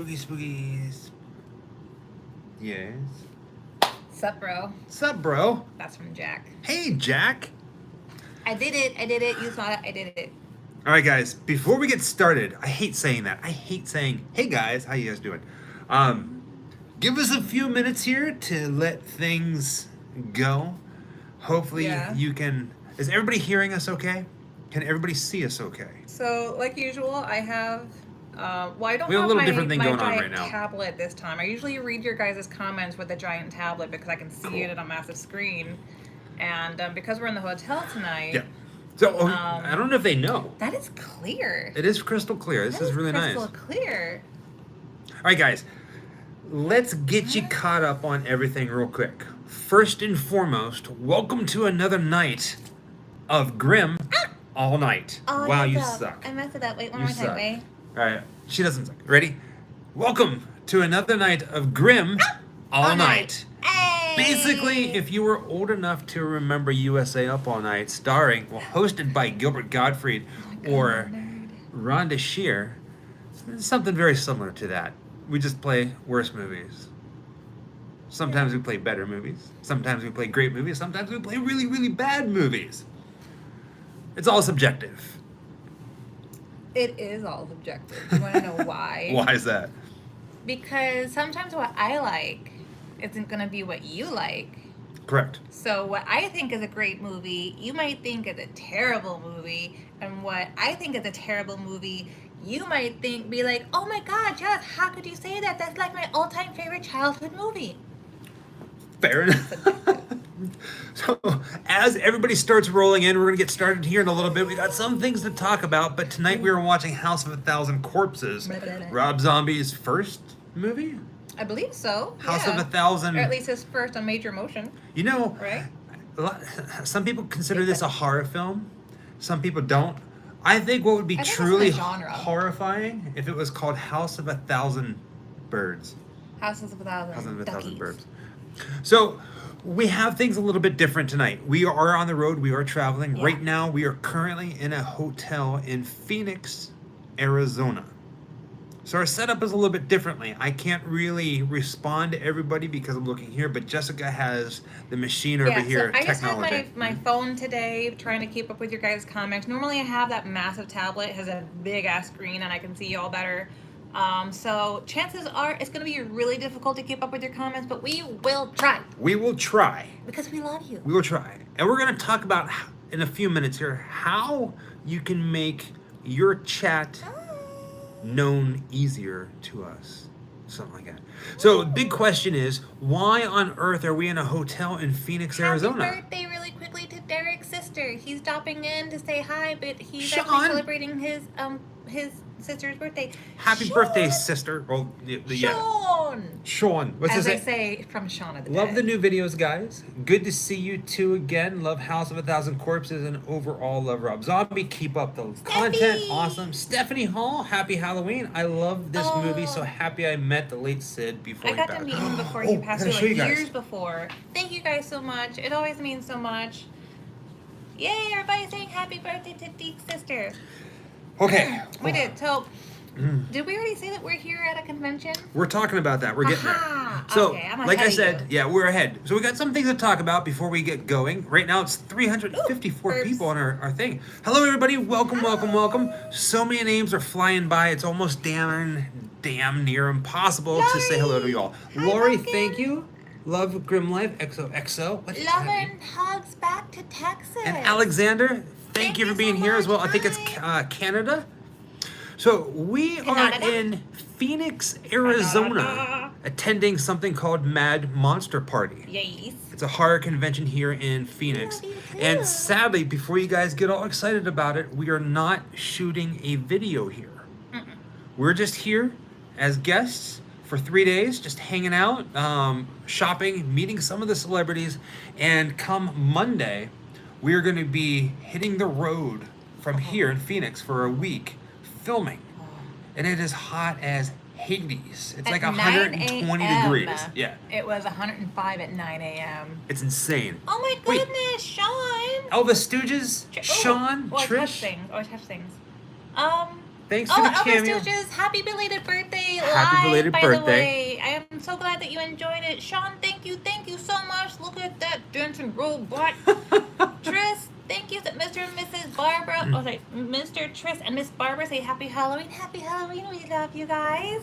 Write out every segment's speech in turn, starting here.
Spookies. Yes. Sup, bro? Sup, bro? That's from Jack. Hey, Jack. I did it. You saw it. I did it. All right, guys. Before we get started, I hate saying that. I hate saying, "Hey, guys, how you guys doing?" Give us a few minutes here to let things go. Hopefully, you can. Is everybody hearing us okay? Can everybody see us okay? So, like usual, I have. Well, I don't we have have a little my, different thing my going on giant right now. tablet this time. I usually read your guys' comments with a giant tablet because I can see it on a massive screen. And because we're in the hotel tonight. Yeah. So I don't know if they know. That is clear. It is crystal clear. This is really nice. Crystal clear. All right, guys. Let's get you caught up on everything real quick. First and foremost, welcome to another night of Grimm all night. Oh, wow, you suck. I messed it up. Wait, one You more time, suck. wait. All right, she doesn't suck. Ready? Welcome to another night of Grimm all night. Hey! Basically, if you were old enough to remember USA Up All Night, starring, hosted by Gilbert Gottfried or Rhonda Shear, something very similar to that. We just play worse movies. Sometimes we play better movies. Sometimes we play great movies. Sometimes we play really, really bad movies. It's all subjective. It is all subjective. You want to know why? Why is that? Because sometimes what I like isn't going to be what you like. Correct. So what I think is a great movie, you might think is a terrible movie. And what I think is a terrible movie, you might be like, oh my God, Jess, how could you say that? That's like my all-time favorite childhood movie. Fair enough. So, as everybody starts rolling in, we're going to get started here in a little bit. We got some things to talk about, but tonight we are watching House of a Thousand Corpses, Rob Zombie's first movie? I believe so. House of a Thousand. Or at least his first on major motion. You know, right? Some people consider this a horror film. Some people don't. I think what would be truly horrifying if it was called House of a Thousand Birds. House of a Thousand Birds. So, we have things a little bit different tonight. We are on the road. We are traveling. Yeah. Right now, we are currently in a hotel in Phoenix, Arizona. So our setup is a little bit differently. I can't really respond to everybody because I'm looking here, but Jessica has the machine over here. I just had my phone today trying to keep up with your guys' comments. Normally I have that massive tablet. It has a big-ass screen, and I can see you all better. So chances are it's going to be really difficult to keep up with your comments, but we will try. We will try. Because we love you. We will try. And we're going to talk about, in a few minutes here, how you can make your chat known easier to us. Something like that. So the big question is, why on earth are we in a hotel in Phoenix, Arizona? Happy birthday really quickly to Derek's sister. He's stopping in to say hi, but he's actually celebrating his sister's birthday. Happy birthday, sister. Well, Sean. What's As I say from Shaun of the Dead. Love the new videos, guys. Good to see you two again. Love House of a Thousand Corpses and overall love Rob Zombie. Keep up the content. Awesome. Stephanie Hall, happy Halloween. I love this movie. So happy I met the late Sid before he passed. I got to meet him before he passed away, like years before. Thank you guys so much. It always means so much. Yay, everybody saying happy birthday to Deke's sister. Okay. We did. So, did we already say that we're here at a convention? We're talking about that. We're getting there. So, like I said, we're ahead. So we got some things to talk about before we get going. Right now, it's 354 people on our thing. Hello, everybody. Welcome. So many names are flying by. It's almost damn near impossible to say hello to you all. Lori, thank you. Love Grim Life. XOXO. Love and hugs back to Texas. And Alexander, thank you for being here as well. I think it's Canada. So we are in Phoenix, Arizona, attending something called Mad Monster Party. Yes. It's a horror convention here in Phoenix. And sadly, before you guys get all excited about it, we are not shooting a video here. We're just here as guests for 3 days, just hanging out, shopping, meeting some of the celebrities, and come Monday, we are going to be hitting the road from here in Phoenix for a week, filming. And it is hot as Hades. It's like 120 degrees. Yeah. It was 105 at 9 a.m. It's insane. Oh my goodness, Sean. Elvis Stooges, Sean, Trish. Touch things. Thanks for the cameo. Elvis Stooges, happy belated birthday. Happy belated by birthday. the way. I am so glad that you enjoyed it. Sean, thank you so much. Look at that dancing robot. Tris, thank you. Mr. and Mrs. Barbara. Oh, sorry. Mr. Tris and Miss Barbara say happy Halloween. Happy Halloween. We love you guys.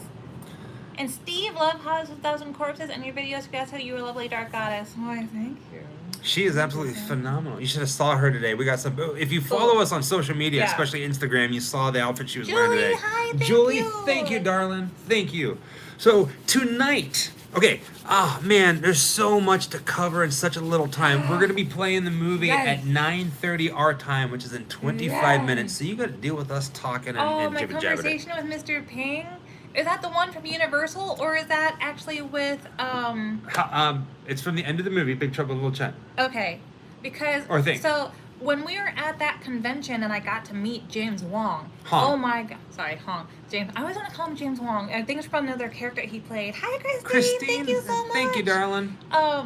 And Steve, love House of 1,000 Corpses and your videos. Guess how you were a lovely dark goddess. Why, thank you. She is absolutely phenomenal. You should have saw her today. We got some. If you follow us on social media, especially Instagram, you saw the outfit she was wearing today. Hi, Julie, thank you, darling. Thank you. So tonight, okay. Ah, man, there's so much to cover in such a little time. We're gonna be playing the movie at 9:30 our time, which is in 25 minutes. So you got to deal with us talking and my jibber-jabber. conversation with Mr. Ping. Is that the one from Universal, or is that actually with It's from the end of the movie, Big Trouble in Little China. Okay, because so when we were at that convention and I got to meet James Wong. Hong. Oh my God, sorry, Hong. James. I always want to call him James Wong. I think it's from another character he played. Hi, Christine. Thank you so much. Thank you, darling. I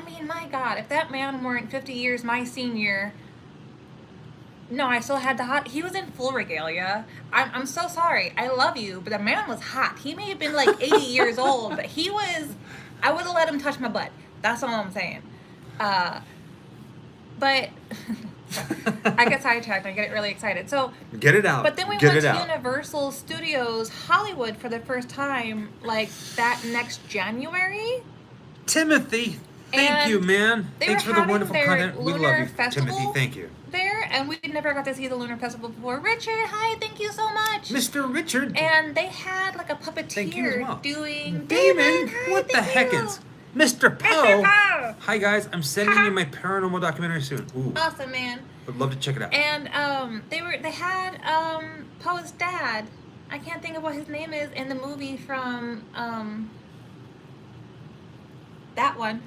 mean, my God, if that man weren't 50 years my senior. No, I still had the hot. He was in full regalia. I'm so sorry. I love you, but the man was hot. He may have been like 80 years old, but he was. I would have let him touch my butt. That's all I'm saying. But I get sidetracked. I get really excited. So get it out. But then we went to Universal Studios Hollywood for the first time, like that next January. Timothy, thank you, man. Thanks for the wonderful content. We love you, Timothy. Thank you. There, and we never got to see the Lunar Festival before. Richard, hi, thank you so much. Mr. Richard. And they had like a puppeteer doing Damon. What the heckins? Mr. Poe. Hi guys, I'm sending you my paranormal documentary soon. Ooh. Awesome, man. Would love to check it out. And they had Poe's dad. I can't think of what his name is in the movie from that one.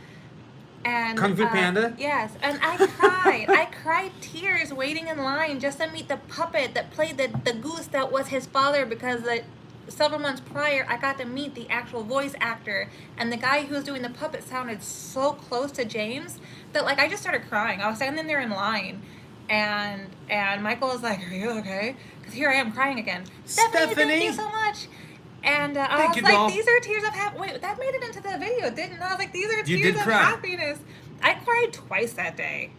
And, Kung Fu Panda? Yes, and I cried. I cried tears waiting in line just to meet the puppet that played the goose that was his father, because several months prior I got to meet the actual voice actor, and the guy who was doing the puppet sounded so close to James that like I just started crying. I was standing there in line, and Michael was like, "Are you okay?" Because here I am crying again. Stephanie, thank you so much. And I was like, these are tears of happiness. Wait, that made it into the video, didn't I? was like, these are tears of happiness. I cried twice that day.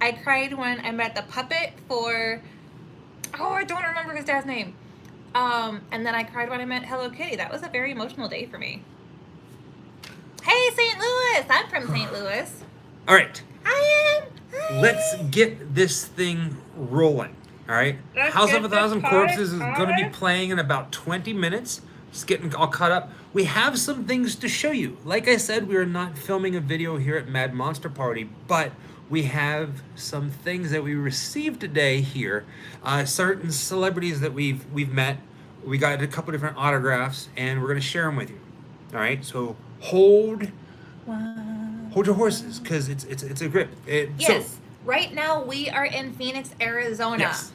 I cried when I met the puppet for, I don't remember his dad's name. And then I cried when I met Hello Kitty. That was a very emotional day for me. Hey, St. Louis. I'm from St. Louis. All right. I am. Let's get this thing rolling. All right. House of 1,000 Corpses is going to be playing in about 20 minutes. Just getting all caught up. We have some things to show you. Like I said, we are not filming a video here at Mad Monster Party, but we have some things that we received today here. Certain celebrities that we've met. We got a couple different autographs, and we're going to share them with you. All right. So hold your horses, because it's a grip. Yes. So, right now we are in Phoenix, Arizona. Yes.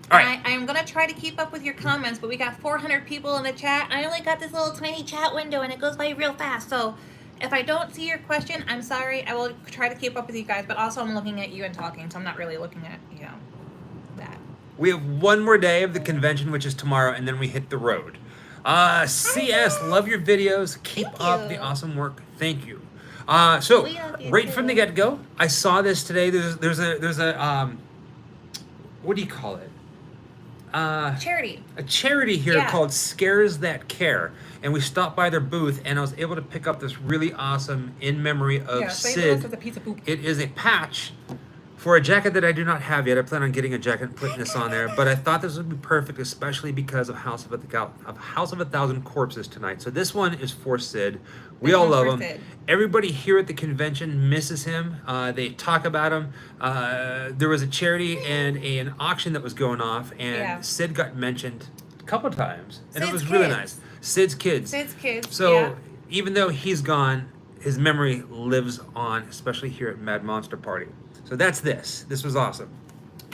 All right. I'm going to try to keep up with your comments, but we got 400 people in the chat. I only got this little tiny chat window, and it goes by real fast. So if I don't see your question, I'm sorry. I will try to keep up with you guys, but also I'm looking at you and talking, so I'm not really looking at, that. We have one more day of the convention, which is tomorrow, and then we hit the road. CS, love your videos. Keep up the awesome work. Thank you. So right from the get-go, I saw this today. There's a what do you call it? Charity. A charity here called Scares That Care, and we stopped by their booth, and I was able to pick up this really awesome in memory of Sid. A piece of poop. It is a patch for a jacket that I do not have yet. I plan on getting a jacket and putting this on there, but I thought this would be perfect, especially because of House of 1,000 Corpses tonight. So this one is for Sid. We all love him. Everybody here at the convention misses him. They talk about him. There was a charity and an auction that was going off, and Sid got mentioned a couple times, and it was really nice. Sid's kids. So even though he's gone, his memory lives on, especially here at Mad Monster Party. So that's this. This was awesome.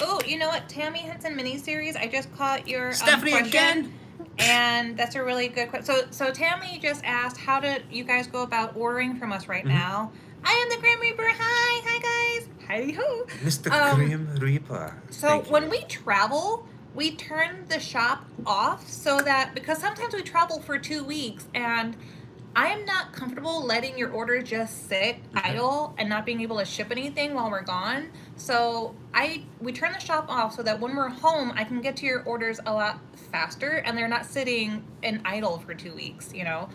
Oh, you know what? Tammy Henson miniseries. I just caught your Stephanie question, again. And that's a really good question. So Tammy just asked, how do you guys go about ordering from us right now? I am the Grim Reaper. Hi guys. Hi ho. Mr. Grim Reaper. So when we travel, we turned the shop off so that, because sometimes we travel for 2 weeks and I am not comfortable letting your order just sit idle and not being able to ship anything while we're gone. So we turn the shop off so that when we're home, I can get to your orders a lot faster and they're not sitting in idle for 2 weeks, you know.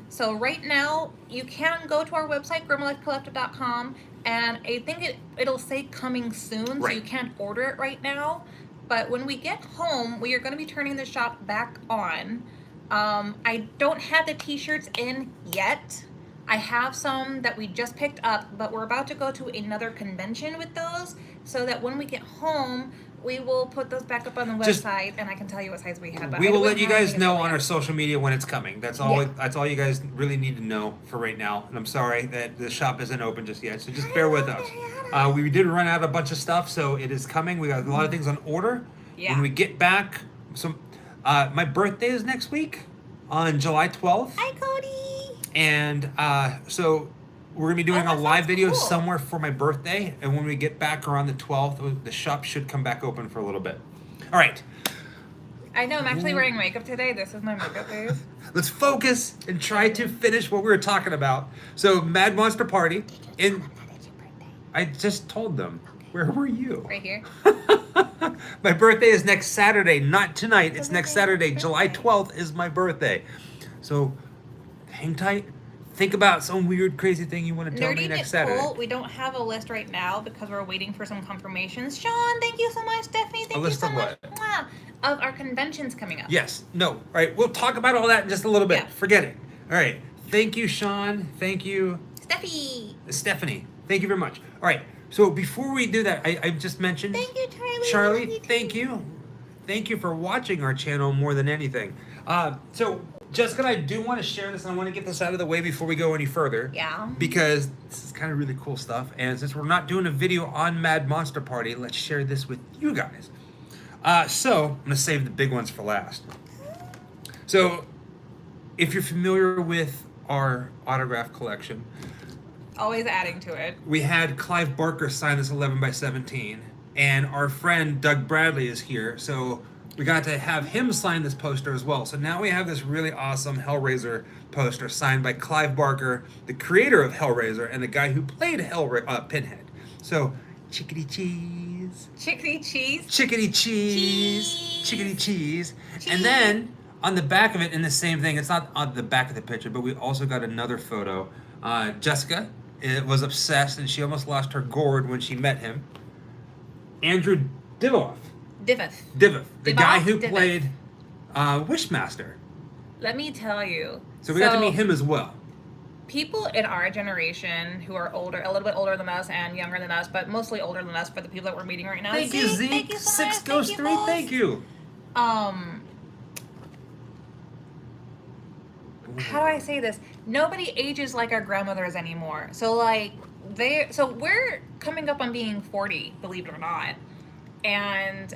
So right now, you can go to our website, grimlifecollective.com, and I think it'll say coming soon, so you can't order it right now. But when we get home, we are going to be turning the shop back on. I don't have the t-shirts in yet. I have some that we just picked up, but we're about to go to another convention with those, so that when we get home, we will put those back up on the website, and I can tell you what size we have. But we will let you guys know on our social media when it's coming. That's all. Yeah. That's all you guys really need to know for right now. And I'm sorry that the shop isn't open just yet, so just bear with us. We did run out of a bunch of stuff, so it is coming. We got a lot of things on order. Yeah. When we get back, my birthday is next week on July 12th. Hi, Cody. And so we're going to be doing a live video cool. somewhere for my birthday. And when we get back around the 12th, the shop should come back open for a little bit. All right. I know, I'm actually wearing makeup today. This is my makeup face. Let's focus and try to finish what we were talking about. So, Mad Monster Party. I just told them. Where were you? Right here. My birthday is next Saturday, not tonight. It's next Saturday. July 12th is my birthday. So, hang tight. Think about some weird, crazy thing you want to tell me next Saturday. We don't have a list right now because we're waiting for some confirmations. Sean, thank you so much. Stephanie, thank you so much. Mwah. Of our conventions coming up. Yes. No. All right. We'll talk about all that in just a little bit. Yeah. Forget it. All right. Thank you, Sean. Thank you, Stephanie. Thank you very much. All right. So before we do that, I just mentioned. Thank you, Charlie. Charlie, thank you. Thank you for watching our channel more than anything. So Jessica and I do want to share this, and I want to get this out of the way before we go any further. Yeah. Because this is kind of really cool stuff, and since we're not doing a video on Mad Monster Party, let's share this with you guys. So I'm gonna save the big ones for last. So, if you're familiar with our autograph collection, Always adding to it. we had Clive Barker sign this 11x17, and our friend Doug Bradley is here, so we got to have him sign this poster as well. So now we have this really awesome Hellraiser poster signed by Clive Barker, the creator of Hellraiser, and the guy who played Pinhead. So, chickadee cheese. Chickadee cheese. Chickadee cheese. Chickadee cheese. And then on the back of it, in the same thing, it's not on the back of the picture, but we also got another photo. Jessica was obsessed, and she almost lost her gourd when she met him. Andrew Divoff. The guy who played Wishmaster. Let me tell you. So we got to meet him as well. People in our generation who are older, a little bit older than us and younger than us, but mostly older than us for the people that we're meeting right now. Thank you, Zeke. Thank you so much. 6 goes 3. Thank you. How do I say this? Nobody ages like our grandmothers anymore. So we're coming up on being 40, believe it or not. And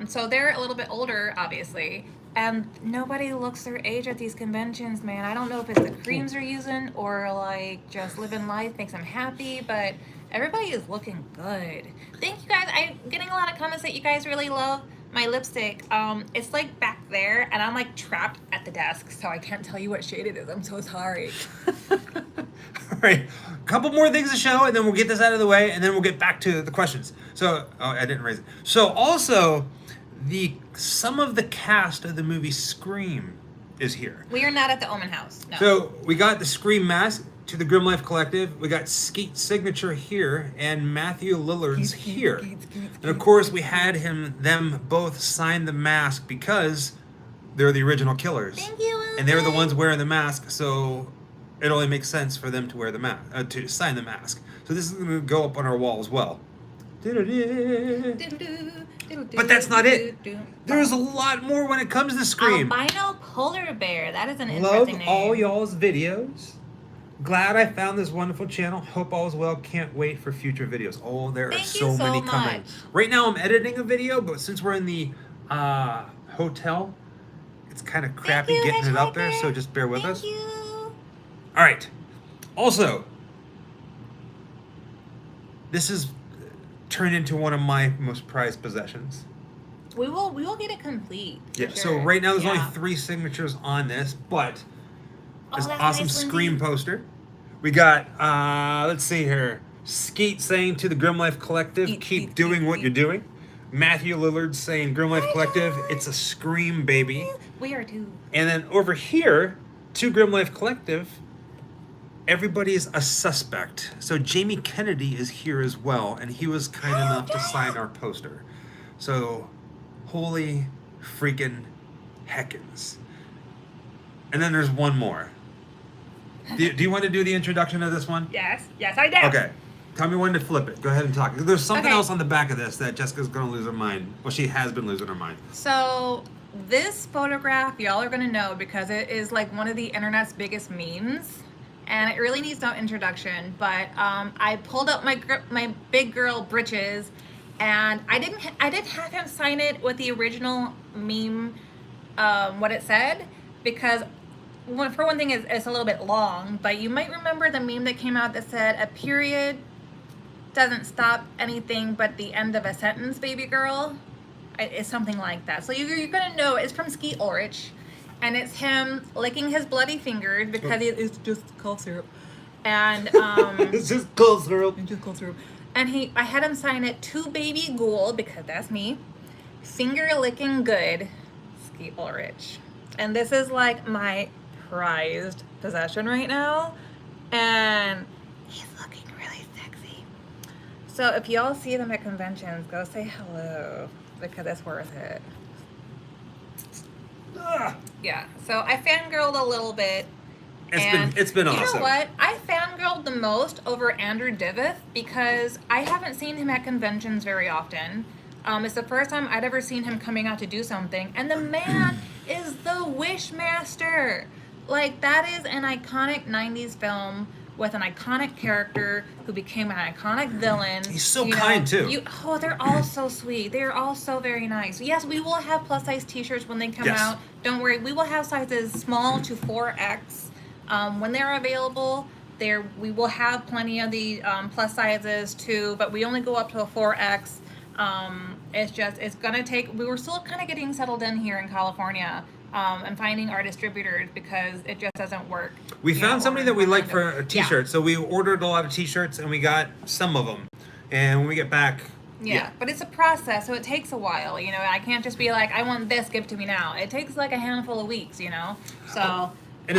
so they're a little bit older, obviously. And nobody looks their age at these conventions, man. I don't know if it's the creams they're using or like just living life makes them happy, but everybody is looking good. Thank you guys. I'm getting a lot of comments that you guys really love my lipstick. It's like back there, and I'm like trapped at the desk, so I can't tell you what shade it is. I'm so sorry. All right, a couple more things to show, and then we'll get this out of the way, and then we'll get back to the questions. So, I didn't raise it. So also, some of the cast of the movie Scream is here. We are not at the Omen house. No. So we got the Scream mask to the Grim Life Collective. We got Skeet's signature here, and Matthew Lillard's here. And of course, we had them both sign the mask because they're the original killers. Thank you. And they're the ones wearing the mask, so it only makes sense for them to wear the mask, to sign the mask. So this is going to go up on our wall as well. But that's not it. There's a lot more when it comes to Scream. Albino polar bear. That is an Love interesting name. all y'all's videos. Glad I found this wonderful channel. Hope all is well. Can't wait for future videos. Oh, there are so many coming. Right now I'm editing a video, but since we're in the hotel, it's kind of crappy getting it up there, so just bear with us. All right. Also, this is turned into one of my most prized possessions. We will get it complete. for Yeah. So sure. right now there's only Yeah. 3 signatures on this, but Oh, this that's awesome nice, Lindsay. Scream poster. We got let's see here. Skeet saying to the Grim Life Collective, Eat, keep eat, doing eat, what eat. you're doing. Matthew Lillard saying Grim Life Hi, Collective, George. it's a Scream baby. We are too. And then over here, to Grim Life Collective, everybody's a suspect. So Jamie Kennedy is here as well, and he was kind enough to sign our poster. So, holy freaking heckins. And then there's one more. Do you want to do the introduction of this one? Yes, I do. Okay. Tell me when to flip it. Go ahead and talk. There's something Okay. else on the back of this that Jessica's going to lose her mind. Well, she has been losing her mind. So this photograph, y'all are gonna know because it is like one of the internet's biggest memes, and it really needs no introduction. But I pulled up my big girl britches, and I did have him sign it with the original meme, what it said, because for one thing, it's a little bit long. But you might remember the meme that came out that said a period doesn't stop anything but the end of a sentence, baby girl. It's something like that. So you're gonna know it's from Skeet Ulrich, and it's him licking his bloody fingers because it's just cough syrup, and It's just cold syrup. it's just cough syrup. And I had him sign it to Baby Ghoul because that's me. Finger licking good, Skeet Ulrich, and this is like my prized possession right now, and he's looking really sexy. So if y'all see them at conventions, go say hello because it's worth it. Yeah. So I fangirled a little bit. It's been awesome. You know what? I fangirled the most over Andrew Divith because I haven't seen him at conventions very often. It's the first time I'd ever seen him coming out to do something, and the man is the Wishmaster. Like, that is an iconic 90s film with an iconic character who became an iconic villain. He's so kind, too. They're all so sweet. They're all so very nice. Yes, we will have plus-size t-shirts when they come Yes. out. Don't worry. We will have sizes small to 4X. When they're available, we will have plenty of the plus sizes, too, but we only go up to a 4X. It's gonna take. We were still kind of getting settled in here in California, and finding our distributors because it just doesn't work. We found somebody that we like for a t-shirt, Yeah. so we ordered a lot of t-shirts and we got some of them. And when we get back, Yeah, but it's a process, so it takes a while. I can't just be like, I want this, give it to me now. It takes like a handful of weeks. So. And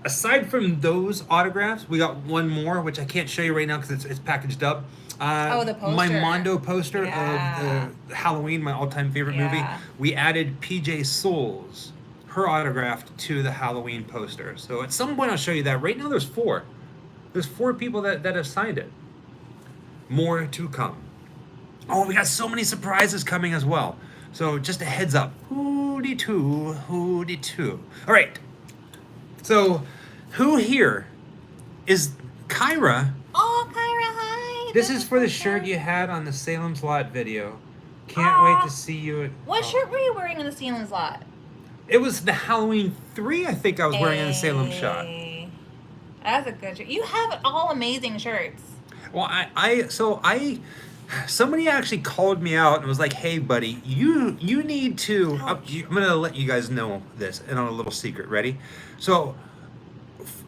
aside from those autographs, we got one more, which I can't show you right now because it's packaged up. The poster. My Mondo poster Yeah. of the Halloween, my all-time favorite movie. Yeah. We added PJ Souls, her autographed, to the Halloween poster. So at some point I'll show you that. Right now there's 4. There's 4 people that have signed it. More to come. Oh, we got so many surprises coming as well. So just a heads up. Hooty-too, hooty-too. All right. So, who here is Kyra? Oh, Kyra, hi. This is for the shirt you had on the Salem's Lot video. Can't wait to see you at... What shirt were you wearing in the Salem's Lot? It was the Halloween 3, I think I was wearing in the Salem shot. Hey. That's a good shirt. You have all amazing shirts. Well, somebody actually called me out and was like, "Hey, buddy, you need to." I'm gonna let you guys know this, and on a little secret. Ready? So,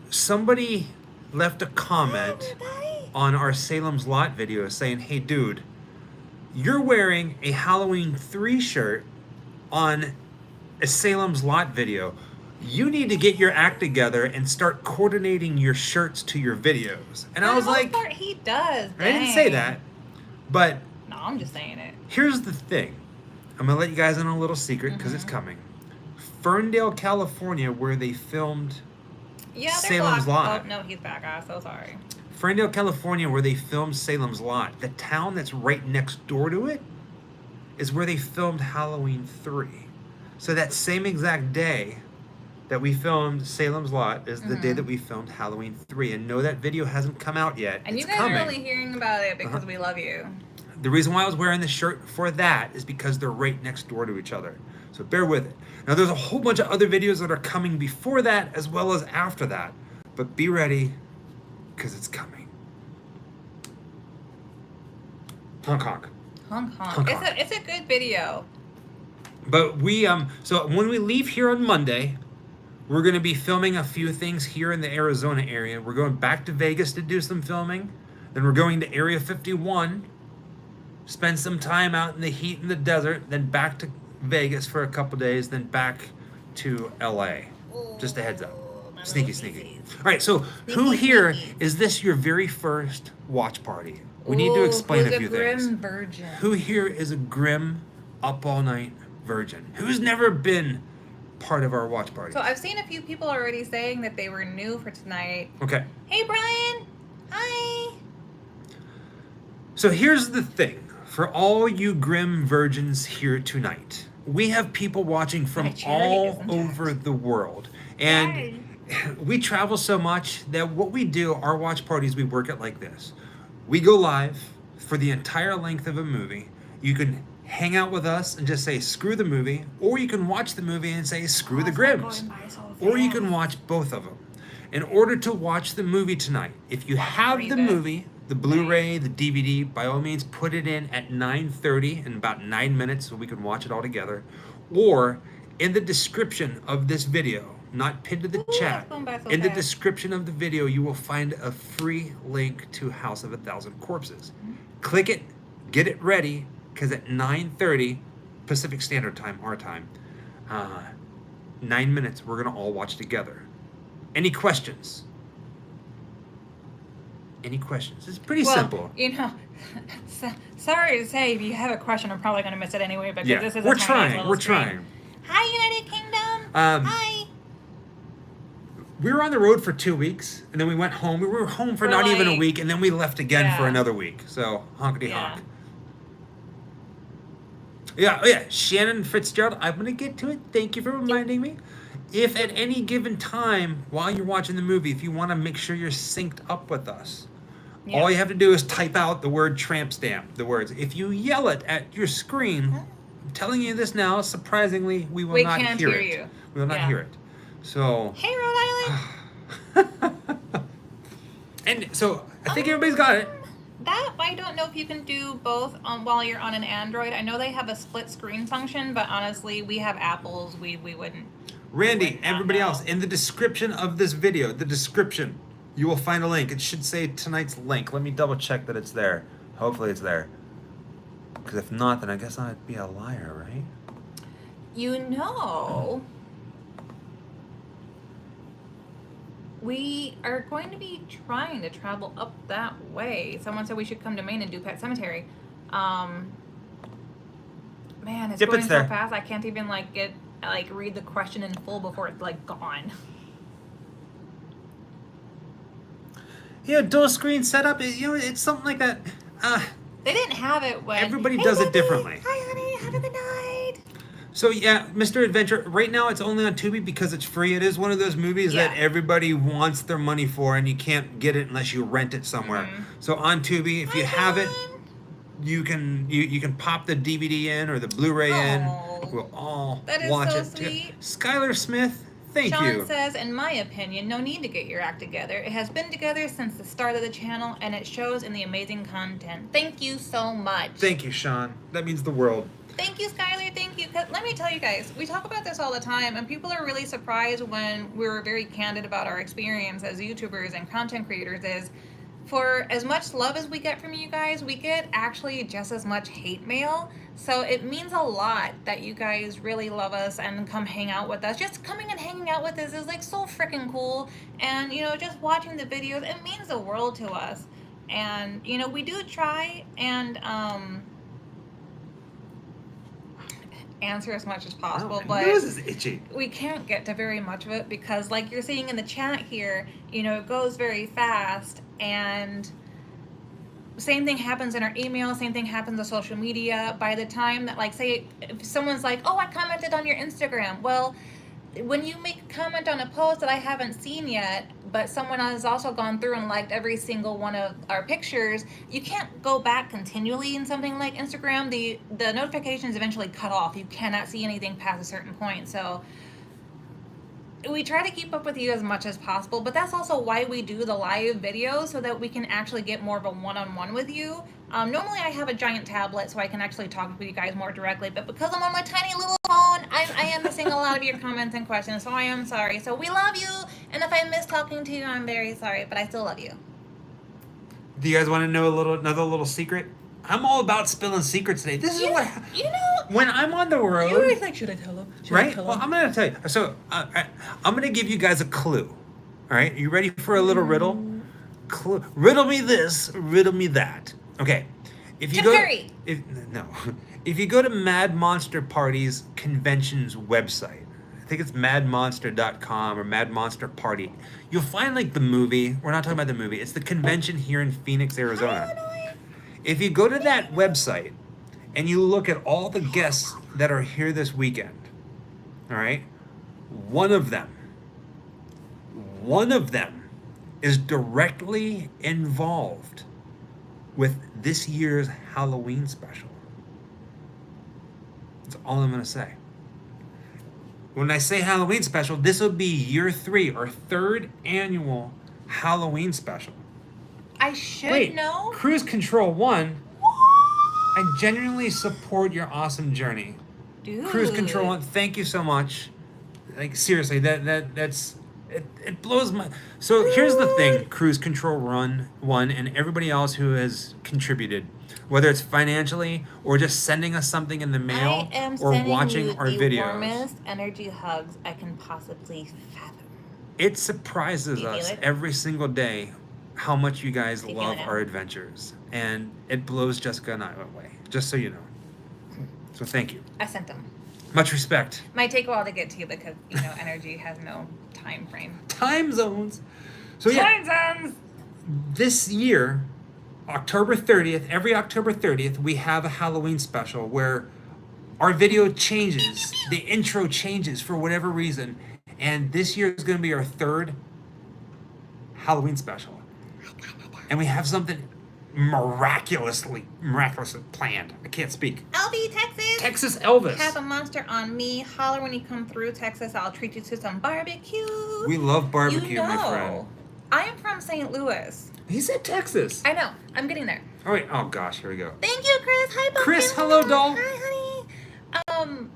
somebody left a comment on our Salem's Lot video saying, "Hey, dude, you're wearing a Halloween 3 shirt on a Salem's Lot video. You need to get your act together and start coordinating your shirts to your videos." And I was like, part, he does. I didn't say that, but No, I'm just saying it. here's the thing. I'm going to let you guys in on a little secret because it's coming. Ferndale, California, where they filmed Yeah, they're Salem's blocked. Lot. Oh, no, he's back. I'm so sorry. Ferndale, California, where they filmed Salem's Lot. The town that's right next door to it is where they filmed Halloween 3. So that same exact day that we filmed Salem's Lot is the day that we filmed Halloween 3. And no, that video hasn't come out yet. And it's you guys coming. are really hearing about it because we love you. The reason why I was wearing this shirt for that is because they're right next door to each other. So bear with it. Now there's a whole bunch of other videos that are coming before that as well as after that. But be ready, because it's coming. Honk honk. Honk honk. Honk honk. It's a good video. But we so when we leave here on Monday, we're going to be filming a few things here in the Arizona area. We're going back to Vegas to do some filming. Then we're going to Area 51, spend some time out in the heat in the desert, then back to Vegas for a couple days, then back to LA. Just a heads up. Sneaky. All right, so who here is this your very first watch party? We need to explain a few things. Grim virgin. Who here is a grim, up all night virgin? Who's never been part of our watch party? So I've seen a few people already saying that they were new for tonight. Okay. Hey, Brian. Hi. So here's the thing. For all you grim virgins here tonight, we have people watching from all over the world. And we travel so much that what we do, our watch parties, we work it like this. We go live for the entire length of a movie. You can hang out with us and just say, screw the movie. Or you can watch the movie and say, screw the Grims. Or you can watch both of them. In order to watch the movie tonight, if you have the movie, the Blu-ray, the DVD, by all means, put it in at 9:30 in about 9 minutes so we can watch it all together. Or in the description of this video, not pinned to the chat, in the description of the video, you will find a free link to House of a Thousand Corpses. Click it, get it ready, because at 9:30 Pacific Standard Time, our time, 9 minutes, we're going to all watch together. Any questions? Any questions? It's pretty simple. You know, sorry to say, if you have a question, I'm probably going to miss it anyway. Because this is we're trying. We're trying. Hi, United Kingdom. Hi. We were on the road for 2 weeks, and then we went home. We were home for not even a week, and then we left again for another week. So honkity honk. Yeah. Shannon Fitzgerald. I'm going to get to it. Thank you for reminding me. If at any given time while you're watching the movie, if you want to make sure you're synced up with us, all you have to do is type out the word tramp stamp, the words. If you yell it at your screen, I'm telling you this now, surprisingly, we will not hear it. You. We will not hear it. So. Hey, Rhode Island. And so I think everybody's got it. That I don't know if you can do both while you're on an Android. I know they have a split screen function, but honestly, we have Apples. We wouldn't. Randy, everybody else, in the description of this video, the description, you will find a link. It should say tonight's link. Let me double check that it's there. Hopefully it's there. Because if not, then I guess I'd be a liar, right? You know, we are going to be trying to travel up that way. Someone said we should come to Maine and do Pet Cemetery. Man, it's going so fast. I can't even read the question in full before it's gone. Yeah, dual screen setup. It's something like that. They didn't have it when everybody does it differently. Hi, honey. Have a good night. So yeah, Mr. Adventure. Right now, it's only on Tubi because it's free. It is one of those movies that everybody wants their money for, and you can't get it unless you rent it somewhere. So on Tubi, if you have it, you can pop the DVD in or the Blu-ray in. We'll all watch it. Sweet. Skylar Smith, thank you. Sean says, in my opinion, no need to get your act together. It has been together since the start of the channel, and it shows in the amazing content. Thank you so much. Thank you, Sean. That means the world. Thank you, Skylar. Thank you. Let me tell you guys, we talk about this all the time, and people are really surprised when we're very candid about our experience as YouTubers and content creators is, for as much love as we get from you guys, we get actually just as much hate mail. So it means a lot that you guys really love us and come hang out with us. Just coming and hanging out with us is so freaking cool. And, just watching the videos, it means the world to us. And, we do try and answer as much as possible, but nose is itchy. We can't get to very much of it because, like you're seeing in the chat here, it goes very fast, and same thing happens in our email, same thing happens on social media. By the time that, say, if someone's like, oh, I commented on your Instagram, well, when you make a comment on a post that I haven't seen yet, but someone has also gone through and liked every single one of our pictures, you can't go back continually in something like Instagram. The notifications eventually cut off. You cannot see anything past a certain point. So we try to keep up with you as much as possible, but that's also why we do the live videos, so that we can actually get more of a one-on-one with you. Normally I have a giant tablet so I can actually talk with you guys more directly, but because I'm on my tiny little phone, I am missing a lot of your comments and questions, so I am sorry. So we love you, and if I miss talking to you, I'm very sorry, but I still love you. Do you guys want to know another little secret? I'm all about spilling secrets today. This is what You know, when I'm on the road. you were like, should I tell him? Right? Well, I'm gonna tell you. So I'm gonna give you guys a clue. All right, you ready for a little riddle? Riddle me this, riddle me that. Okay. If you Tim go, Curry. if you go to Mad Monster Party's convention's website, I think it's madmonster.com or Mad Monster Party, you'll find like the movie. We're not talking about the movie. It's the convention here in Phoenix, Arizona. If you go to that website and you look at all the guests that are here this weekend, all right, one of them is directly involved with this year's Halloween special. That's all I'm going to say. When I say Halloween special, this will be year 3, our 3rd annual Halloween special. I should know. Cruise Control 1, I genuinely support your awesome journey. Dude. Cruise Control 1, thank you so much. Like seriously, that's it blows my. So here's the thing, Cruise Control 1 and everybody else who has contributed, whether it's financially or just sending us something in the mail I am or sending watching you our the videos. warmest energy hugs I can possibly fathom. It surprises You feel us it? every single day how much you guys You love feeling it? our adventures, and it blows Jessica and I away. Just so you know. So thank you. I sent them. Much respect. Might take a while to get to you because energy has no time frame. Time zones. So yeah, Time zones. this year, October 30th, every October 30th, we have a Halloween special where our video changes, the intro changes for whatever reason, and this year is going to be our 3rd Halloween special. And we have something miraculously planned. I can't speak. I'll be Texas. Texas Elvis. Have a monster on me. Holler when you come through Texas. I'll treat you to some barbecue. We love barbecue, You know, my friend. I am from St. Louis. He said Texas. I know. I'm getting there. Oh wait. Oh gosh. Here we go. Thank you, Chris. Hi, Pumpkin. Chris, hello, doll. Hi, honey.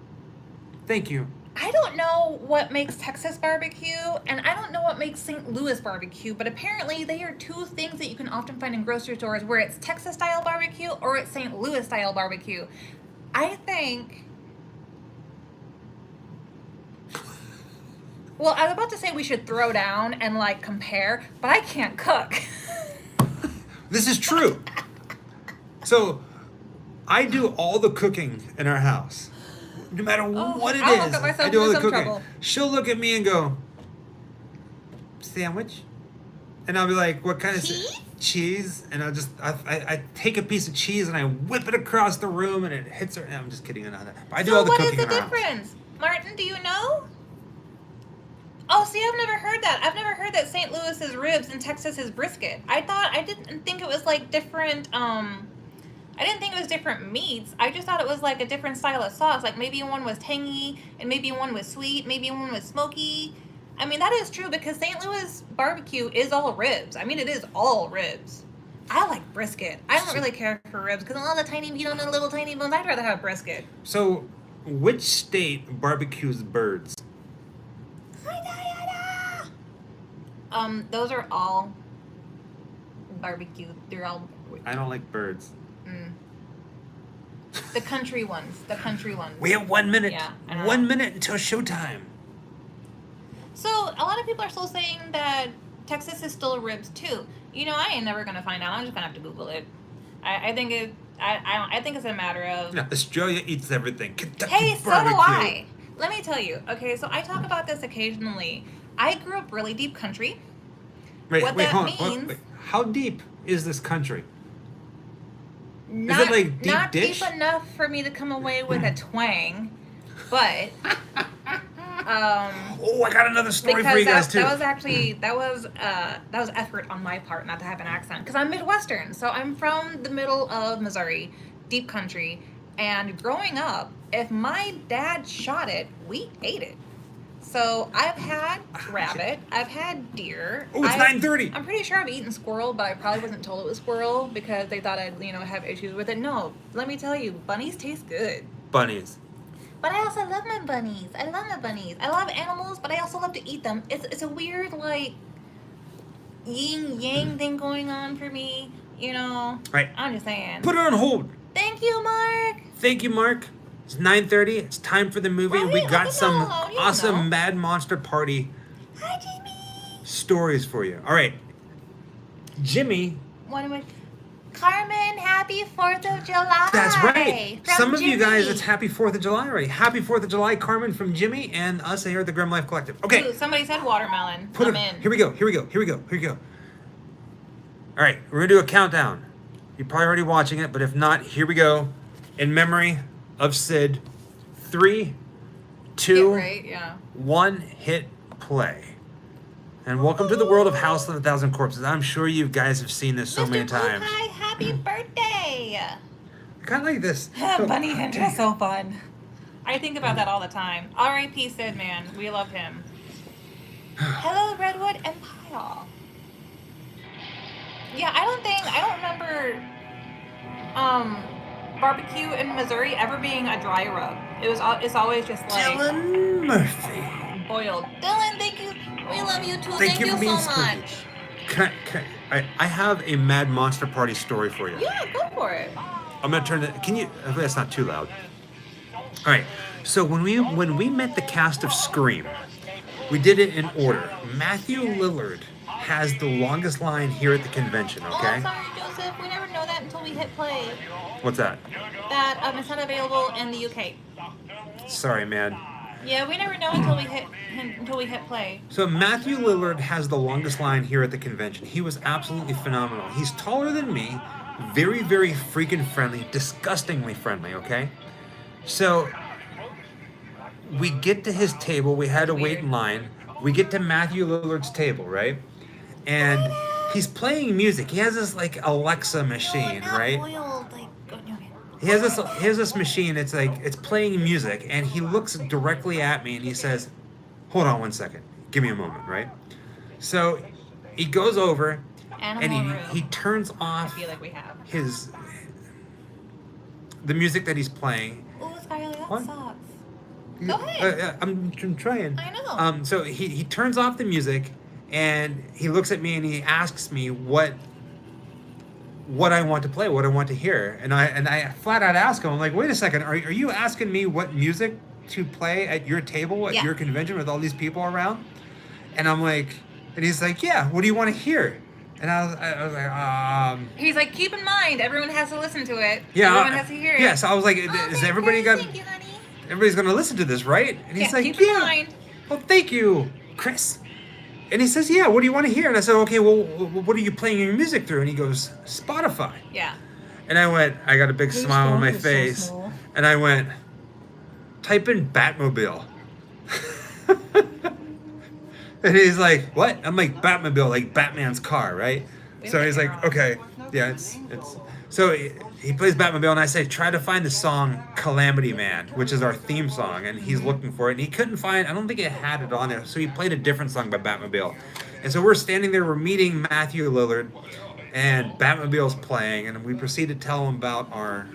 Thank you. I don't know what makes Texas barbecue, and I don't know what makes St. Louis barbecue, but apparently they are two things that you can often find in grocery stores where it's Texas style barbecue or it's St. Louis style barbecue. I think. Well, I was about to say we should throw down and like compare, but I can't cook. This is true. So, I do all the cooking in our house. No matter what it I'll is, look at myself I do all in the some cooking. trouble. She'll look at me and go, sandwich? And I'll be like, what kind of cheese? And I take a piece of cheese and I whip it across the room and it hits her. No, I'm just kidding. But I do all the cooking So in what is the our house. difference? Martin, do you know? Oh, see, I've never heard that. I've never heard that St. Louis is ribs and Texas is brisket. I didn't think it was like different, I didn't think it was different meats. I just thought it was like a different style of sauce. Like maybe one was tangy and maybe one was sweet, maybe one was smoky. I mean, that is true because St. Louis barbecue is all ribs. I mean, it is all ribs. I like brisket. I don't really care for ribs because all the tiny meat on the little tiny bones. I'd rather have brisket. So, which state barbecues birds? Those are all barbecue. They're all I don't like birds. the country ones. The country ones. We have 1 minute. Yeah, I know. 1 minute until showtime. So a lot of people are still saying that Texas is still ribs too. I ain't never gonna find out. I'm just gonna have to Google it. I think it. I think it's a matter of. No, Australia eats everything. Kentucky Hey, so do barbecue. I. Let me tell you. Okay, so I talk about this occasionally. I grew up really deep country. Wait, What that hold on. means- Wait. How deep is this country? Not, like deep not dish? deep enough for me to come away with a twang, but Oh, I got another story because for you guys too. that was actually that was effort on my part not to have an accent because I'm Midwestern, so I'm from the middle of Missouri, deep country, and growing up, if my dad shot it, we ate it. So I've had rabbit, I've had deer. Oh, it's 9:30. I'm pretty sure I've eaten squirrel, but I probably wasn't told it was squirrel because they thought I'd have issues with it. No, let me tell you, bunnies taste good. Bunnies. But I also love my bunnies. I love my bunnies. I love animals, but I also love to eat them. It's a weird like yin yang thing going on for me. You know. Right. I'm just saying. Put her on hold. Thank you, Mark. Thank you, Mark. It's 9:30. It's time for the movie. Right, We got some you know. awesome Mad Monster Party Hi, Jimmy. stories for you. All right. Jimmy. Carmen, happy 4th of July. That's right. From Some of you guys, Jimmy. it's happy 4th of July already. Happy 4th of July, Carmen from Jimmy and us here at the Grim Life Collective. Okay. Ooh, somebody said watermelon. I'm in. Here we go. All right, we're going to do a countdown. You're probably already watching it, but if not, here we go. In memory of Sid. 3, 2, Right, yeah. 1, hit play. And welcome to the world of House of a Thousand Corpses. I'm sure you guys have seen this so Mr. many times. Hi, happy birthday. Kind of like this. Bunny Hint is so fun. I think about that all the time. R.I.P. Sid, man. We love him. Hello, Redwood Empire. Yeah, I don't remember barbecue in Missouri ever being a dry rub. It's always just like Dylan Murphy. boiled. Dylan, thank you. We love you too. Thank you for being so spooky. much. I have a Mad Monster Party story for you. Yeah, go for it. I'm gonna turn it. Can you? Hopefully that's not too loud. All right. So when we met the cast of Scream, we did it in order. Matthew Lillard has the longest line here at the convention. Oh, Okay. sorry, Joseph. We never know that until we hit play. What's that? That it's not available in the UK. Sorry, man. Yeah, we never know until we hit play. So Matthew Lillard has the longest line here at the convention. He was absolutely phenomenal. He's taller than me, very, very freaking friendly, disgustingly friendly, okay? So we get to his table. We had to wait in line. We get to Matthew Lillard's table, right? And he's playing music. He has this like Alexa machine, right? He has this machine. It's like it's playing music, and he looks directly at me and he says, "Hold on one second. Give me a moment, right?" So he goes over and he turns off I feel like we have. the music that he's playing. Ooh, Skylar, that What? sucks. Go ahead. I'm trying. I know. So he turns off the music and he looks at me and he asks me what I want to play, what I want to hear. And I flat out ask him, I'm like, wait a second, are you asking me what music to play at your table at your convention with all these people around? And I'm like, and he's like, yeah, what do you want to hear? And I was like, He's like, keep in mind, everyone has to listen to it. yeah, Everyone has to hear it. yeah. So I was like, is everybody got? Thank you, honey. Everybody's gonna listen to this, right? And he's like, keep in mind. Well, thank you, Chris. And he says, yeah, what do you want to hear? And I said, okay, well, what are you playing your music through? And he goes, Spotify. Yeah. And I went, I got a big His smile on phone my is so face. small. And I went, type in Batmobile. And he's like, what? I'm like, Batmobile, like Batman's car, right? So he's like, okay, yeah, it's. So he plays Batmobile, and I say, try to find the song Calamity Man, which is our theme song, and he's looking for it, and he couldn't find, I don't think it had it on there, so he played a different song by Batmobile. And so we're standing there, we're meeting Matthew Lillard, and Batmobile's playing, and we proceed to tell him about our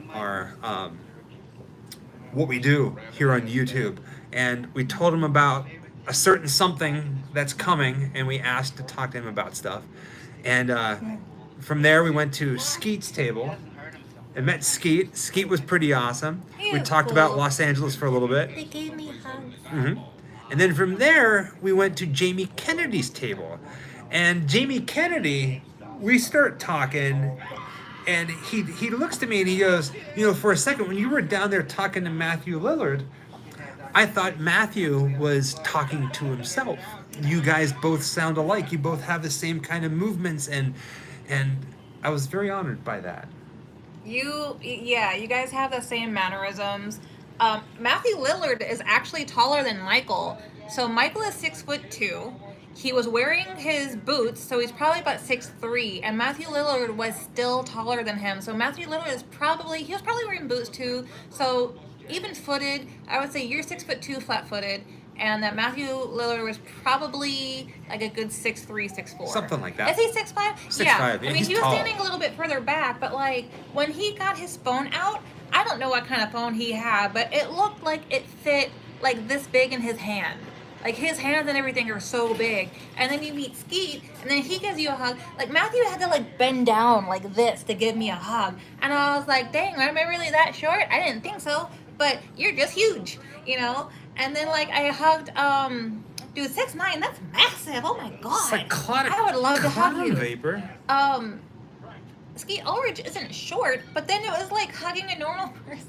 what we do here on YouTube. And we told him about a certain something that's coming, and we asked to talk to him about stuff. And from there, we went to Skeet's table and met Skeet. Skeet was pretty awesome. We talked about Los Angeles for a little bit. They gave me hugs. Mm-hmm. And then from there, we went to Jamie Kennedy's table. And Jamie Kennedy, we start talking, and he looks to me and he goes, you know, for a second, when you were down there talking to Matthew Lillard, I thought Matthew was talking to himself. You guys both sound alike. You both have the same kind of movements, and I was very honored by that. You guys have the same mannerisms. Matthew Lillard is actually taller than Michael. So Michael is 6'2". He was wearing his boots, so he's probably about 6'3", and Matthew Lillard was still taller than him. So Matthew Lillard was probably wearing boots too. So even-footed, I would say you're 6'2", flat-footed, and that Matthew Lillard was probably like a good 6'3", 6'4". Something like that. Is he 6'5"? 6'5", Yeah. yeah, I mean, he's he was tall. standing a little bit further back, but like when he got his phone out, I don't know what kind of phone he had, but it looked like it fit like this big in his hand. Like his hands and everything are so big. And then you meet Skeet, and then he gives you a hug. Like Matthew had to like bend down like this to give me a hug. And I was like, dang, am I really that short? I didn't think so. But you're just huge, you know? And then like I hugged dude, 6'9", that's massive. Oh my god. Psychotic I would love to hug clown you. vapor. Skeet Ulrich isn't short, but then it was like hugging a normal person.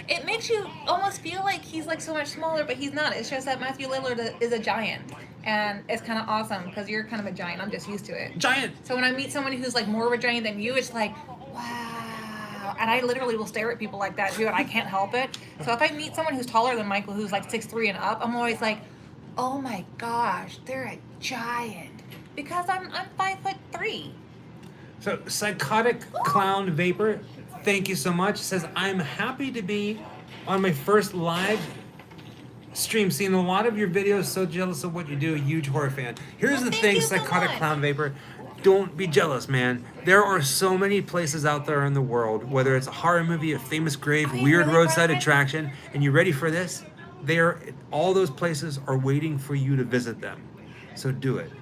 It makes you almost feel like he's like so much smaller, but he's not. It's just that Matthew Lillard is a giant, and it's kind of awesome because you're kind of a giant. I'm just used to it. Giant. So when I meet someone who's like more of a giant than you, it's like, wow. And I literally will stare at people like that too, and I can't help it. So if I meet someone who's taller than Michael, who's like 6'3" and up, I'm always like, oh my gosh, they're a giant. Because I'm 5'3". So psychotic clown vapor, thank you so much. Says I'm happy to be on my first live stream. Seeing a lot of your videos, so jealous of what you do. Huge horror fan. Here's the Thank thing, you so psychotic much. clown vapor. Don't be jealous, man. There are so many places out there in the world, whether it's a horror movie, a famous grave, Are you weird really, roadside Brian? attraction, and you ready for this? All those places are waiting for you to visit them. So do it.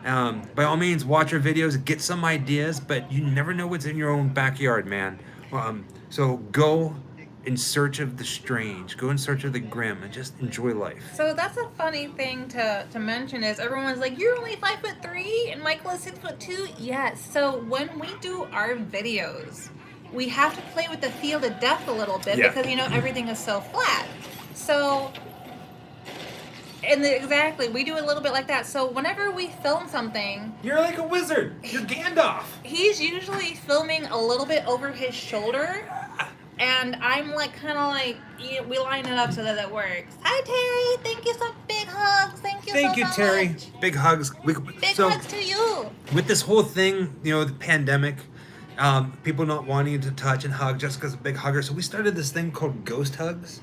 By all means, watch our videos, get some ideas, but you never know what's in your own backyard, man. So go in search of the strange, go in search of the grim, and just enjoy life. So that's a funny thing to mention is everyone's like, you're only 5'3" and Michael is 6'2". Yes. So when we do our videos, we have to play with the field of depth a little bit Yeah. because everything is so flat. So exactly, we do a little bit like that. So whenever we film something, You're like a wizard. You're Gandalf. he's usually filming a little bit over his shoulder. And I'm like, kind of like, we line it up so that it works. Hi, Terry. Thank you so big hugs. Thank you Thank so you, much. Terry. Big hugs. Big hugs to you. With this whole thing, the pandemic, people not wanting to touch and hug just because of big huggers. So we started this thing called ghost hugs,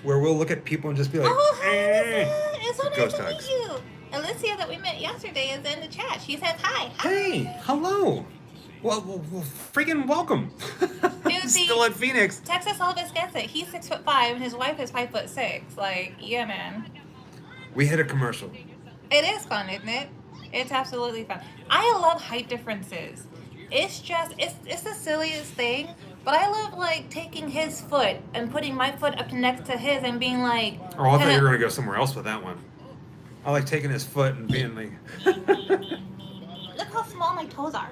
where we'll look at people and just be like, Oh, hi, "Eh." Alyssa. It's so nice Ghost to hugs. meet you. Alicia that we met yesterday is in the chat. She says hi. Hi. Hey, hello. Well, freaking welcome. see- Still in Phoenix. Texas Elvis gets it. He's 6'5" and his wife is 5'6". Like, yeah, man. We hit a commercial. It is fun, isn't it? It's absolutely fun. I love height differences. It's just, it's the silliest thing. But I love, like, taking his foot and putting my foot up next to his and being like... Oh, I thought kinda- you were going to go somewhere else with that one. I like taking his foot and being like... Look how small my toes are.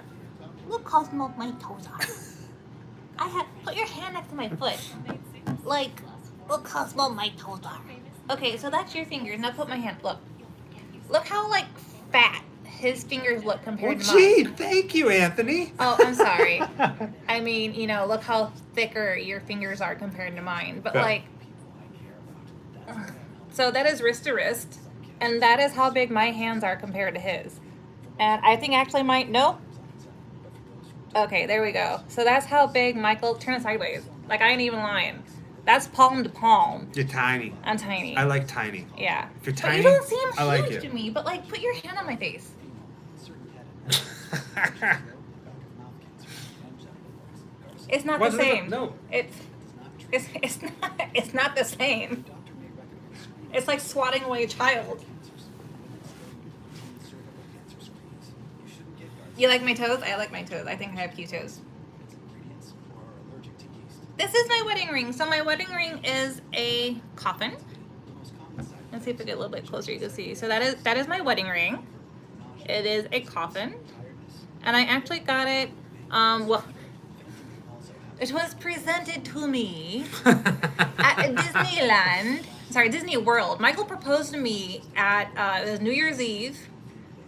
Look how small my toes are. Put your hand next to my foot. Like, look how small my toes are. Okay, so that's your fingers. Now put my hand. Look how, like, fat his fingers look compared to mine. gee, thank you, Anthony. Oh, I'm sorry. I mean, look how thicker your fingers are compared to mine. But, Yeah. like, so that is wrist to wrist. And that is how big my hands are compared to his. And I think actually no. Okay, there we go. So that's how big Michael, turn it sideways. Like, I ain't even lying. That's palm to palm. You're tiny. I'm tiny. I like tiny. Yeah. If you're But tiny, you don't seem I like huge you. to me. But, like, put your hand on my face. It's not Why the does it same. no. It's not the same. It's like swatting away a child. You like my toes? I like my toes. I think I have cute toes. This is my wedding ring. So my wedding ring is a coffin. Let's see if I get a little bit closer you can see. So that is my wedding ring. It is a coffin. And I actually got it, it was presented to me at Disneyland. Sorry, Disney World. Michael proposed to me at it was New Year's Eve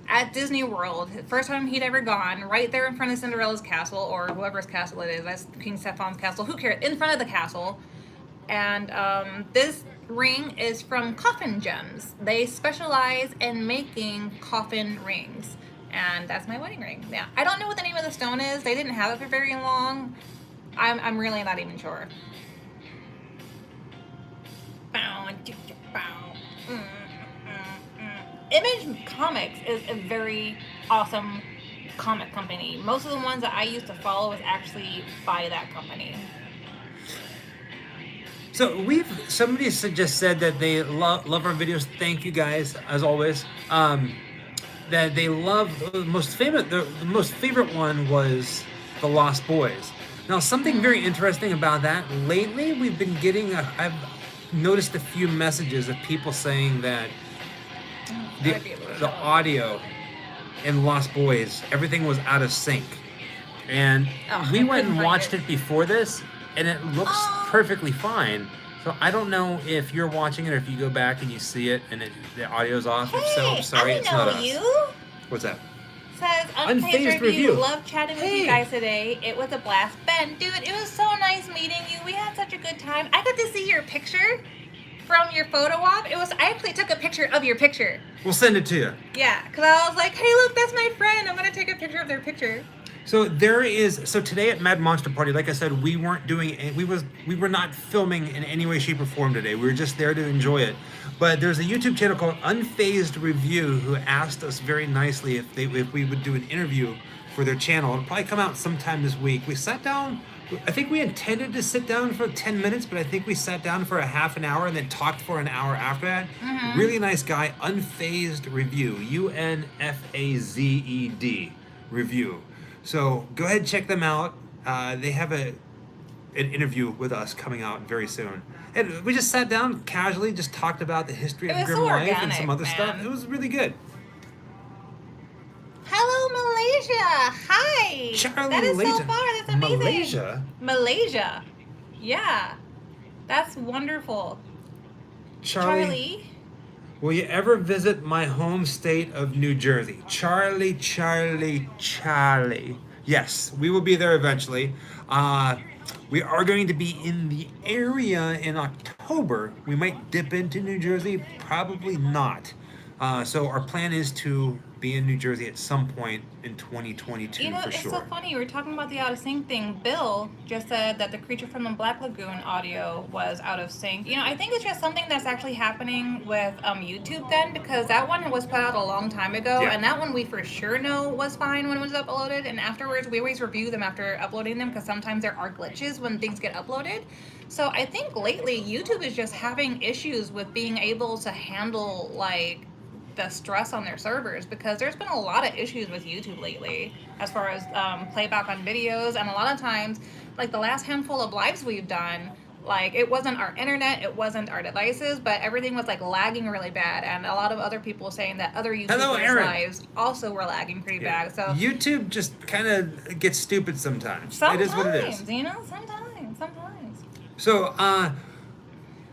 at Disney World. First time he'd ever gone, right there in front of Cinderella's castle, or whoever's castle it is. That's King Stephan's castle. Who cares? In front of the castle. And this ring is from Coffin Gems. They specialize in making coffin rings. And that's my wedding ring. Yeah. I don't know what the name of the stone is. They didn't have it for very long. I'm really not even sure. Image Comics is a very awesome comic company. Most of the ones that I used to follow was actually by that company. So somebody just said that they love our videos. Thank you guys as always. That they love the most favorite one was the Lost Boys. Now something very interesting about that. Lately we've been getting I've noticed a few messages of people saying that the audio in Lost Boys, everything was out of sync. And we went and watched it before this, and it looks perfectly fine. So I don't know if you're watching it or if you go back and you see it and the audio's off. If so, I'm sorry, it's not us. What's that? Says Unfazed Review. Love chatting with you guys today. It was a blast. Ben, dude, it was so nice meeting you. We had such a good time. I got to see your picture from your photo op. I actually took a picture of your picture. We'll send it to you. Yeah, because I was like, hey, look, that's my friend. I'm going to take a picture of their picture. So today at Mad Monster Party, like I said, we were not filming in any way, shape, or form today. We were just there to enjoy it. But there's a YouTube channel called Unfazed Review who asked us very nicely if we would do an interview for their channel. It'll probably come out sometime this week. We sat down. I think we intended to sit down for 10 minutes, but I think we sat down for a half an hour and then talked for an hour after that. Mm-hmm. Really nice guy, Unfazed Review, UNFAZED Review. So go ahead and check them out. They have an interview with us coming out very soon. And we just sat down casually, just talked about the history of Grim Life and some other stuff. It was really good. Hello, Malaysia. Hi. Charlie, that is so far. That's amazing. Malaysia? Yeah. That's wonderful. Charlie. Will you ever visit my home state of New Jersey? Charlie. Yes, we will be there eventually. We are going to be in the area in October. We might dip into New Jersey, probably not. So our plan is to be in New Jersey at some point in 2022 for sure. It's so funny. We were talking about the out of sync thing. Bill just said that the Creature from the Black Lagoon audio was out of sync. I think it's just something that's actually happening with YouTube then, because that one was put out a long time ago, and that one we for sure know was fine when it was uploaded, and afterwards we always review them after uploading them because sometimes there are glitches when things get uploaded. So I think lately YouTube is just having issues with being able to handle the stress on their servers, because there's been a lot of issues with YouTube lately as far as playback on videos, and a lot of times, like the last handful of lives we've done, it wasn't our internet, it wasn't our devices, but everything was lagging really bad, and a lot of other people saying that other YouTubers' lives also were lagging pretty bad. So YouTube just kind of gets stupid sometimes. It is what it is. Sometimes. So,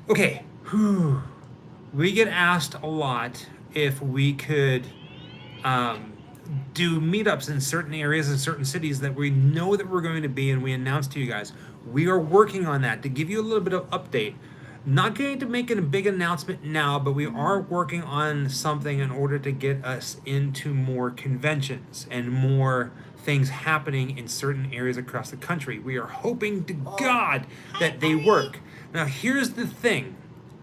okay, we get asked a lot if we could do meetups in certain areas in certain cities that we know that we're going to be, and we announced to you guys. We are working on that to give you a little bit of update. Not going to make a big announcement now, but we are working on something in order to get us into more conventions and more things happening in certain areas across the country. We are hoping to God that they work. Now here's the thing.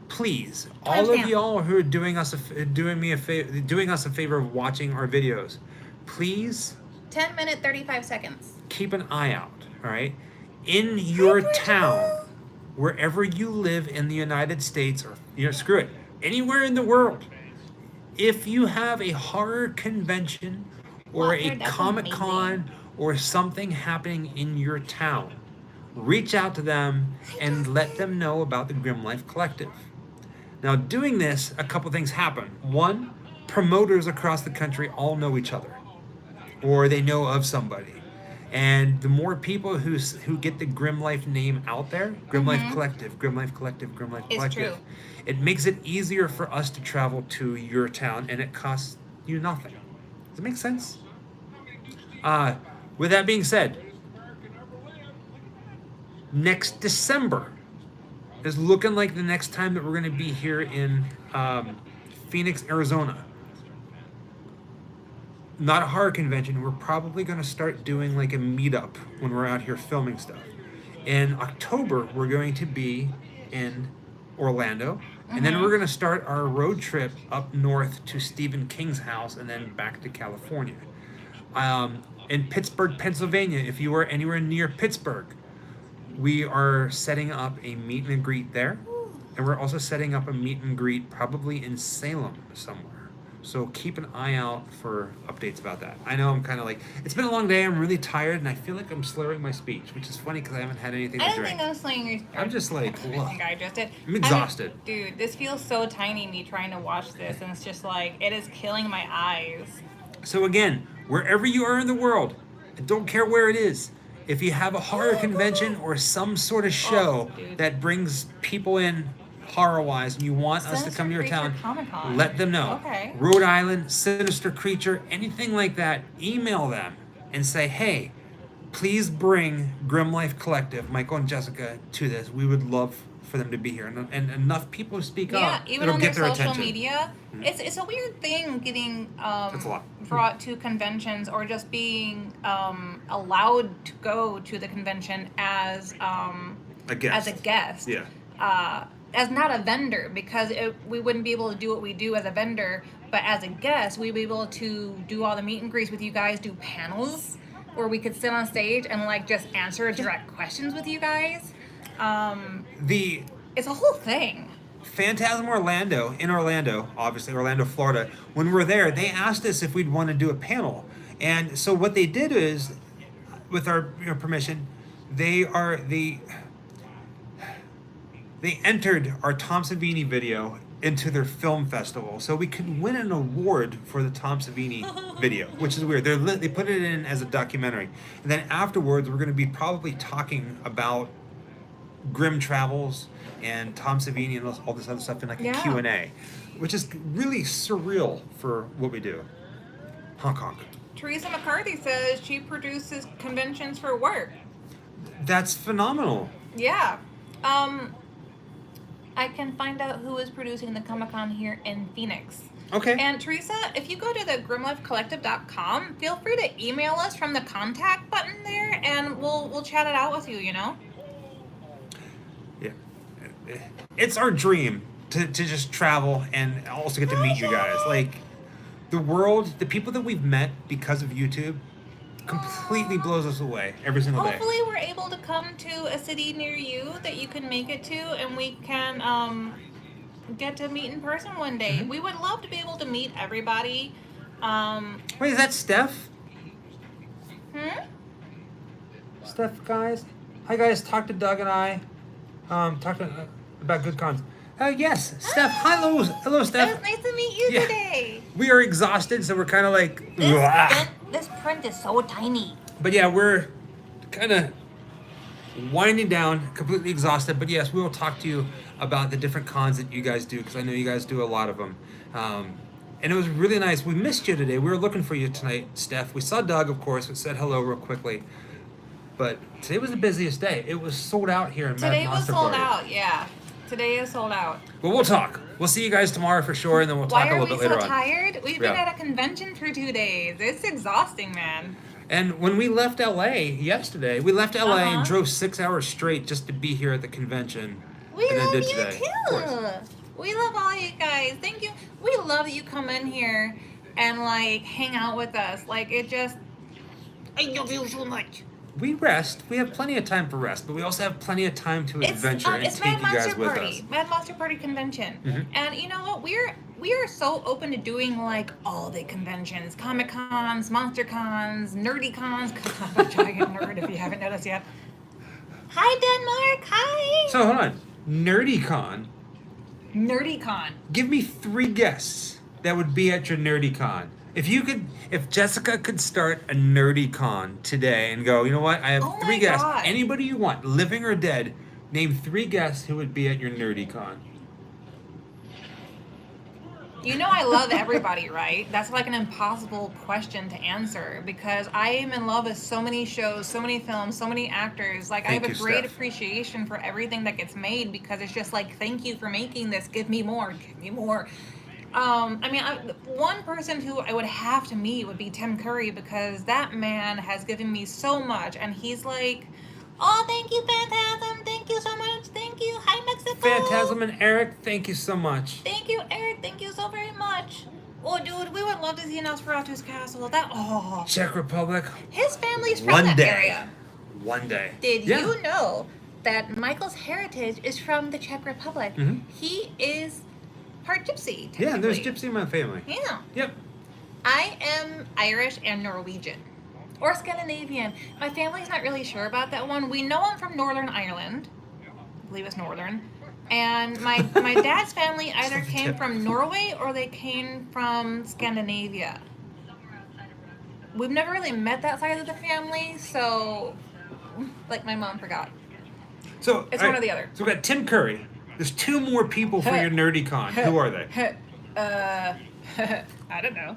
Please, all of y'all who are doing us a favor of watching our videos, please 10 minutes 35 seconds. Keep an eye out, all right? In your town, wherever you live in the United States, or screw it, anywhere in the world, if you have a horror convention or a Comic-Con or something happening in your town, reach out to them and let them know about the Grim Life Collective. Now, doing this, a couple things happen. One, promoters across the country all know each other, or they know of somebody. And the more people who get the Grim Life name out there, Grim Life Collective, Grim Life Collective, Grim Life Collective, it makes it easier for us to travel to your town, and it costs you nothing. Does it make sense? With that being said, next December is looking like the next time that we're going to be here in Phoenix, Arizona. Not a horror convention. We're probably going to start doing a meetup when we're out here filming stuff. In October, we're going to be in Orlando, and then we're going to start our road trip up north to Stephen King's house and then back to California. In Pittsburgh, Pennsylvania, if you are anywhere near Pittsburgh, we are setting up a meet and greet there. And we're also setting up a meet and greet probably in Salem somewhere. So keep an eye out for updates about that. I know I'm kind of like, it's been a long day. I'm really tired, and I feel like I'm slurring my speech, which is funny because I haven't had anything to I don't drink. think I'm slurring your. I'm just like, I think I just did. I'm exhausted. Dude, this feels so tiny. Me trying to watch this, and it's just like it is killing my eyes. So again, wherever you are in the world, I don't care where it is. If you have a horror convention or some sort of show that brings people in horror-wise, and you want us to come to your town, Comic-Con. let them know. Okay. Rhode Island, Sinister Creature, anything like that, email them and say, hey, please bring Grim Life Collective, Michael and Jessica, to this. We would love for them to be here. And enough people speak up. Yeah, even it'll on get their their social attention. media. It's a weird thing getting That's a lot. brought to conventions or just being allowed to go to the convention as A guest. as a guest. Yeah. As not a vendor, because we wouldn't be able to do what we do as a vendor, but as a guest, we'd be able to do all the meet and greets with you guys, do panels where we could sit on stage and like just answer direct questions with you guys. It's a whole thing. Phantasm Orlando, in Orlando, obviously Orlando, Florida, when we were there, they asked us if we'd want to do a panel. And so what they did is, with our permission, they entered our Tom Savini video into their film festival, so we could win an award for the Tom Savini video, which is weird. They put it in as a documentary, and then afterwards we're going to be probably talking about Grim Travels and Tom Savini and all this other stuff in like a Q&A, which is really surreal for what we do. Honk honk. Teresa McCarthy says she produces conventions for work. That's phenomenal. Yeah. I can find out who is producing the Comic-Con here in Phoenix. Okay. And Teresa, if you go to the grimlifecollective.com, feel free to email us from the contact button there, and we'll chat it out with you, you know? Yeah. It's our dream to just travel and also get to meet you guys. Like, the people that we've met because of YouTube completely blows us away every single day. Hopefully we're able to come to a city near you that you can make it to, and we can get to meet in person one day. Mm-hmm. We would love to be able to meet everybody. Wait, is that Steph? Steph, guys? Hi, guys. Talk to Doug and I. About good cons. Yes, Steph. Hello, Steph. It was nice to meet you today. We are exhausted, so we're kind of like... This print is so tiny. But yeah, we're kind of winding down, completely exhausted. But yes, we will talk to you about the different cons that you guys do, because I know you guys do a lot of them. And it was really nice. We missed you today. We were looking for you tonight, Steph. We saw Doug, of course. We said hello real quickly. But today was the busiest day. It was sold out here in Mad Today was Monster sold Party. out, yeah. Today is sold out. But we'll talk. We'll see you guys tomorrow for sure, and then we'll talk a little bit later on. Why are we so tired? We've been at a convention for 2 days. It's exhausting, man. And when we left LA yesterday, and drove 6 hours straight just to be here at the convention. We and love then did you today, too. We love all you guys. Thank you. We love that you come in here and like hang out with us. Like it just, I love you so much. We rest. We have plenty of time for rest, but we also have plenty of time to adventure and take you guys with us. Mad Monster Party convention. Mm-hmm. And you know what? We are so open to doing like all the conventions, Comic Cons, Monster Cons, Nerdy Cons. I'm a giant nerd if you haven't noticed yet. Hi Denmark. Hi. So hold on, NerdyCon. NerdyCon. Give me 3 guests that would be at your NerdyCon. If Jessica could start a NerdyCon today and go, you know what? I have 3 guests. God. Anybody you want, living or dead, name 3 guests who would be at your NerdyCon. You know I love everybody, right? That's like an impossible question to answer because I am in love with so many shows, so many films, so many actors. Like I have a great appreciation for everything that gets made because it's just like, thank you for making this. Give me more. Give me more. One person who I would have to meet would be Tim Curry because that man has given me so much, and he's like, oh, thank you, Phantasm. Thank you so much. Thank you. Hi, Mexico. Phantasm and Eric, thank you so much. Thank you, Eric. Thank you so very much. Oh, dude, we would love to see Nosferatu's castle. Czech Republic. His family's from One that day. area. One day. Did Yeah. you know that Michael's heritage is from the Czech Republic? Mhm. He is part gypsy, Yeah, there's technically. gypsy in my family. Yeah. Yep. I am Irish and Norwegian. Or Scandinavian. My family's not really sure about that one. We know I'm from Northern Ireland. I believe it's Northern. And my dad's family either came from Norway or they came from Scandinavia. We've never really met that side of the family, so like my mom forgot. So It's one or the other. So we got Tim Curry. There's 2 more people for your nerdy con. Who are they? I don't know.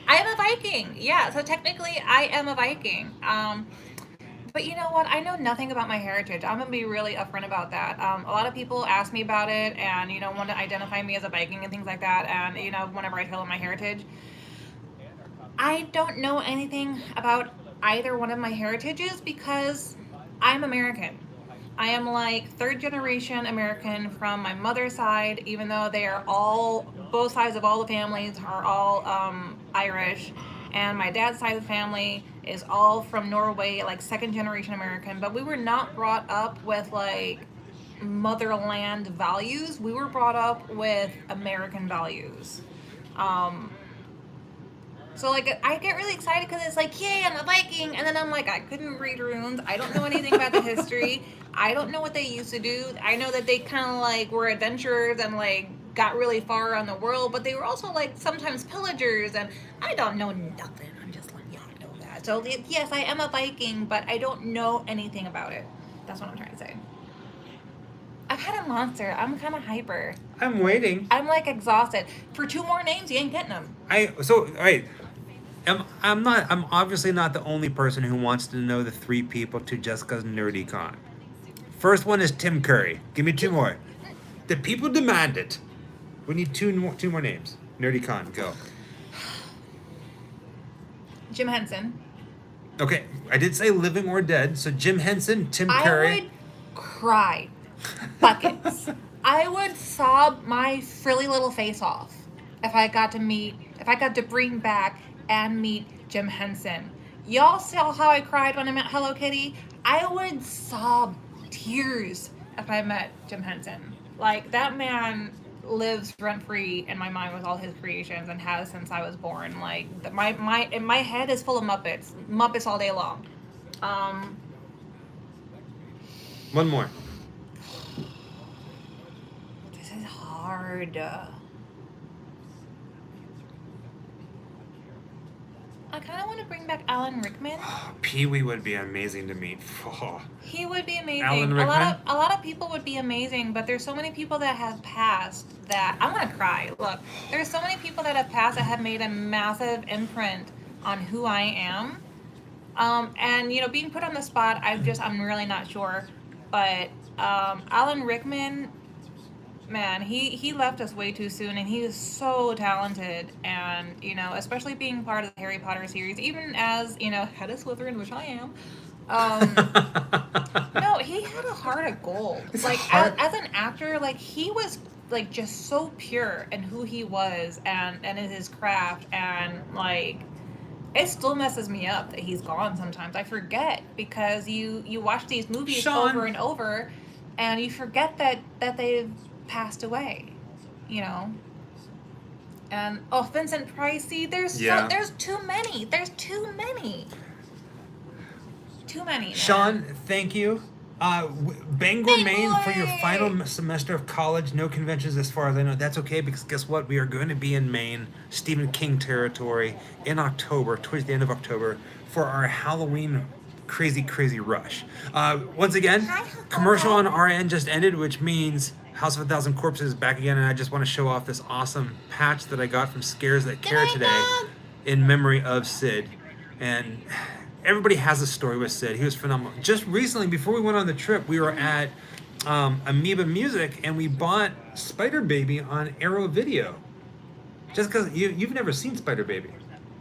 I am a Viking. Yeah, so technically I am a Viking. But you know what? I know nothing about my heritage. I'm gonna be really upfront about that. A lot of people ask me about it, and want to identify me as a Viking and things like that. And whenever I tell them my heritage, I don't know anything about either one of my heritages because I'm American. I am like 3rd generation American from my mother's side, even though they are both sides of all the families are all Irish. And my dad's side of the family is all from Norway, like 2nd generation American. But we were not brought up with like motherland values. We were brought up with American values. So like I get really excited because it's like, yay, I'm a Viking, and then I'm like, I couldn't read runes. I don't know anything about the history. I don't know what they used to do. I know that they kind of like were adventurers and like got really far around the world, but they were also like sometimes pillagers, and I don't know nothing. I'm just like, yeah, I know that. So yes, I am a Viking, but I don't know anything about it. That's what I'm trying to say. I've had a monster. I'm kind of hyper. I'm waiting. I'm like exhausted. For 2 more names, you ain't getting them. All right. I'm obviously not the only person who wants to know the 3 people to Jessica's nerdy con. First one is Tim Curry. Give me 2 more. The people demand it. We need 2 more names. Nerdy con, go. Jim Henson. Okay, I did say living or dead. So Jim Henson, Tim Curry. I would cry buckets. I would sob my frilly little face off if I got to bring back and meet Jim Henson. Y'all saw how I cried when I met Hello Kitty? I would sob tears if I met Jim Henson. Like, that man lives rent-free in my mind with all his creations and has since I was born. Like, my head is full of Muppets all day long. One more. This is hard. I kind of want to bring back Alan Rickman. Pee-wee would be amazing to meet. Oh. He would be amazing. Alan A Rickman? lot of people would be amazing, but there's so many people that have passed that I'm gonna cry. Look, there's so many people that have passed that have made a massive imprint on who I am. And being put on the spot, I'm really not sure. But Alan Rickman, man, he left us way too soon, and he is so talented. And especially being part of the Harry Potter series, even as head of Slytherin, which I am. No, he had a heart of gold. As an actor, like he was like just so pure in who he was and in his craft, and like it still messes me up that he's gone sometimes. I forget because you watch these movies Sean. over and over, and you forget that they've passed away, And Vincent Price. See, there's too many. There's too many. Too many. Man. Sean, thank you. Bangor, Maine for your final semester of college. No conventions as far as I know. That's okay because guess what? We are going to be in Maine, Stephen King territory, in October, towards the end of October, for our Halloween crazy rush. Once again, commercial on our end just ended, which means House of a Thousand Corpses is back again, and I just want to show off this awesome patch that I got from Scares That Care today in memory of Sid. And everybody has a story with Sid. He was phenomenal. Just recently, before we went on the trip, we were at Amoeba Music, and we bought Spider Baby on Arrow Video. Just because you've never seen Spider Baby.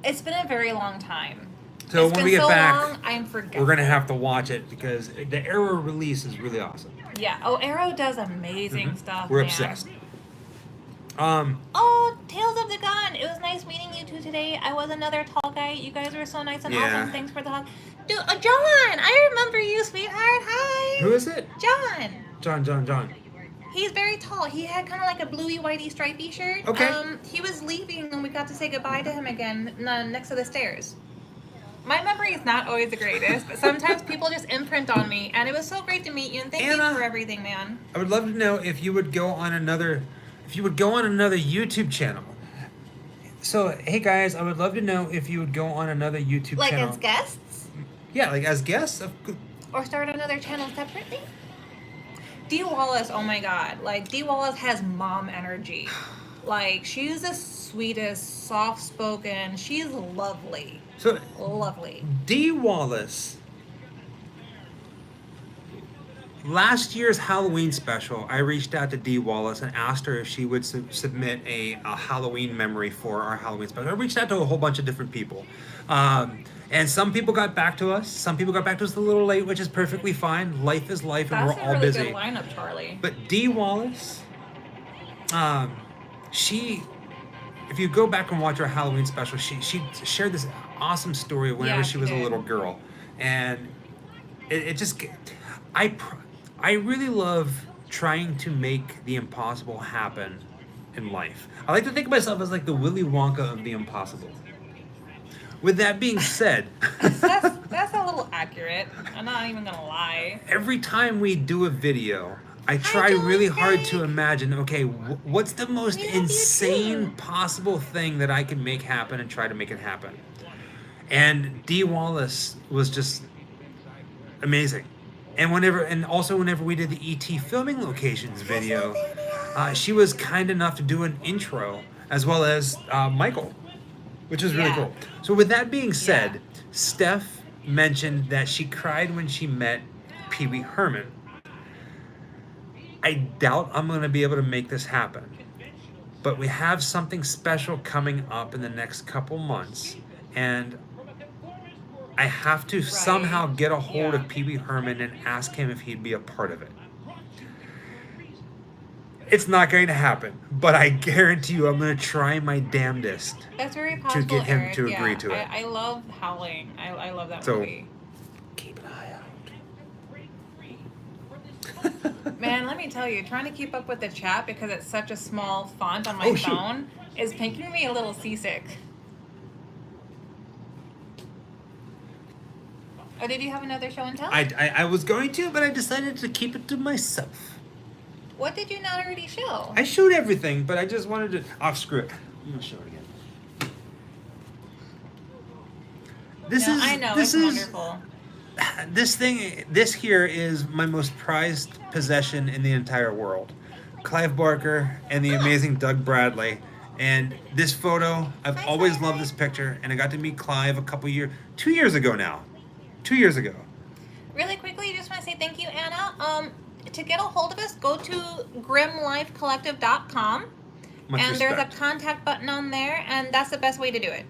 It's been a very long time. So it's when been we get so back, long, I'm forgetting. we're going to have to watch it because the Arrow release is really awesome. Yeah. Oh, Arrow does amazing stuff. We're man. obsessed. Oh, Tales of the Gun. It was nice today. I was another tall guy. You guys were so nice and Yeah. awesome. Thanks for the hug. Dude, John, I remember you, sweetheart. Hi. Who is it? John. He's very tall. He had kind of like a bluey, whitey, stripy shirt. Okay. He was leaving, and we got to say goodbye to him again next to the stairs. My memory is not always the greatest, but sometimes people just imprint on me, and it was so great to meet you, and thank Anna, you for everything, man. I would love to know if you would go on another YouTube channel. So, hey guys, I would love to know if you would go on another YouTube Like channel. as guests? Yeah, like as guests. Or start another channel separately? Dee Wallace, oh my god. Like, Dee Wallace has mom energy. Like, she's the sweetest, soft-spoken. She's lovely. So, Lovely. Dee Wallace. Last year's Halloween special, I reached out to Dee Wallace and asked her if she would submit a Halloween memory for our Halloween special. I reached out to a whole bunch of different people. And some people got back to us. Some people got back to us a little late, which is perfectly fine. Life is life, and That's we're all a really busy. good lineup, Charlie. But Dee Wallace, she, if you go back and watch our Halloween special, she shared this awesome story whenever Yeah, she was a did. little girl, and it just, I really love trying to make the impossible happen in life. I like to think of myself as like the Willy Wonka of the impossible. With that being said, That's a little accurate. I'm not even gonna lie. every time we do a video, I try really hard to imagine, okay, what's the most We love you insane too. possible thing that I can make happen and try to make it happen. And Dee Wallace was just amazing. And also whenever we did the ET filming locations video, she was kind enough to do an intro as well as Michael, which is really Yeah. cool. So with that being said, Yeah. Steph mentioned that she cried when she met Pee Wee Herman. I doubt I'm going to be able to make this happen, but we have something special coming up in the next couple months, and I have to somehow get a hold of Pee Wee Herman and ask him if he'd be a part of it. It's not going to happen, but I guarantee you I'm going to try my damnedest. That's very possible, get him Eric. to Yeah, agree to it. I love Howling. I love that So- movie. Keep an eye out. Man, let me tell you, trying to keep up with the chat because it's such a small font on my Oh, shoot. phone is making me a little seasick. Oh, did you have another show and tell? I was going to, but I decided to keep it to myself. What did you not already show? I showed everything, but I just wanted to... Oh, screw it. I'm going to show it again. I know, it's wonderful. This here is my most prized possession in the entire world. Clive Barker and the amazing Doug Bradley. And this photo, I've always loved this picture, and I got to meet Clive 2 years ago now. 2 years ago. Really quickly, just want to say thank you, Anna. To get a hold of us, go to grimlifecollective.com. Much And respect. there's a contact button on there, and that's the best way to do it.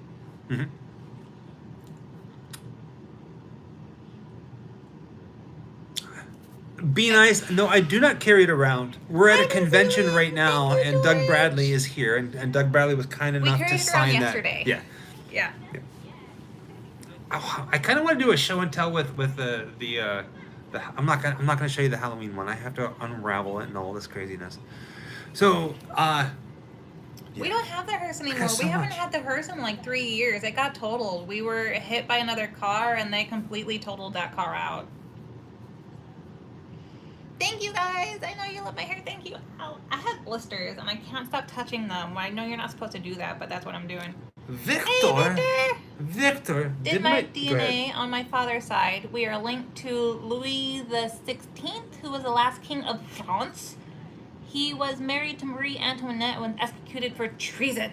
Mm-hmm. Be nice. No, I do not carry it around. We're at a convention right now, and Doug Bradley is here, and Doug Bradley was kind enough to carried it around sign that. yesterday. Yeah. Yeah. I kind of want to do a show and tell with the I'm not gonna show you the Halloween one. I have to unravel it and all this craziness. So We don't have the hearse anymore. There's so We haven't much. had the hearse in like 3 years. It got totaled. We were hit by another car, and they completely totaled that car out. Thank you, guys. I know you love my hair. Thank you. Ow. I have blisters, and I can't stop touching them. I know you're not supposed to do that, but that's what I'm doing. Victor, Hey, Victor! Victor Did my go ahead. DNA on my father's side. We are linked to Louis the 16th, who was the last king of France. He was married to Marie Antoinette and executed for treason.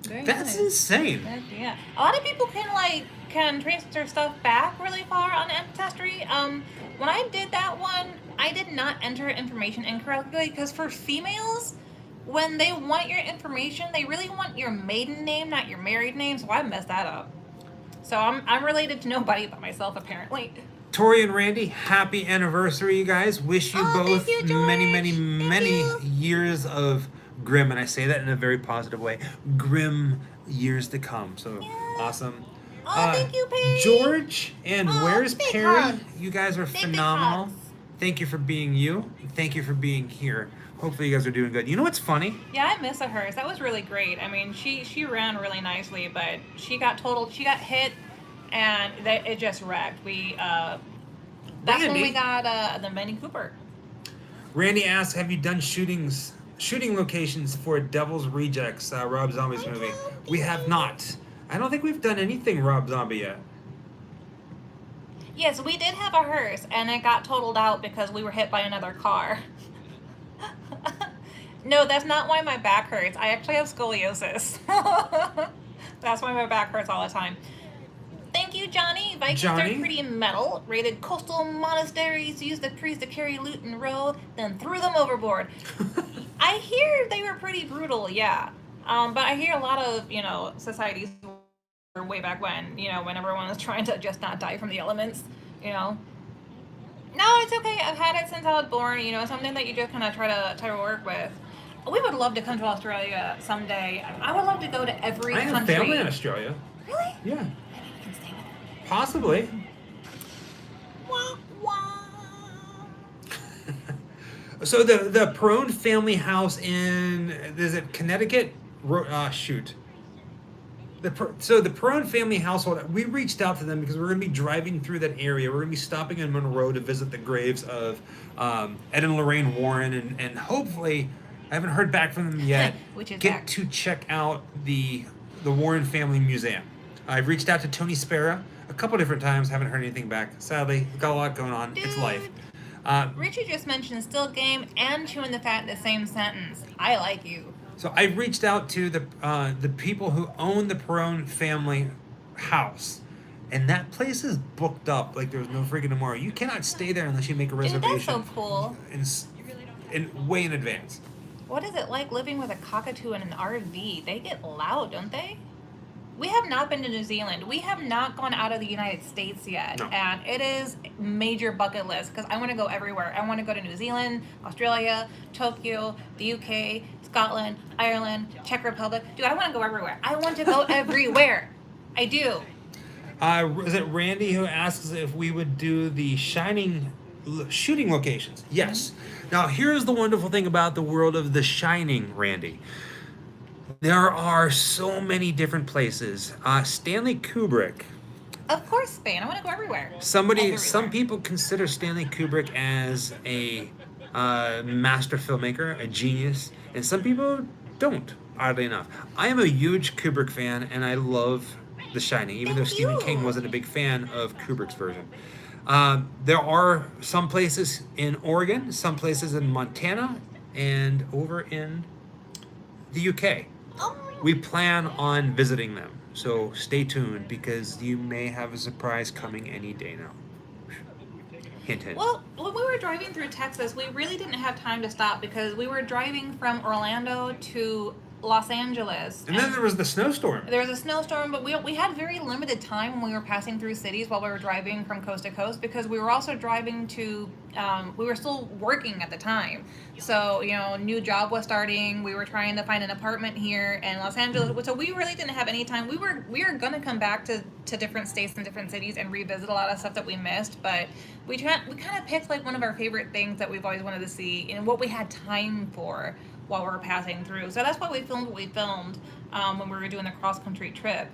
Very That's nice. insane. Yeah. A lot of people can trace their stuff back really far on Ancestry. When I did that one, I did not enter information incorrectly because for females, when they want your information, they really want your maiden name, not your married name. So I messed that up. So I'm related to nobody but myself, apparently. Tori and Randy, happy anniversary, you guys. Wish you Oh, both thank you, George. many Thank many you. years of grim, and I say that in a very positive way, grim years to come. So Yeah. awesome. Oh, thank you, Perry. George and Oh, where's big Perry? hugs. You guys are Big phenomenal. hugs. Thank you for being you. Thank you for being here. Hopefully you guys are doing good. You know what's funny? Yeah, I miss a hers. That was really great. I mean, she ran really nicely, but she got hit, and it just wrecked. That's when we Randy. got the Mini Cooper. Randy asks, have you done shooting locations for Devil's Rejects, Rob Zombie's movie? We have not. I don't think we've done anything Rob Zombie yet. Yes, we did have a hearse, and it got totaled out because we were hit by another car. No, that's not why my back hurts. I actually have scoliosis. That's why my back hurts all the time. Thank you, Johnny. Vikings Johnny? are pretty metal. Raided coastal monasteries, used the priests to carry loot and row, then threw them overboard. I hear they were pretty brutal, yeah. But I hear a lot of, societies way back when, when everyone was trying to just not die from the elements, No, it's okay. I've had it since I was born, something that you just kind of try to work with. We would love to come to Australia someday. I would love to go to every I have country. family in Australia. Really? Yeah. Maybe we can stay with them. Possibly. Wah, wah. So the Perone family house is it Connecticut? Shoot. So the Perone family household, we reached out to them because we're going to be driving through that area. We're going to be stopping in Monroe to visit the graves of Ed and Lorraine Warren, and hopefully, I haven't heard back from them yet. Which is get back. to check out the Warren Family Museum. I've reached out to Tony Spera a couple different times. Haven't heard anything back. Sadly, got a lot going on. It's life. Richard just mentioned still game and chewing the fat in the same sentence. I like you. So I reached out to the people who own the Perone family house, and that place is booked up like there's no freaking tomorrow. You cannot stay there unless you make a Isn't reservation. that so cool? Way in advance. What is it like living with a cockatoo in an RV? They get loud, don't they? We have not been to New Zealand. We have not gone out of the United States yet. No. And it is major bucket list because I want to go everywhere. I want to go to New Zealand, Australia, Tokyo, the UK, Scotland, Ireland, Czech Republic. Dude, I want to go everywhere. I want to go everywhere. I do. Is it Randy who asks if we would do the Shining shooting locations? Yes. Now, here's the wonderful thing about the world of The Shining, Randy. There are so many different places. Stanley Kubrick. Of course, Spain. I want to go everywhere. Some Everywhere. people consider Stanley Kubrick as a master filmmaker, a genius, and some people don't, oddly enough. I am a huge Kubrick fan, and I love The Shining, even though Thank Stephen you. King wasn't a big fan of Kubrick's version. There are some places in Oregon, some places in Montana, and over in the UK. Oh. We plan on visiting them, so stay tuned because you may have a surprise coming any day now. Hint, hint. Well, when we were driving through Texas, we really didn't have time to stop because we were driving from Orlando to Los Angeles. And then there was the snowstorm. There was a snowstorm, but we had very limited time when we were passing through cities while we were driving from coast to coast because we were also driving to, we were still working at the time. So, new job was starting. We were trying to find an apartment here in Los Angeles. So we really didn't have any time. We were going to come back to different states and different cities and revisit a lot of stuff that we missed. But we kind of picked like one of our favorite things that we've always wanted to see and what we had time for while we were passing through. So that's why we filmed what we filmed when we were doing the cross-country trip.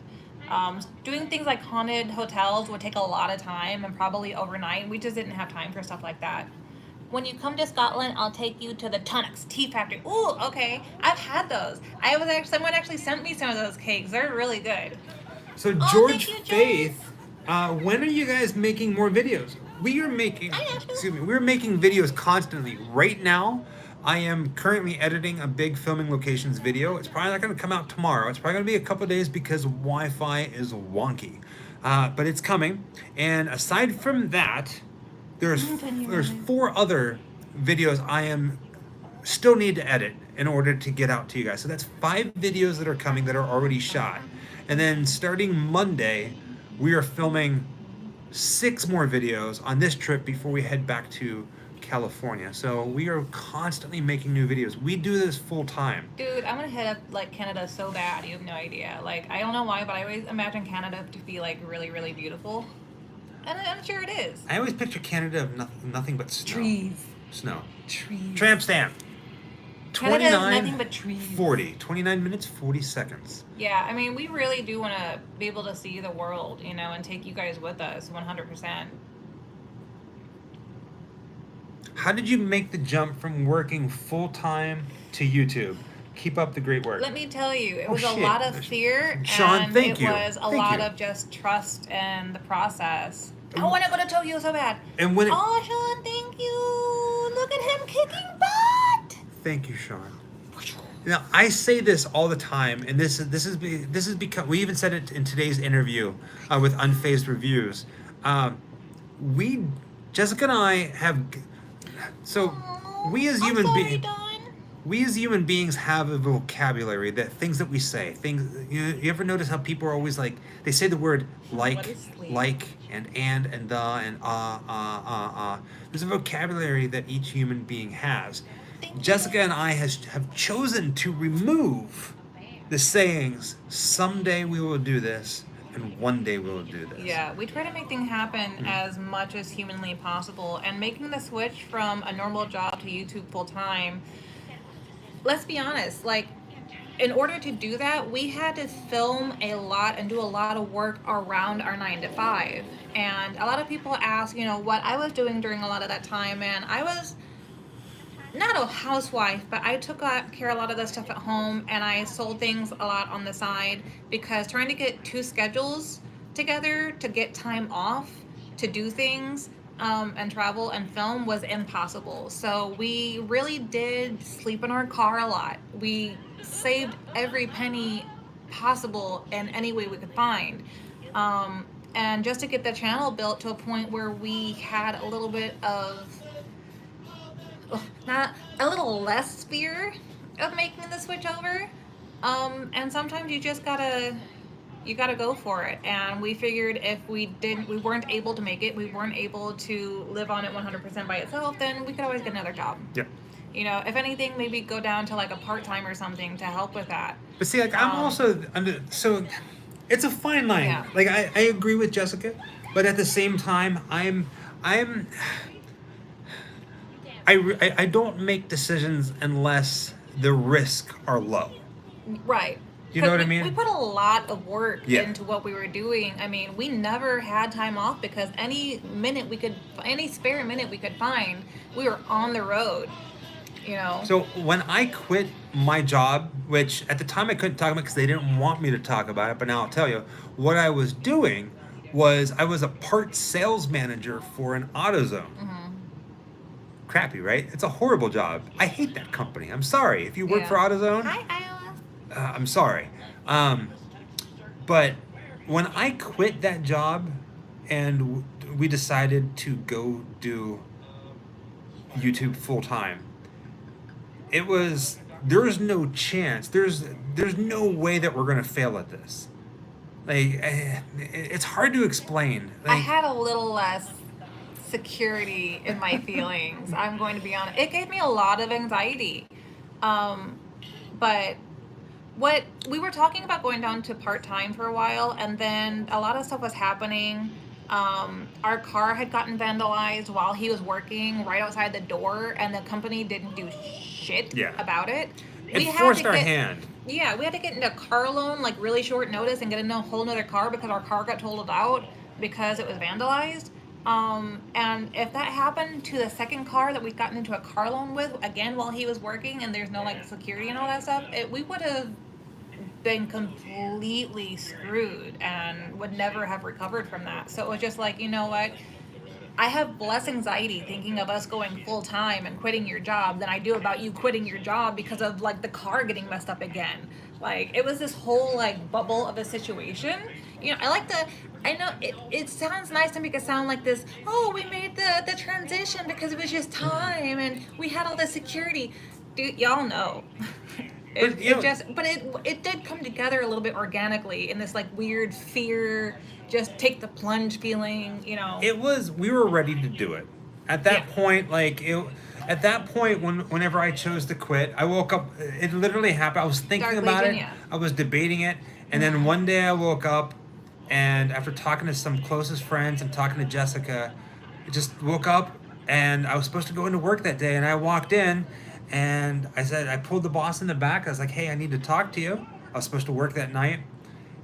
Doing things like haunted hotels would take a lot of time and probably overnight. We just didn't have time for stuff like that. When you come to Scotland, I'll take you to the Tunnocks Tea Factory. Ooh, okay. I've had those. Someone actually sent me some of those cakes. They're really good. So Oh, George thank you, Faith, when are you guys making more videos? We're making videos constantly. Right now, I am currently editing a big filming locations video. It's probably not going to come out tomorrow. It's probably going to be a couple days because Wi-Fi is wonky. But it's coming. And aside from that, there's 4 other videos I still need to edit in order to get out to you guys. So that's 5 videos that are coming that are already shot. And then starting Monday, we are filming 6 more videos on this trip before we head back to California. So we are constantly making new videos. We do this full time. Dude, I'm gonna hit up like Canada so bad, you have no idea. Like, I don't know why, but I always imagine Canada to be like really, really beautiful. And I'm sure it is. I always picture Canada of nothing but snow. Trees. Snow. Trees. Tramp stamp. Canada is nothing but trees. 40. 29 minutes, 40 seconds. Yeah, I mean, we really do want to be able to see the world, you know, and take you guys with us 100%. How did you make the jump from working full time to YouTube? Keep up the great work. Let me tell you, it Oh, was a shit. lot of fear, Sean, and thank it you. was a Thank lot you. of just trust in the process. I want to go to Tokyo so bad. And when it, Oh, Sean, thank you. Look at him kicking butt. Thank you, Sean. Now I say this all the time, and this is because we even said it in today's interview with Unfazed Reviews. Jessica and I have, so we as human beings. We as human beings have a vocabulary, that things that we say, things. You ever notice how people are always like, they say the word like, and the and. There's a vocabulary that each human being has. Jessica and I have chosen to remove the sayings, someday we will do this, and one day we will do this. Yeah, we try to make things happen as much as humanly possible, and making the switch from a normal job to YouTube full time. Let's be honest, like, in order to do that, we had to film a lot and do a lot of work around our 9 to 5. And a lot of people ask, you know, what I was doing during a lot of that time, and I was not a housewife, but I took care of a lot of the stuff at home, and I sold things a lot on the side, because trying to get 2 schedules together to get time off to do things and travel and film was impossible. So we really did sleep in our car a lot. We saved every penny possible in any way we could find. And just to get the channel built to a point where we had a little bit of, not a little less fear of making the switch over. And sometimes you just gotta go for it. And we figured if we weren't able to make it, we weren't able to live on it 100% by itself, then we could always get another job. Yeah. You know, if anything, maybe go down to like a part-time or something to help with that. But see, like, I'm also so it's a fine line. Yeah. Like I agree with Jessica, but at the same time, I don't make decisions unless the risks are low. Right. You know what I mean? We put a lot of work Yeah. into what we were doing. I mean, we never had time off, because any spare minute we could find, we were on the road, you know? So when I quit my job, which at the time I couldn't talk about because they didn't want me to talk about it, but now I'll tell you, what I was doing was I was a parts sales manager for an AutoZone. Mm-hmm. Crappy, right? It's a horrible job. I hate that company. I'm sorry. If you work Yeah. for AutoZone, Hi, Iowa. I'm sorry. But when I quit that job and we decided to go do YouTube full time, there's no chance. There's no way that we're gonna fail at this. Like, it's hard to explain. I Like, had a little less security in my feelings. I'm going to be honest. It gave me a lot of anxiety. But what we were talking about going down to part-time for a while, and then a lot of stuff was happening. Our car had gotten vandalized while he was working right outside the door, and the company didn't do shit about it. it forced our hand. Yeah, we had to get into a car loan like really short notice and get in a whole nother car because our car got totaled out because it was vandalized. And if that happened to the second car that we'd gotten into a car loan with, again, while he was working, and there's no like security and all that stuff, we would have been completely screwed and would never have recovered from that. So it was just like, you know what? I have less anxiety thinking of us going full time and quitting your job than I do about you quitting your job because of like the car getting messed up again. Like, it was this whole like bubble of a situation. You know, I know it sounds nice to make it sound like this, oh, we made the transition because it was just time and we had all the security. Dude, y'all know. It did come together a little bit organically in this like weird fear, just take the plunge feeling, you know. We were ready to do it. At that point, like at that point, whenever I chose to quit, I woke up. It literally happened. I was thinking Dark about Legion, it. yeah. I was debating it, and then one day I woke up, and after talking to some closest friends and talking to Jessica, I just woke up, and I was supposed to go into work that day, and I walked in, and I pulled the boss in the back. I was like, "Hey, I need to talk to you." I was supposed to work that night,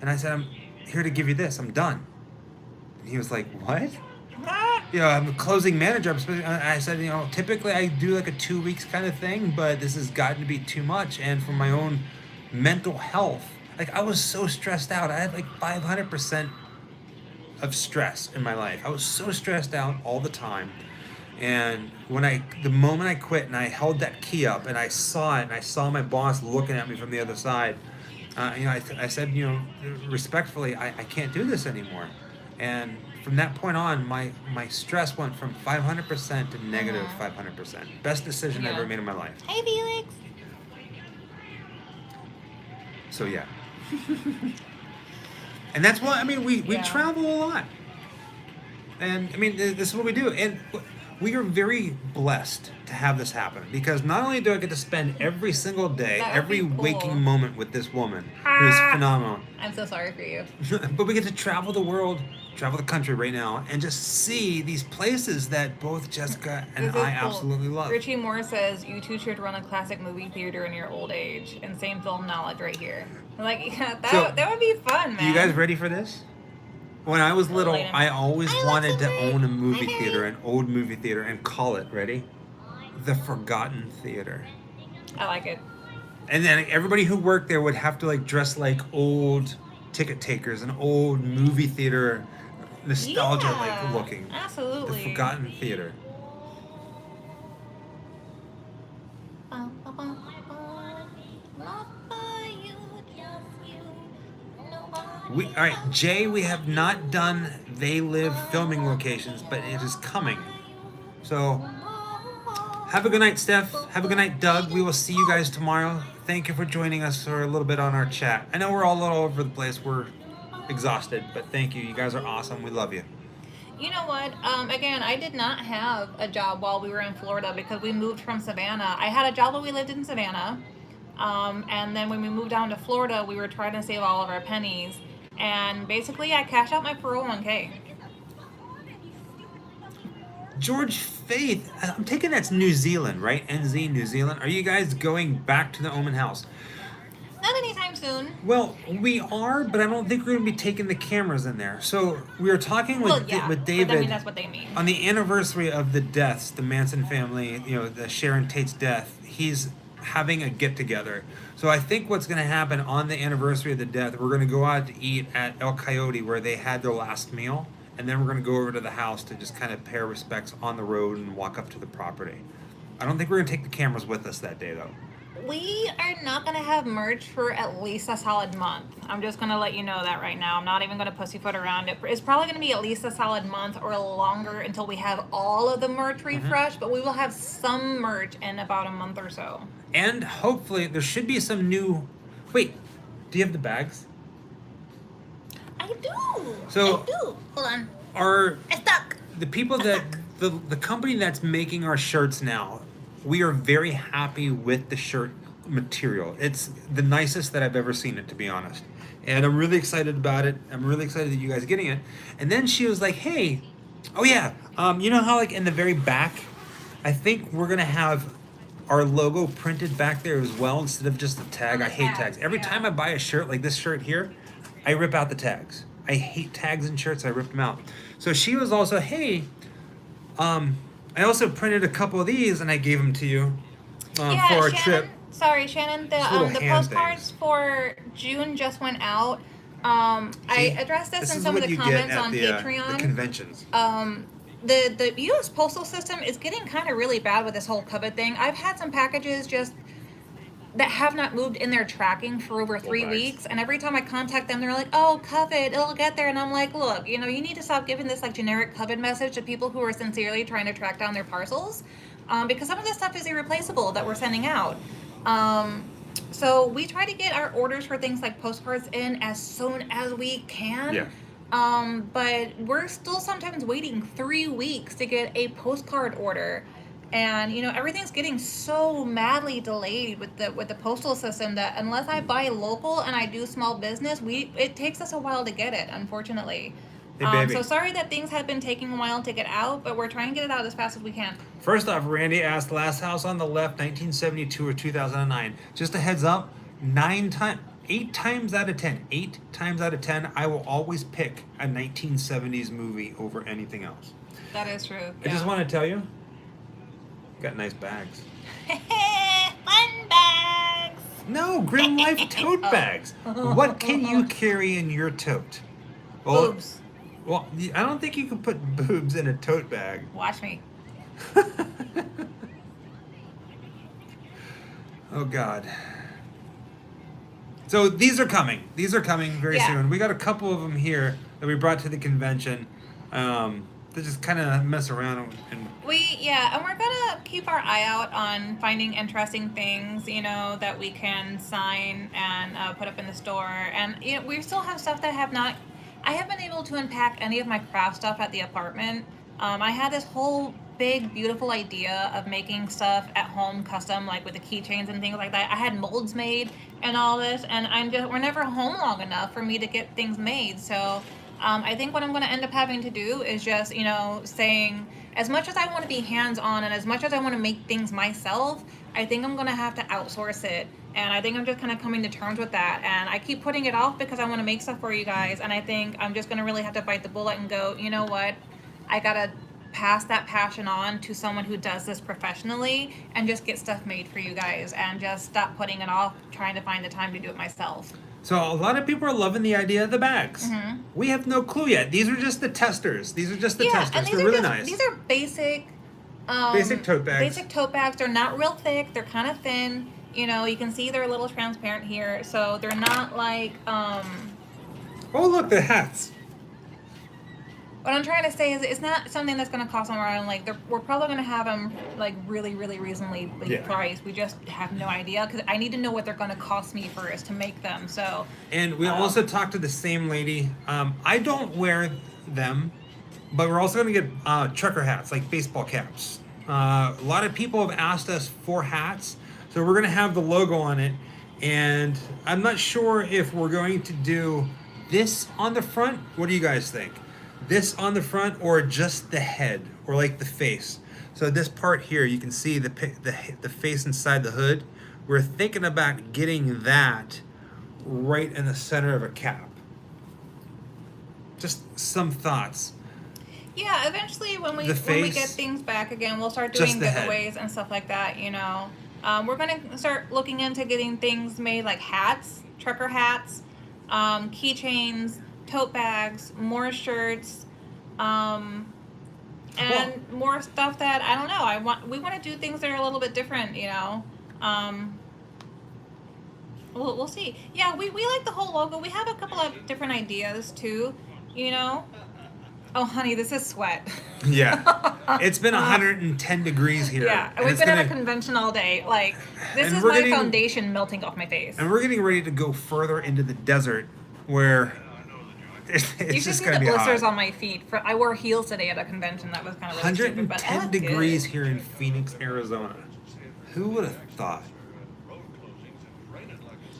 and I said, "I'm here to give you this. I'm done." And he was like, "What?" You know, I'm a closing manager. I said, you know, typically I do like a 2 weeks kind of thing, but this has gotten to be too much. And for my own mental health, like I was so stressed out. I had like 500% of stress in my life. I was so stressed out all the time. And the moment I quit and I held that key up and I saw it and I saw my boss looking at me from the other side, you know, I said, you know, respectfully, I can't do this anymore. And from that point on, my stress went from 500% to negative 500%. Best decision I ever made in my life. Hey, Felix. So yeah. And that's why, I mean, we travel a lot. And I mean, this is what we do. And we are very blessed to have this happen because not only do I get to spend every single day, every waking moment with this woman who's phenomenal. I'm so sorry for you. But we get to travel the world, travel the country right now, and just see these places that both Jessica and I absolutely love. Richie Moore says, you two should run a classic movie theater in your old age. Insane film knowledge right here. I'm like, yeah, that would be fun, man. You guys ready for this? When I was little, I always wanted to own a movie theater, an old movie theater, and call it, ready? The Forgotten Theater. I like it. And then everybody who worked there would have to like dress like old ticket takers, an old movie theater nostalgia like looking. Absolutely. The Forgotten Theater. All right, Jay, we have not done They Live filming locations, but it is coming. So, have a good night, Steph. Have a good night, Doug. We will see you guys tomorrow. Thank you for joining us for a little bit on our chat. I know we're all a little over the place. We're exhausted, but thank you. You guys are awesome. We love you. You know what? Again, I did not have a job while we were in Florida because we moved from Savannah. I had a job when we lived in Savannah. And then when we moved down to Florida, we were trying to save all of our pennies. And basically, I cashed out my 401k. George Faith, I'm taking that's New Zealand, right? NZ, New Zealand. Are you guys going back to the Omen house? Not anytime soon. Well, we are, but I don't think we're going to be taking the cameras in there. So we were talking with David. But I mean, that's what they mean. On the anniversary of the deaths, the Manson family, you know, the Sharon Tate's death, he's having a get-together. So I think what's going to happen on the anniversary of the death, we're going to go out to eat at El Coyote where they had their last meal, and then we're going to go over to the house to just kind of pay respects on the road and walk up to the property. I don't think we're going to take the cameras with us that day, though. We are not going to have merch for at least a solid month. I'm just going to let you know that right now. I'm not even going to pussyfoot around it. It's probably going to be at least a solid month or longer until we have all of the merch refreshed, but we will have some merch in about a month or so. And hopefully there should be some new... Wait, do you have the bags? I do. So, I do. Hold on. It's stuck. The people that... The company that's making our shirts now, we are very happy with the shirt material. It's the nicest that I've ever seen it, to be honest. And I'm really excited about it. I'm really excited that you guys are getting it. And then she was like, hey, oh yeah, you know how like in the very back, I think we're going to have our logo printed back there as well instead of just the tag. I hate tags. Every time I buy a shirt like this shirt here, I rip out the tags. I hate tags in shirts. I rip them out. So she was also, hey, I also printed a couple of these and I gave them to you for our trip. Sorry, Shannon. The postcards for June just went out. I addressed this in some of the comments on Patreon. The conventions. The U.S. postal system is getting kind of really bad with this whole COVID thing. I've had some packages just that have not moved in their tracking for over 3 weeks, and every time I contact them, they're like, "Oh, COVID, it'll get there," and I'm like, "Look, you know, you need to stop giving this like generic COVID message to people who are sincerely trying to track down their parcels, because some of this stuff is irreplaceable that we're sending out." So we try to get our orders for things like postcards in as soon as we can. Yeah. But we're still sometimes waiting 3 weeks to get a postcard order. And everything's getting so madly delayed with the postal system that unless I buy local and I do small business, it takes us a while to get it, unfortunately. Hey, baby. So sorry that things have been taking a while to get out, but we're trying to get it out as fast as we can. First off, Randy asked, last house on the left, 1972 or 2009. Just a heads up, 8 times out of 10, I will always pick a 1970s movie over anything else. That is true. I just want to tell you, got nice bags. Fun bags. No, Grim Life tote bags. What can you carry in your tote? Well, Boobs. Well, I don't think you can put boobs in a tote bag. Watch me. Oh, God. So these are coming. These are coming very soon. We got a couple of them here that we brought to the convention. They just kind of mess around and and we're gonna keep our eye out on finding interesting things, that we can sign and put up in the store. And we still have stuff that I haven't been able to unpack any of my craft stuff at the apartment. I had this whole big, beautiful idea of making stuff at home custom, like with the keychains and things like that. I had molds made and all this, and we're never home long enough for me to get things made. So I think what I'm going to end up having to do is just, saying, as much as I want to be hands-on and as much as I want to make things myself, I think I'm going to have to outsource it. And I think I'm just kind of coming to terms with that. And I keep putting it off because I want to make stuff for you guys. And I think I'm just going to really have to bite the bullet and go, you know what? I got to pass that passion on to someone who does this professionally and just get stuff made for you guys and just stop putting it off, trying to find the time to do it myself. So a lot of people are loving the idea of the bags. Mm-hmm. We have no clue yet. These are just the testers. Testers. And They're really nice. These are basic tote bags. Basic tote bags. They're not real thick. They're kind of thin. You can see they're a little transparent here. So they're not like... Oh, look, the hats. What I'm trying to say is it's not something that's going to cost them around, we're probably going to have them, really, really reasonably priced. We just have no idea, because I need to know what they're going to cost me first to make them, so... And we also talked to the same lady. I don't wear them, but we're also going to get trucker hats, like baseball caps. A lot of people have asked us for hats, so we're going to have the logo on it, and I'm not sure if we're going to do this on the front. What do you guys think? This on the front, or just the head, or like the face? So this part here, you can see the face inside the hood. We're thinking about getting that right in the center of a cap. Just some thoughts. Yeah, eventually when we get things back again, we'll start doing giveaways and stuff like that. We're gonna start looking into getting things made, like hats, trucker hats, keychains, tote bags, more shirts, and more stuff that I don't know. We want to do things that are a little bit different, We'll see. Yeah, we like the whole logo. We have a couple of different ideas too, Oh, honey, this is sweat. Yeah, it's been 110 degrees here. Yeah, and we've been at a convention all day. This is my foundation melting off my face. And we're getting ready to go further into the desert, where it's just going to be hot. You should see the blisters on my feet. I wore heels today at a convention. That was kind of really stupid, but 110 degrees here in Phoenix, Arizona. Who would have thought?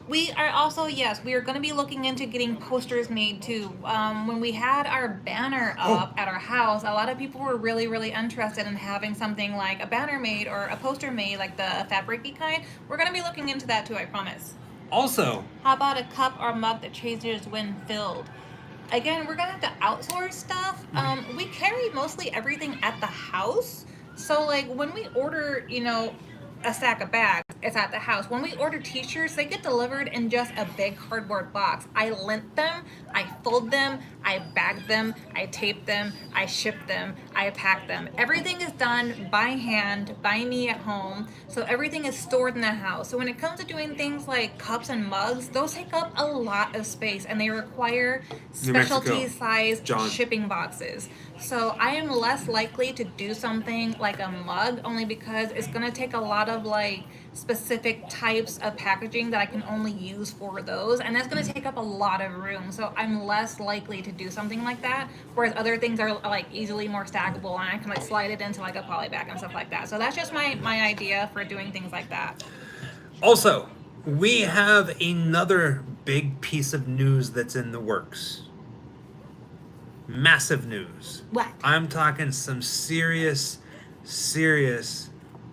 We are also, we are going to be looking into getting posters made too. When we had our banner up at our house, a lot of people were really, really interested in having something like a banner made or a poster made, like the fabric-y kind. We're going to be looking into that too, I promise. Also, how about a cup or mug that changes when filled? Again, we're going to have to outsource stuff. We carry mostly everything at the house. So, when we order, a stack of bags, it's at the house. When we order t-shirts, they get delivered in just a big cardboard box. I lint them, I fold them, I bag them, I tape them, I ship them, I pack them. Everything is done by hand, by me at home, so everything is stored in the house. So when it comes to doing things like cups and mugs, those take up a lot of space, and they require specialty-sized shipping boxes. So I am less likely to do something like a mug, only because it's going to take a lot of specific types of packaging that I can only use for those, and that's going to take up a lot of room. So I'm less likely to do something like that. Whereas other things are like easily more stackable, and I can like slide it into like a poly bag and stuff like that. So that's just my idea for doing things like that. Also, we have another big piece of news that's in the works. Massive news. What? I'm talking some serious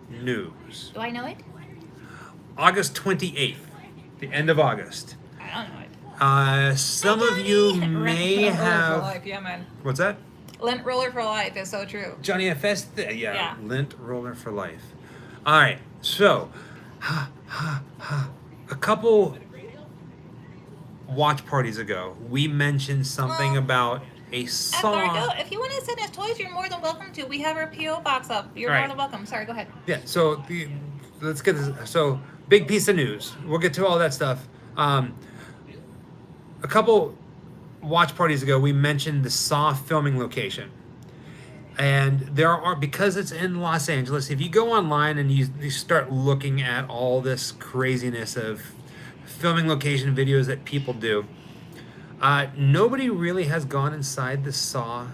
news. Do I know it? August 28th, the end of August. I don't know it. Some of you may Lint roller for have. life, yeah, man. What's that? Lint roller for life is so true. Johnny FS? Yeah. Lint roller for life. All right, so a couple watch parties ago, we mentioned something about a saw. If you want to send us toys, you're more than welcome to. We have our PO box up. You're All more right. than welcome. Sorry, go ahead. Yeah, so let's get this. So, big piece of news. We'll get to all that stuff. A couple watch parties ago, we mentioned the Saw filming location. And there are, because it's in Los Angeles, if you go online and you start looking at all this craziness of filming location videos that people do, nobody really has gone inside the Saw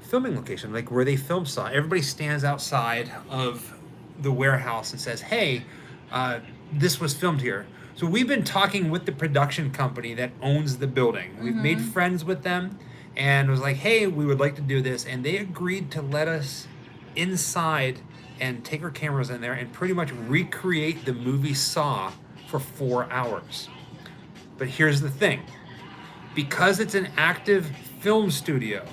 filming location, like where they film Saw. Everybody stands outside of the warehouse and says, hey, this was filmed here. So we've been talking with the production company that owns the building. We've made friends with them and was like, hey, we would like to do this. And they agreed to let us inside and take our cameras in there and pretty much recreate the movie Saw for 4 hours. But here's the thing. Because it's an active film studio,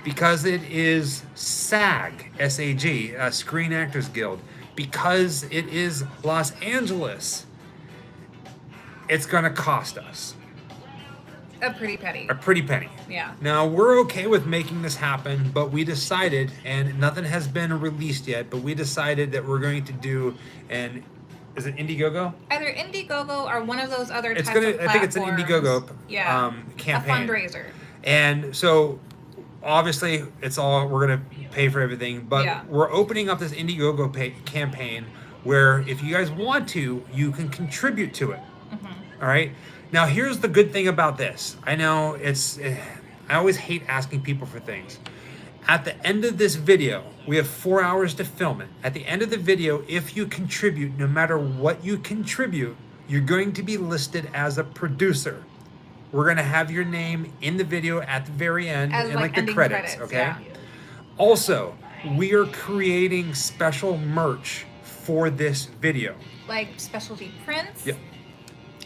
because it is SAG, S-A-G, Screen Actors Guild, because it is Los Angeles, it's going to cost us A pretty penny. a pretty penny. Yeah. Now, we're okay with making this happen, but we decided, and nothing has been released yet, but we decided that we're going to do an, is it Indiegogo? Either Indiegogo or one of those other It's types gonna, of I think it's an platforms. Indiegogo Yeah. campaign. A fundraiser. And so, obviously, it's all, we're going to pay for everything, but Yeah. we're opening up this Indiegogo campaign where if you guys want to, you can contribute to it. All right? Now, here's the good thing about this. I know I always hate asking people for things. At the end of this video, we have 4 hours to film it. At the end of the video, if you contribute, no matter what you contribute, you're going to be listed as a producer. We're going to have your name in the video at the very end, As, and like, like the ending credits, okay? yeah. Also, we are creating special merch for this video. Like specialty prints. Yep.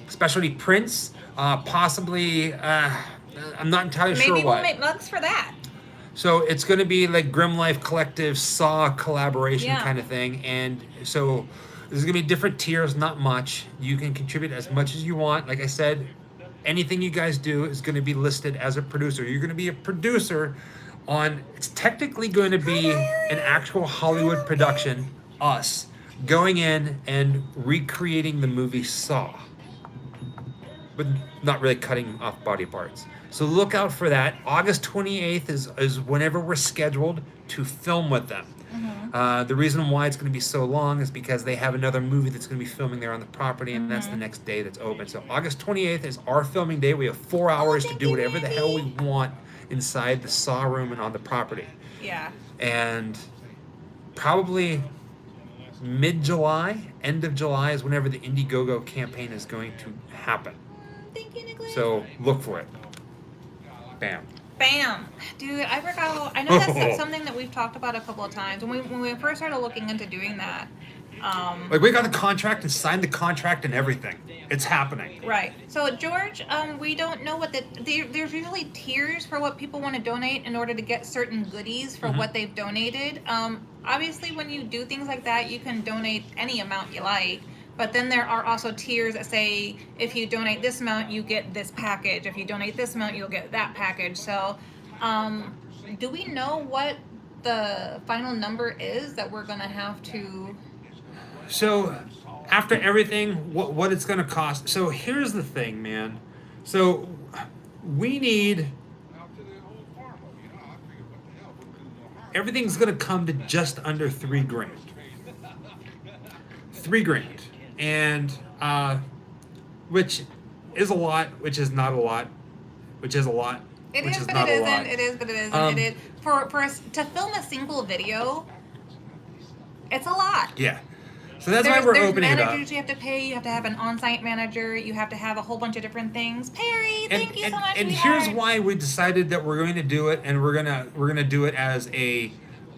Specialty prints, possibly, I'm not entirely Maybe sure we'll what. make mugs for that. So it's going to be like Grim Life Collective Saw collaboration Yeah. kind of thing. And so there's going to be different tiers, not much. You can contribute as much as you want. Like I said, anything you guys do is going to be listed as a producer. You're going to be a producer on, it's technically going to be an actual Hollywood production, us, going in and recreating the movie Saw, but not really cutting off body parts. So look out for that. August 28th is whenever we're scheduled to film with them. The reason why it's going to be so long is because they have another movie that's going to be filming there on the property, and that's the next day that's open. So August 28th is our filming day. We have 4 hours to do whatever the hell we want inside the Saw room and on the property. Yeah. And probably mid-July, end of July is whenever the Indiegogo campaign is going to happen. Thank you, Nicholas. So look for it. Bam. Bam, dude! I forgot. I know that's something that we've talked about a couple of times when we first started looking into doing that. Like, we got the contract and signed the contract and everything. It's happening. Right. So George, we don't know what there's usually tiers for what people want to donate in order to get certain goodies for what they've donated. Obviously, when you do things like that, you can donate any amount you like. But then there are also tiers that say, if you donate this amount, you get this package. If you donate this amount, you'll get that package. So, do we know what the final number is that we're going to have to... So, after everything, what it's going to cost. So, here's the thing, man. So, we need... Everything's going to come to just under $3,000. $3,000. and which is a lot, which is not a lot, which is a lot, It which is, is but not it a lot. isn't. It is, but it isn't. It is for us to film a single video. It's a lot. Yeah. So that's why we're opening it up. There's managers you have to pay. You have to have an on-site manager. You have to have a whole bunch of different things. Perry, thank you so much. And here's why we decided that we're going to do it, and we're gonna do it as an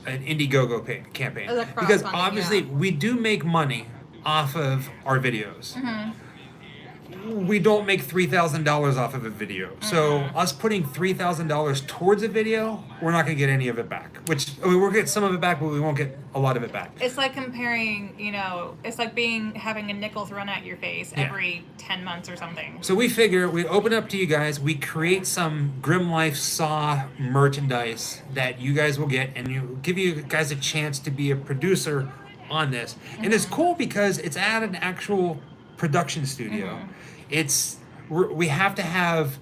Indiegogo campaign, As a because crowdfunding, obviously yeah. we do make money off of our videos. Mm-hmm. We don't make $3,000 off of a video. So us putting $3,000 towards a video, we're not going to get any of it back. Which, I mean, we'll get some of it back, but we won't get a lot of it back. It's like comparing, it's like having a nickel thrown at your face every 10 months or something. So we figure we open up to you guys, we create some Grim Life Saw merchandise that you guys will get, and you give you guys a chance to be a producer on this. And it's cool because it's at an actual production studio. We have to have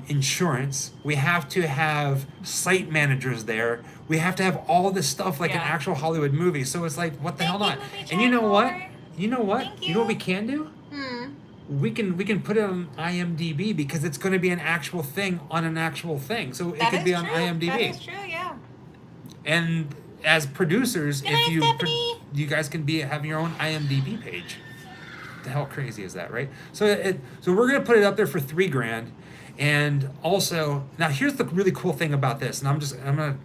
insurance. We have to have site managers there. We have to have all this stuff like an actual Hollywood movie. So it's like, what the hell not? And you know what? You know what? You know what we can do? We can put it on IMDb because it's going to be an actual thing on an actual thing. So it could be on IMDb. That is true, yeah. And as producers, Good night, Stephanie. you guys can have your own IMDb page. The hell crazy is that, right? So we're gonna put it up there for $3,000, and also now here's the really cool thing about this, and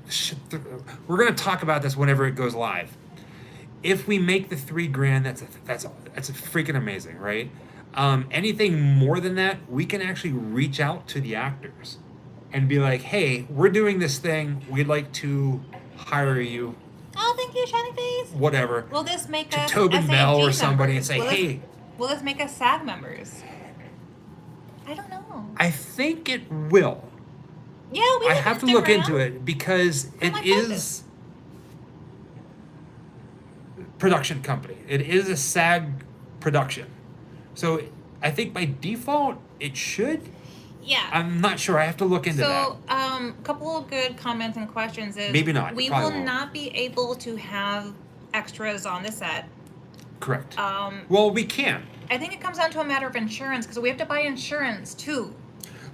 we're gonna talk about this whenever it goes live. If we make the $3,000, that's freaking amazing, right? Anything more than that, we can actually reach out to the actors and be like, hey, we're doing this thing. We'd like to hire you. Oh, thank you, Shiny Face. Whatever. Will this make to us Tobin Bell or SAG somebody members? and say, hey. Will this make us SAG members? I don't know. I think it will. Yeah, we I have have to look Instagram. into it because it like is this. production company. It is a SAG production. So I think by default it should. Yeah. I'm not sure. I have to look into that. So, a couple of good comments and questions is Maybe not. We Probably will won't. not be able to have extras on the set. Correct. Well, we can. I think it comes down to a matter of insurance because we have to buy insurance too.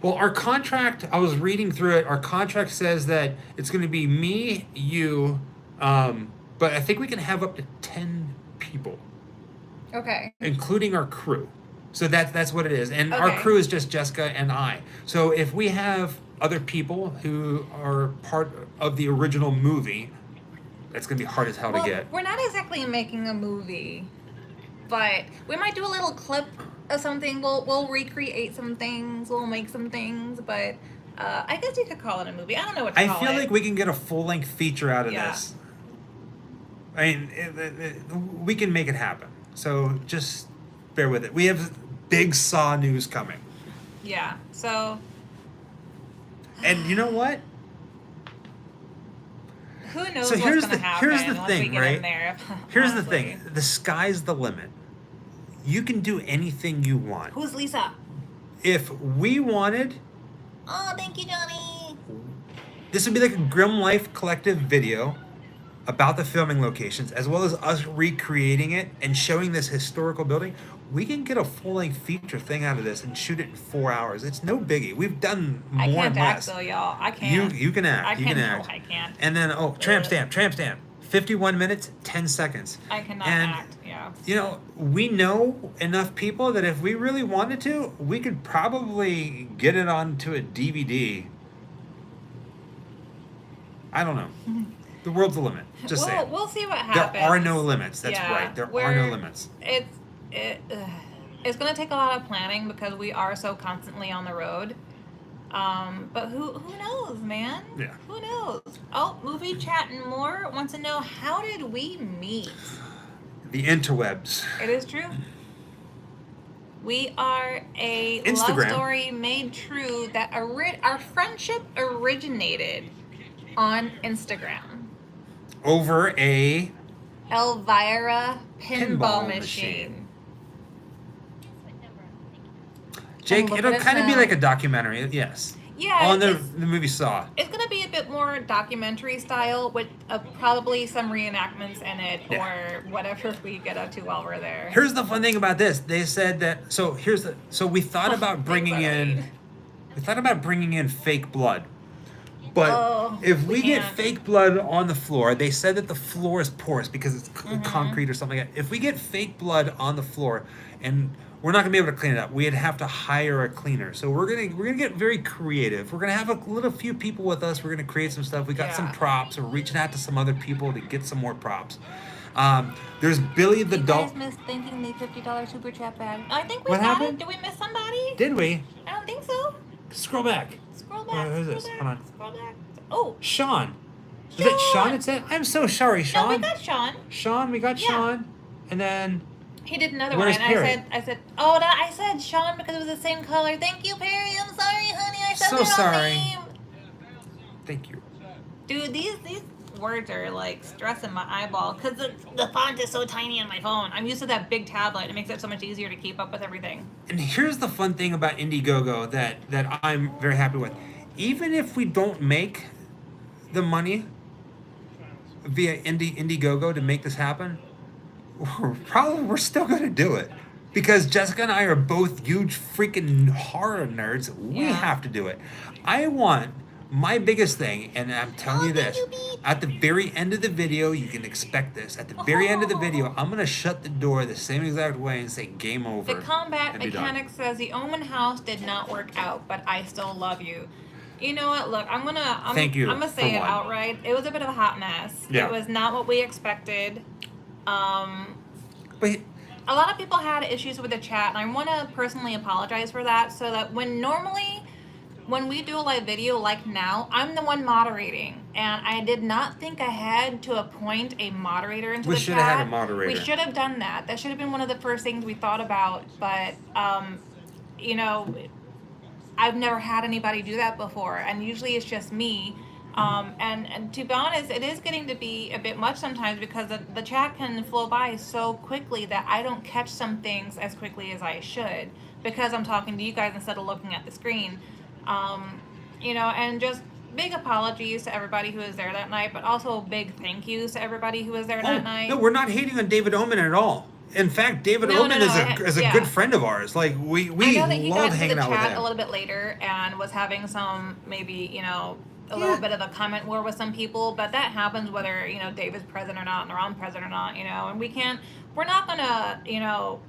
Well, our contract, I was reading through it. Our contract says that it's going to be me, you, but I think we can have up to 10 people, Okay. including our crew. So that's what it is. And our Okay. crew is just Jessica and I. So if we have other people who are part of the original movie, that's going to be hard as hell to get. We're not exactly making a movie, but we might do a little clip of something. We'll recreate some things. We'll make some things, but I guess you could call it a movie. I don't know what to call it. I feel like we can get a full-length feature out of this. I mean, we can make it happen. So just bear with it. We have big Saw news coming. Yeah. So. And you know what? Who knows So what's here's going to the happen here's the once thing, we get right? in there. Here's the honestly. thing. The sky's the limit. You can do anything you want. Who's Lisa? If we wanted, Oh, thank you, Johnny. this would be like a Grim Life Collective video about the filming locations, as well as us recreating it and showing this historical building. We can get a full-length feature thing out of this and shoot it in 4 hours. It's no biggie. We've done more I can't and act less. though, y'all. I can't. You can act. I You can't. can No, act. I can't. And then tramp stamp. 51 minutes, 10 seconds. I cannot And, act. Yeah. You know, we know enough people that if we really wanted to, we could probably get it onto a DVD. I don't know. The world's the limit. Just saying. We'll see what happens. There are no limits. That's Yeah, right. There are no limits. It's going to take a lot of planning because we are so constantly on the road. But who knows, man? Yeah. Who knows? Oh, Movie Chat and More wants to know, how did we meet? The interwebs. It is true. We are a Instagram. love story made true that our friendship originated on Instagram. Over a Elvira pinball Pinball machine. machine. Jake, look it'll at us kind of be now. like a documentary, yes. Yeah, On the it's- movie Saw. It's gonna be a it more documentary style with probably some reenactments in it or whatever we get up to while we're there. Here's the fun thing about this. They said that. So we thought about bringing in. We thought about bringing in fake blood. But if we get fake blood on the floor, they said that the floor is porous because it's concrete or something like that. If we get fake blood on the floor, and we're not gonna be able to clean it up, we'd have to hire a cleaner. So we're gonna get very creative. We're gonna have a few people with us. We're gonna create some stuff. We got some props. We're reaching out to some other people to get some more props. There's Billy the dog. You guys missed thinking the $50 super chat bag. I think we What got happened? it. Did we miss somebody? Did we? I don't think so. Scroll back. Scroll back. Who's this? Back, Hold on. Scroll back. Oh, Sean. Is it Sean? It said. I'm so sorry, Sean. no, we got Sean. Sean, we got Sean, and then He did another Where's one. And Perry? I said, oh, no, I said Sean because it was the same color. Thank you, Perry. I'm sorry, honey. I said So the wrong sorry. name. thank you. Dude, these words are like stressing my eyeball because the font is so tiny on my phone. I'm used to that big tablet. It makes it so much easier to keep up with everything. And here's the fun thing about Indiegogo that I'm very happy with. Even if we don't make the money via Indiegogo to make this happen, we're still gonna do it. Because Jessica and I are both huge freaking horror nerds. We have to do it. I want my biggest thing, and I'm telling you this, at the very end of the video, you can expect this. At the very end of the video, I'm going to shut the door the same exact way and say game over. The combat and be done. mechanic says the Omen house did not work out, but I still love you. You know what? Look, I'm Thank you, gonna say for it one. outright. It was a bit of a hot mess. Yeah. It was not what we expected. But A lot of people had issues with the chat, and I want to personally apologize for that. So that when we do a live video like now, I'm the one moderating, and I did not think ahead to appoint a moderator into the chat. We should have had a moderator. We should have done that. That should have been one of the first things we thought about. But you know, I've never had anybody do that before, and usually it's just me. And to be honest, it is getting to be a bit much sometimes because the chat can flow by so quickly that I don't catch some things as quickly as I should because I'm talking to you guys instead of looking at the screen. You know, and just big apologies to everybody who was there that night, but also big thank yous to everybody who was there that night. No, we're not hating on David Omen at all. In fact, David No, Omen no, is a yeah. good friend of ours. Like we I know that he got love into hanging the out with chat him. a little bit later and was having some maybe, you know, a little bit of a comment war with some people, but that happens whether, you know, David's present or not, or I'm present or not, you know, and we're not gonna, you know,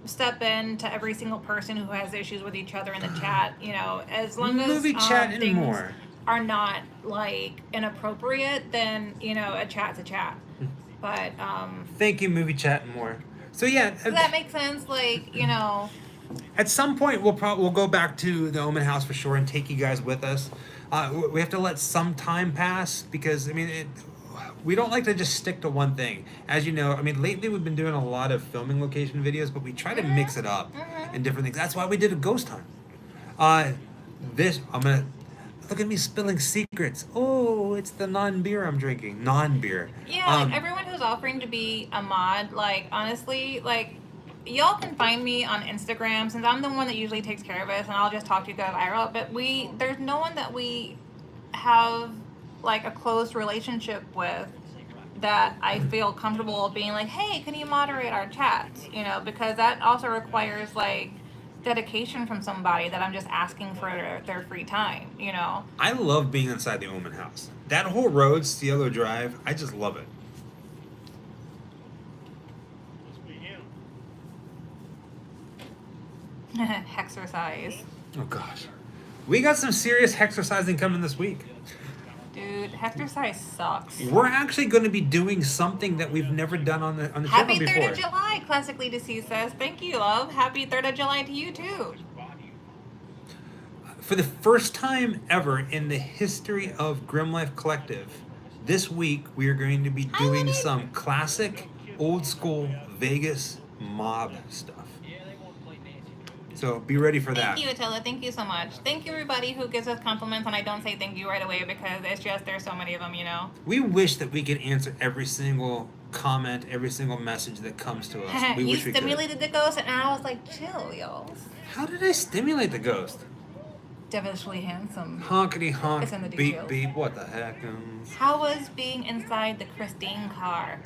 step in to every single person who has issues with each other in the chat, you know, as long as Movie chat and things more. are not like inappropriate, then, you know, a chat's a chat. But Thank you, movie chat and more. So yeah, does that make sense? Like, you know, at some point we'll go back to the Omen house for sure and take you guys with us. We have to let some time pass because I mean we don't like to just stick to one thing. As you know, I mean lately we've been doing a lot of filming location videos, but we try to mix it up and different things. That's why we did a ghost hunt. Look at me spilling secrets. Oh, it's the non-beer I'm drinking. Non-beer. yeah, like everyone who's offering to be a mod, like honestly, like y'all can find me on Instagram since I'm the one that usually takes care of us, and I'll just talk to you guys IRL. But there's no one that we have like a close relationship with that I feel comfortable being like, hey, can you moderate our chats? You know, because that also requires like dedication from somebody that I'm just asking for their free time. You know. I love being inside the Omen house. That whole road, Cielo Drive, I just love it. Hexercise. Oh gosh. We got some serious hexercising coming this week. Dude, Hexercise sucks. We're actually going to be doing something that we've never done on the Happy channel 3rd before. of July, Classically Deceased says. Thank you, love. Happy 3rd of July to you, too. For the first time ever in the history of Grim Life Collective, this week we are going to be doing some classic, old school Vegas mob stuff. So be ready for that. Thank you, Attila. Thank you so much. Thank you, everybody who gives us compliments, and I don't say thank you right away because it's just there's so many of them, you know. We wish that we could answer every single comment, every single message that comes to us. We You wish we could. stimulated the ghost, and I was like, chill, y'all. How did I stimulate the ghost? devilishly handsome. Honkity honk. It's in the Beep details. beep. What the heck? How was being inside the Christine car?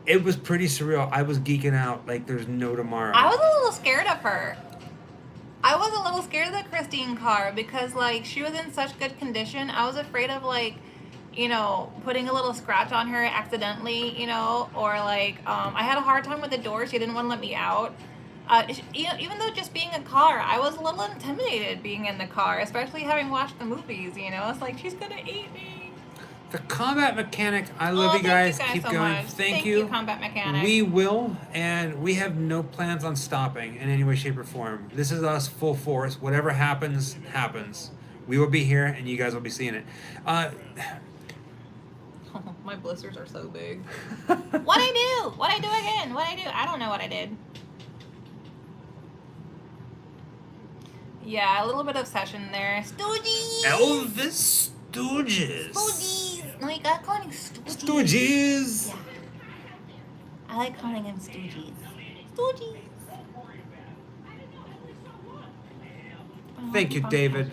It was pretty surreal. I was geeking out like there's no tomorrow. I was a little scared of her. I was a little scared of the Christine car because, like, she was in such good condition. I was afraid of, like, you know, putting a little scratch on her accidentally, you know, or like, I had a hard time with the door. She didn't want to let me out. You know, even though just being a car, I was a little intimidated being in the car, especially having watched the movies, you know. It's like, she's going to eat me. The combat mechanic, I love you guys. Keep so going. much. Thank you. Combat mechanic. We will, and we have no plans on stopping in any way, shape, or form. This is us full force. Whatever happens, happens. We will be here, and you guys will be seeing it. My blisters are so big. What I do? What I do again? What I do? I don't know what I did. Yeah, a little bit of session there. Stooges! Elvis Stooges. Stooges! No, you gotta call him Stooges. Stooges! Yeah. I like calling him Stooges. Stooges! Thank you, David.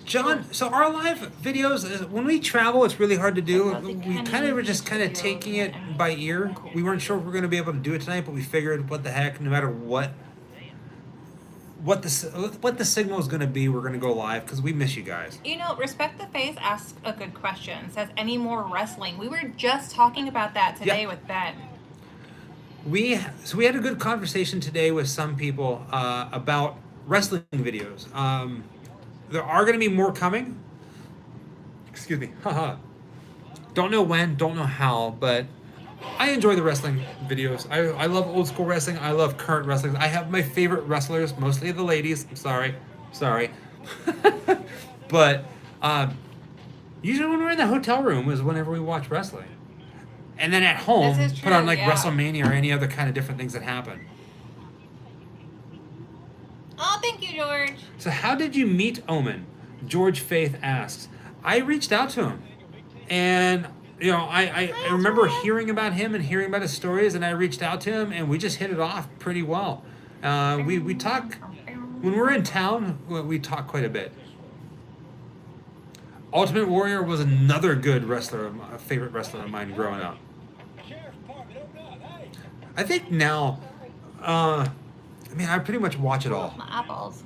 John, so our live videos, when we travel, it's really hard to do. We kind of were just kind of taking it by ear. We weren't sure if we were going to be able to do it tonight, but we figured, what the heck, no matter what the signal is going to be, we're going to go live because we miss you guys. You know, Respect the Face asks a good question. Says, any more wrestling? We were just talking about that today with Ben. We had a good conversation today with some people about wrestling videos. There are going to be more coming. Excuse me. Haha. Don't know when, don't know how, but I enjoy the wrestling videos. I love old school wrestling. I love current wrestling. I have my favorite wrestlers, mostly the ladies. I'm sorry. But usually when we're in the hotel room is whenever we watch wrestling. And then at home, put on like WrestleMania or any other kind of different things that happen. Oh, thank you, George. So how did you meet Omen? George Faith asks. I reached out to him. And, you know, I remember hearing about him and hearing about his stories, and I reached out to him, and we just hit it off pretty well. We talk, when we're in town, we talk quite a bit. Ultimate Warrior was another good wrestler, a favorite wrestler of mine growing up. I think now, I mean, I pretty much watch it all. My eyeballs.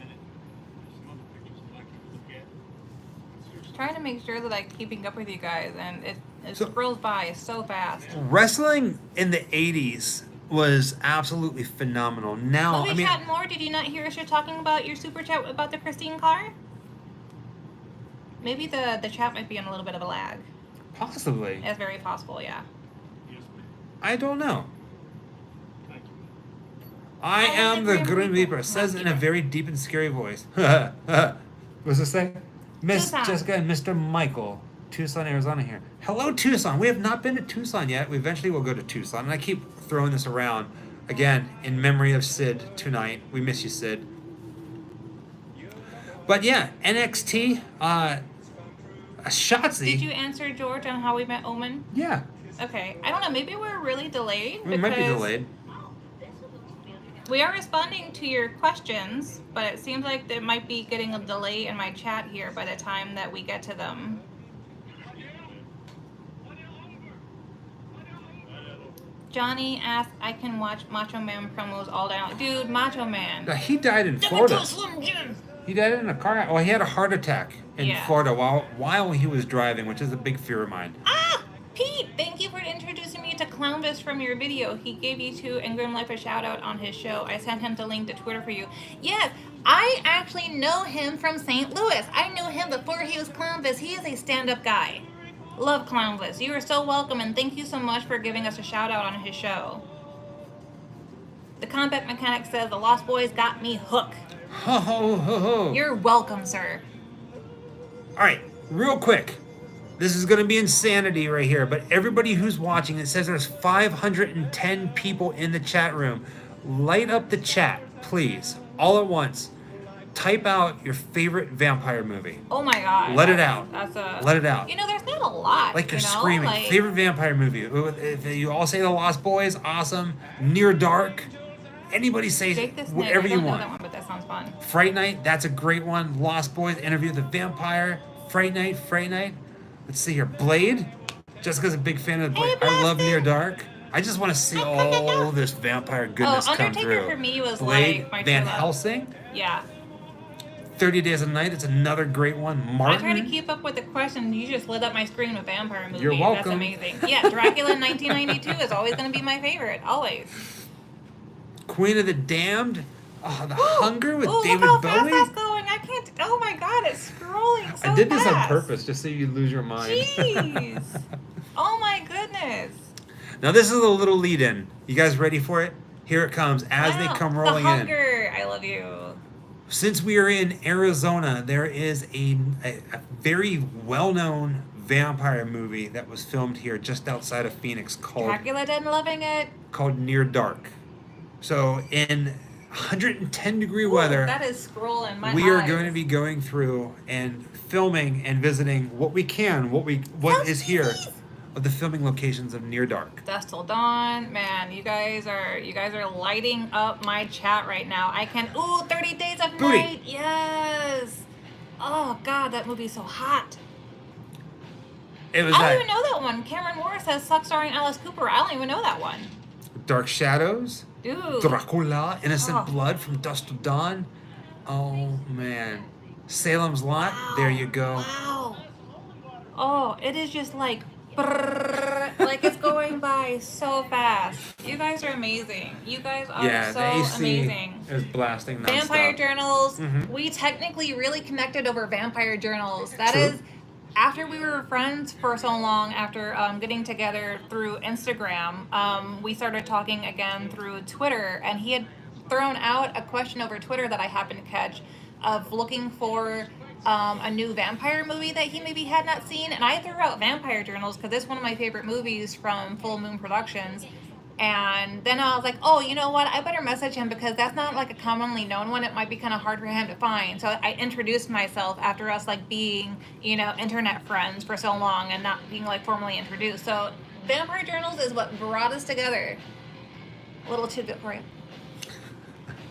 Trying to make sure that I'm keeping up with you guys, and it scrolls by so fast. Wrestling in the 80s was absolutely phenomenal. Now, Will we chat more? Did you not hear us talking about your super chat about the Christine car? Maybe the chat might be on a little bit of a lag. Possibly. It's very possible, yeah. I don't know. I am the Grim Reaper, says in a very deep and scary voice. What's it say? Miss Tucson. Jessica and Mr. Michael, Tucson, Arizona here. Hello, Tucson. We have not been to Tucson yet. We eventually will go to Tucson. And I keep throwing this around, again, in memory of Sid tonight. We miss you, Sid. But yeah, NXT, Shotzi. Did you answer George on how we met Omen? Yeah. Okay. I don't know. Maybe we're really delayed. We might be delayed. We are responding to your questions, but it seems like there might be getting a delay in my chat here by the time that we get to them. Johnny asked, I can watch Macho Man promos all day long. Dude, Macho Man. He died in Florida. He died in a car. Well, he had a heart attack in Florida while he was driving, which is a big fear of mine. Ah! Pete, thank you for introducing me to Clownvis from your video. He gave you two and Grim Life a shout out on his show. I sent him the link to Twitter for you. Yes, I actually know him from St. Louis. I knew him before he was Clownvis. He is a stand-up guy. Love Clownvis. You are so welcome, and thank you so much for giving us a shout out on his show. The Combat Mechanic says the Lost Boys got me hooked. Ho ho ho ho. You're welcome, sir. All right, real quick. This is going to be insanity right here, but everybody who's watching, it says there's 510 people in the chat room. Light up the chat, please, all at once. Type out your favorite vampire movie. Oh my god. Let it out. Let it out. You know, there's not a lot. Like you're screaming. Like, favorite vampire movie. If you all say The Lost Boys, awesome. Near Dark, Anybody say Jake the Snake. whatever I you don't know want. that one, but that sounds fun. Fright Night, that's a great one. Lost Boys, Interview with the Vampire, Fright Night. Let's see here. Blade. Jessica's a big fan of Blade. Hey, I love Blasted. Near Dark. I just want to see all this vampire goodness come Undertaker through. for me was Blade, like my Van true love. Helsing, Yeah. 30 Days a Night. It's another great one. I Martin. try to keep up with the question. You just lit up my screen with vampire movies. You're welcome. That's amazing. Yeah, Dracula in 1992 is always going to be my favorite. Always. Queen of the Damned. Oh, The Hunger with David look how Bowie. fast that's going. I can't. Oh my god, it's scrolling so I did this on fast. purpose, just so you lose your mind. Jeez. Oh my goodness. Now this is a little lead-in. You guys ready for it? Here it comes as they Wow, come rolling The in. Hunger. I love you. Since we are in Arizona, there is a very well-known vampire movie that was filmed here just outside of Phoenix called Loving it. Near Dark. So in 110-degree weather, That is scrolling my we are eyes. going to be going through and filming and visiting what is here of the filming locations of Near Dark. Dusk Till Dawn, man, you guys are lighting up my chat right now. I can 30 Days of Booty. Night, yes. Oh god, that movie's so hot. It was I don't that even know that one. Cameron Moore says suck starring Alice Cooper. I don't even know that one. Dark Shadows, Dude. Dracula, Innocent Oh. Blood from Dusk Till Dawn. Oh man, Salem's Lot. Wow. There you go. Wow. Oh, it is just like brrrr, like it's going by so fast. You guys are amazing. You guys are Yeah, so the AC amazing. is blasting nonstop. Vampire Journals. Mhm. We technically really connected over Vampire Journals. That True. is after we were friends for so long, after getting together through Instagram, we started talking again through Twitter, and he had thrown out a question over Twitter that I happened to catch of looking for a new vampire movie that he maybe had not seen, and I threw out Vampire Journals because it's one of my favorite movies from Full Moon Productions. And then I was like, oh, you know what? I better message him because that's not like a commonly known one. It might be kind of hard for him to find. So I introduced myself after us like being, internet friends for so long and not being like formally introduced. So Vampire Journals is what brought us together. A little tidbit for you.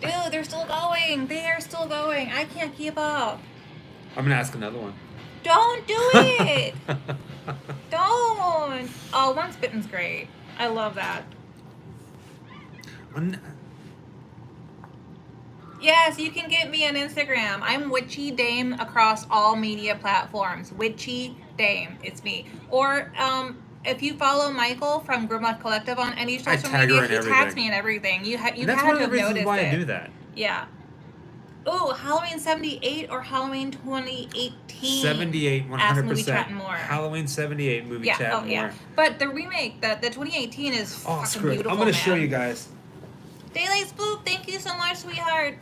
Dude, they're still going. They are still going. I can't keep up. I'm gonna ask another one. Don't do it. Don't. Oh, Once Bitten's great. I love that. Yes, you can get me on Instagram. I'm Witchy Dame across all media platforms. Witchy Dame, it's me. Or if you follow Michael from Grimlock Collective on any social tag her media, in he tags everything. me in everything. You And had that's to one of have the reasons noticed why it. I do that. Yeah. Oh, Halloween 78 or Halloween 2018. 78, Ask Movie 100%. Chat and More. Halloween 78, movie Yeah, chat oh more. yeah. But the remake, the 2018 is Oh, fucking screw it. beautiful. I'm gonna show man. you guys. Daylight Spook, thank you so much, sweetheart.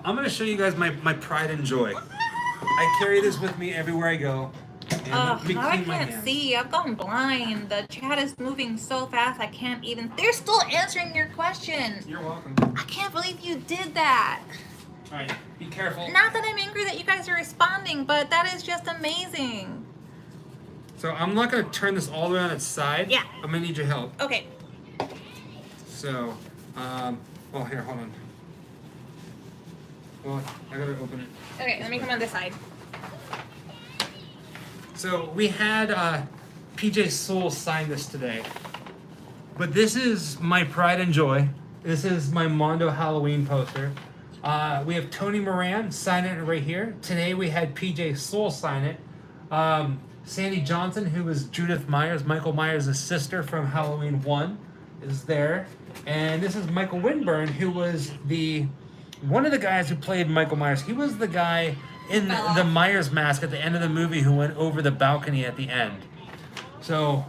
I'm gonna show you guys my pride and joy. I carry this with me everywhere I go. And let me Now I clean my can't hands. see. I've gone blind. The chat is moving so fast. I can't even. They're still answering your question. You're welcome. I can't believe you did that. All right, be careful. Not that I'm angry that you guys are responding, but that is just amazing. So I'm not gonna turn this all the way on its side. Yeah. I'm gonna need your help. Okay. So, well, here, hold on. Well, I gotta open it. Okay, let me come on this side. So we had PJ Soul sign this today, but this is my pride and joy. This is my Mondo Halloween poster. We have Tony Moran sign it right here. Today we had PJ Soul sign it. Sandy Johnson, who was Judith Myers, Michael Myers' sister from Halloween 1, is there. And this is Michael Winburn, who was one of the guys who played Michael Myers. He was the guy in the Myers mask at the end of the movie who went over the balcony at the end. So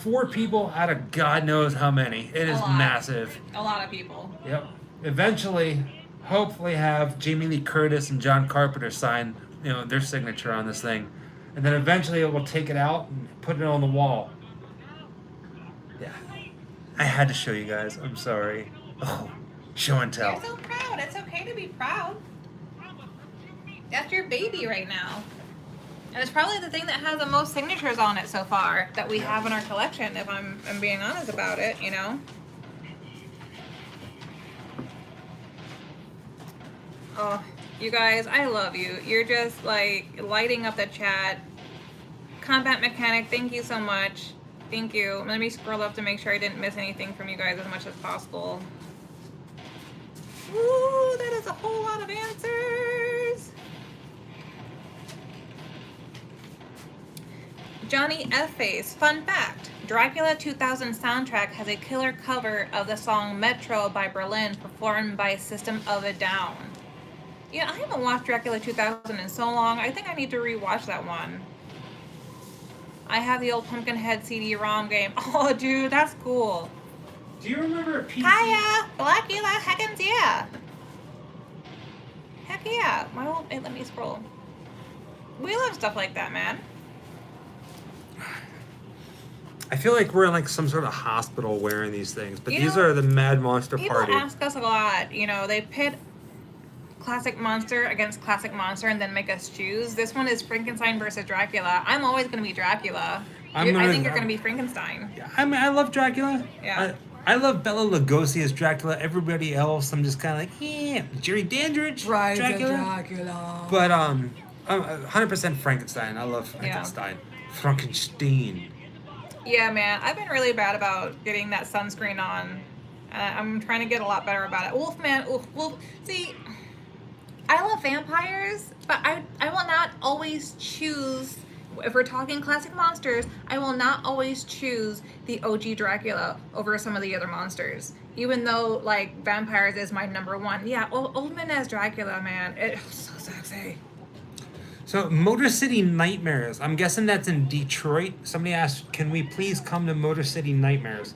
4 people out of God knows how many. It is A lot. massive. A lot of people. Yep. Eventually, hopefully have Jamie Lee Curtis and John Carpenter sign, their signature on this thing. And then eventually we'll take it out and put it on the wall. Yeah. I had to show you guys. I'm sorry. Oh, show and tell. You're so proud. It's okay to be proud. That's your baby right now. And it's probably the thing that has the most signatures on it so far that we have in our collection, if I'm being honest about it, Oh, you guys, I love you. You're just like lighting up the chat. Combat Mechanic, thank you so much. Thank you. Let me scroll up to make sure I didn't miss anything from you guys as much as possible. Woo, that is a whole lot of answers. Johnny F. Face, fun fact. Dracula 2000 soundtrack has a killer cover of the song Metro by Berlin performed by System of a Down. Yeah, I haven't watched Dracula 2000 in so long. I think I need to rewatch that one. I have the old Pumpkinhead CD-ROM game. Oh, dude, that's cool. Do you remember a PC? Hiya! Blackula, heckins yeah! Heck yeah. Why won't it let me scroll? We love stuff like that, man. I feel like we're in like some sort of hospital wearing these things, but You these know, are the Mad Monster People Party. ask us a lot, you know, they pit classic monster against classic monster and then make us choose. This one is Frankenstein versus Dracula. I'm always going to be Dracula. I think you're going to be Frankenstein. I mean, I love Dracula. Yeah. I love Bela Lugosi as Dracula. Everybody else, I'm just kind of like, yeah, Jerry Dandridge, Dracula. But 100% Frankenstein. I love Frankenstein. Frankenstein. Yeah, man. I've been really bad about getting that sunscreen on. I'm trying to get a lot better about it. Wolfman, Wolf. See, I love vampires, but I will not always choose. If we're talking classic monsters, I will not always choose the OG Dracula over some of the other monsters. Even though, like, vampires is my number one. Yeah, Omen as Dracula, man. It's so sexy. So, Motor City Nightmares. I'm guessing that's in Detroit. Somebody asked, can we please come to Motor City Nightmares?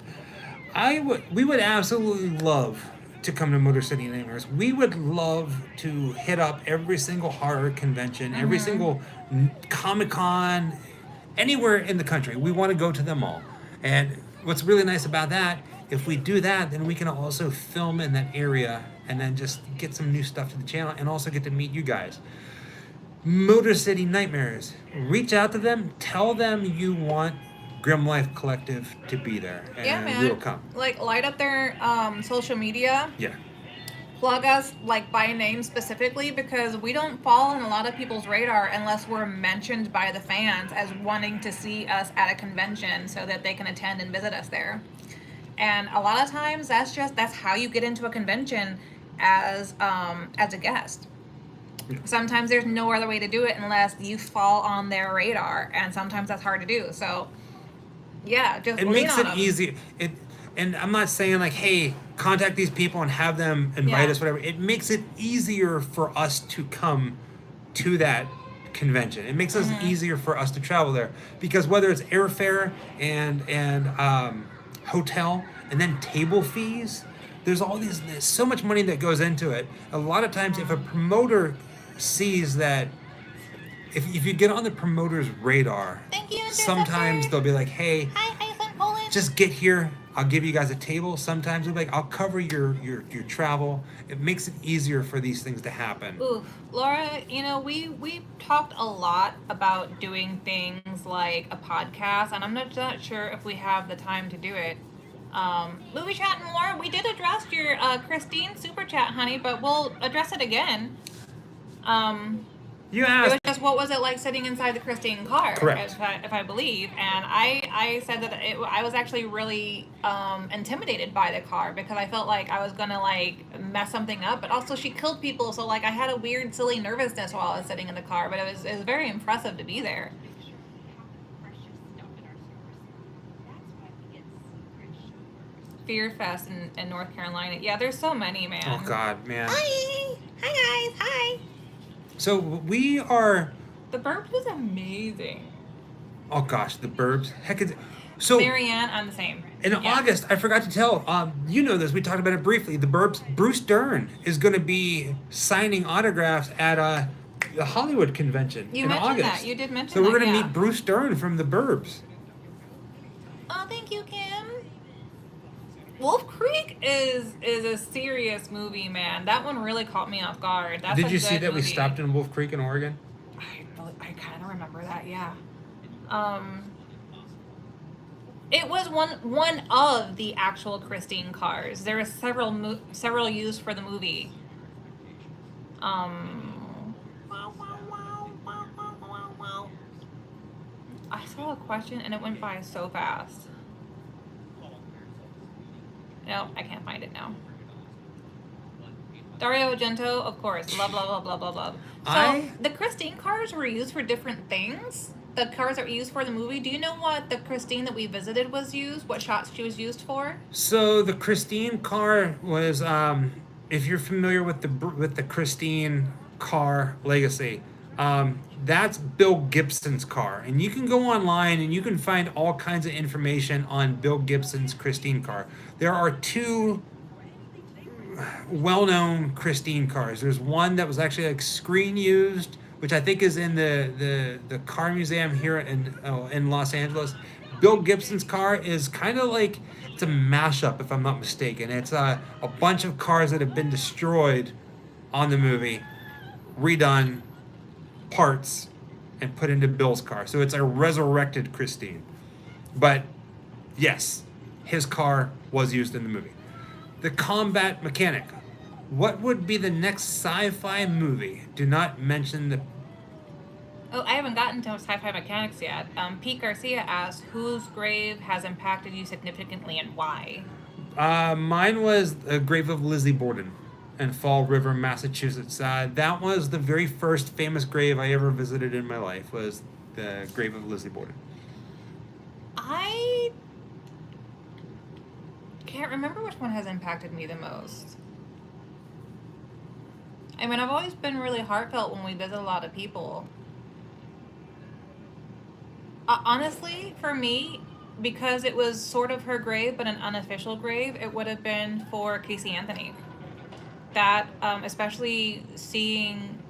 We would absolutely love to come to Motor City Nightmares. We would love to hit up every single horror convention, every single Comic-Con, anywhere in the country. We want to go to them all. And what's really nice about that, if we do that, then we can also film in that area and then just get some new stuff to the channel and also get to meet you guys. Motor City Nightmares. Reach out to them. Tell them you want Grim Life Collective to be there. And yeah, man. we'll come. Like, light up their social media. Yeah. Plug us, like, by name specifically, because we don't fall on a lot of people's radar unless we're mentioned by the fans as wanting to see us at a convention so that they can attend and visit us there. And a lot of times, that's how you get into a convention as a guest. Sometimes there's no other way to do it unless you fall on their radar, and sometimes that's hard to do. So, yeah, just it lean makes on it them. easy. And I'm not saying like, hey, contact these people and have them invite us, whatever. It makes it easier for us to come to that convention. It makes it easier for us to travel there, because whether it's airfare and hotel and then table fees, there's so much money that goes into it. A lot of times, if a promoter sees that, if you get on the promoter's radar, sometimes they'll be like, hey, just get here. I'll give you guys a table. Sometimes they'll be like, I'll cover your travel. It makes it easier for these things to happen. Ooh, Laura, you know, we talked a lot about doing things like a podcast, and I'm not sure if we have the time to do it. Movie chat and more. We did address your Christine super chat, honey, but we'll address it again. You It asked. was just, what was it like sitting inside the Christine car? Correct. If I believe, and I said that I was actually really intimidated by the car because I felt like I was gonna like mess something up, but also she killed people, so like I had a weird, silly nervousness while I was sitting in the car. But it was very impressive to be there. Fear Fest in North Carolina. Yeah, there's so many, man. Oh God, man. Hi guys. Hi. So we are. The Burbs was amazing. Oh gosh, the Burbs. Heck, so Marianne, I'm the same. in August, I forgot to tell. You know this. We talked about it briefly. The Burbs. Bruce Dern is going to be signing autographs at the Hollywood convention You in mentioned August. that. You did mention So we're that, going to yeah. meet Bruce Dern from the Burbs. Oh, thank you, Kim. Wolf Creek is a serious movie, man. That one really caught me off guard. That's Did a you see good that we movie. stopped in Wolf Creek in Oregon? I kind of remember that, yeah. It was one of the actual Christine cars. There were several used for the movie. I saw a question and it went by so fast. No, I can't find it now. Dario Argento, of course. Love, love, love, love, love, love. So the Christine cars were used for different things. The cars that were used for the movie. Do you know what the Christine that we visited was used? What shots she was used for? So the Christine car was, if you're familiar with the Christine car legacy, that's Bill Gibson's car, and you can go online and you can find all kinds of information on Bill Gibson's Christine car. There are two well-known Christine cars. There's one that was actually like screen used, which I think is in the car museum here in Los Angeles. Bill Gibson's car is kind of like, it's a mashup, if I'm not mistaken. It's a bunch of cars that have been destroyed on the movie, redone, parts, and put into Bill's car. So it's a resurrected Christine. But yes, his car was used in the movie. The combat mechanic. What would be the next sci-fi movie? Do not mention the... Oh, I haven't gotten to sci-fi mechanics yet. Pete Garcia asks, whose grave has impacted you significantly and why? Mine was the grave of Lizzie Borden in Fall River, Massachusetts. That was the very first famous grave I ever visited in my life, was the grave of Lizzie Borden. I can't remember which one has impacted me the most. I mean, I've always been really heartfelt when we visit a lot of people. Honestly, for me, because it was sort of her grave, but an unofficial grave, it would have been for Casey Anthony. That, especially seeing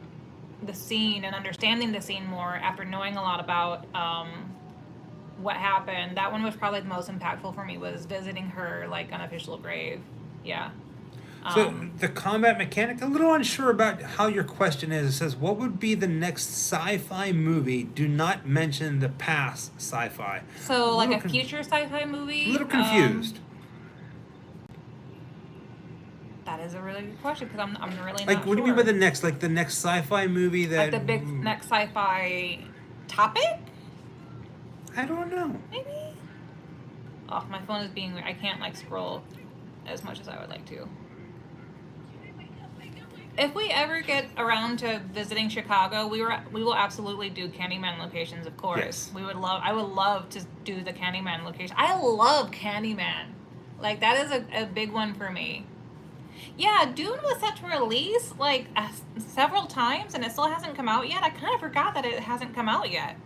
the scene and understanding the scene more after knowing a lot about what happened, that one was probably the most impactful for me, was visiting her, like, unofficial grave. Yeah. So the combat mechanic, a little unsure about how your question is. It says, what would be the next sci-fi movie? Do not mention the past sci-fi. So like a future sci-fi movie? A little confused. That is a really good question, because I'm really not like, what do you mean sure. by the next? Like the next sci-fi movie that... Like the big next sci-fi topic? I don't know. Maybe? Oh, my phone is being weird. I can't like scroll as much as I would like to. If we ever get around to visiting Chicago, we will absolutely do Candyman locations, of course. Yes. I would love to do the Candyman location. I love Candyman. Like, that is a big one for me. Yeah, Dune was set to release like several times, and it still hasn't come out yet. I kind of forgot that it hasn't come out yet.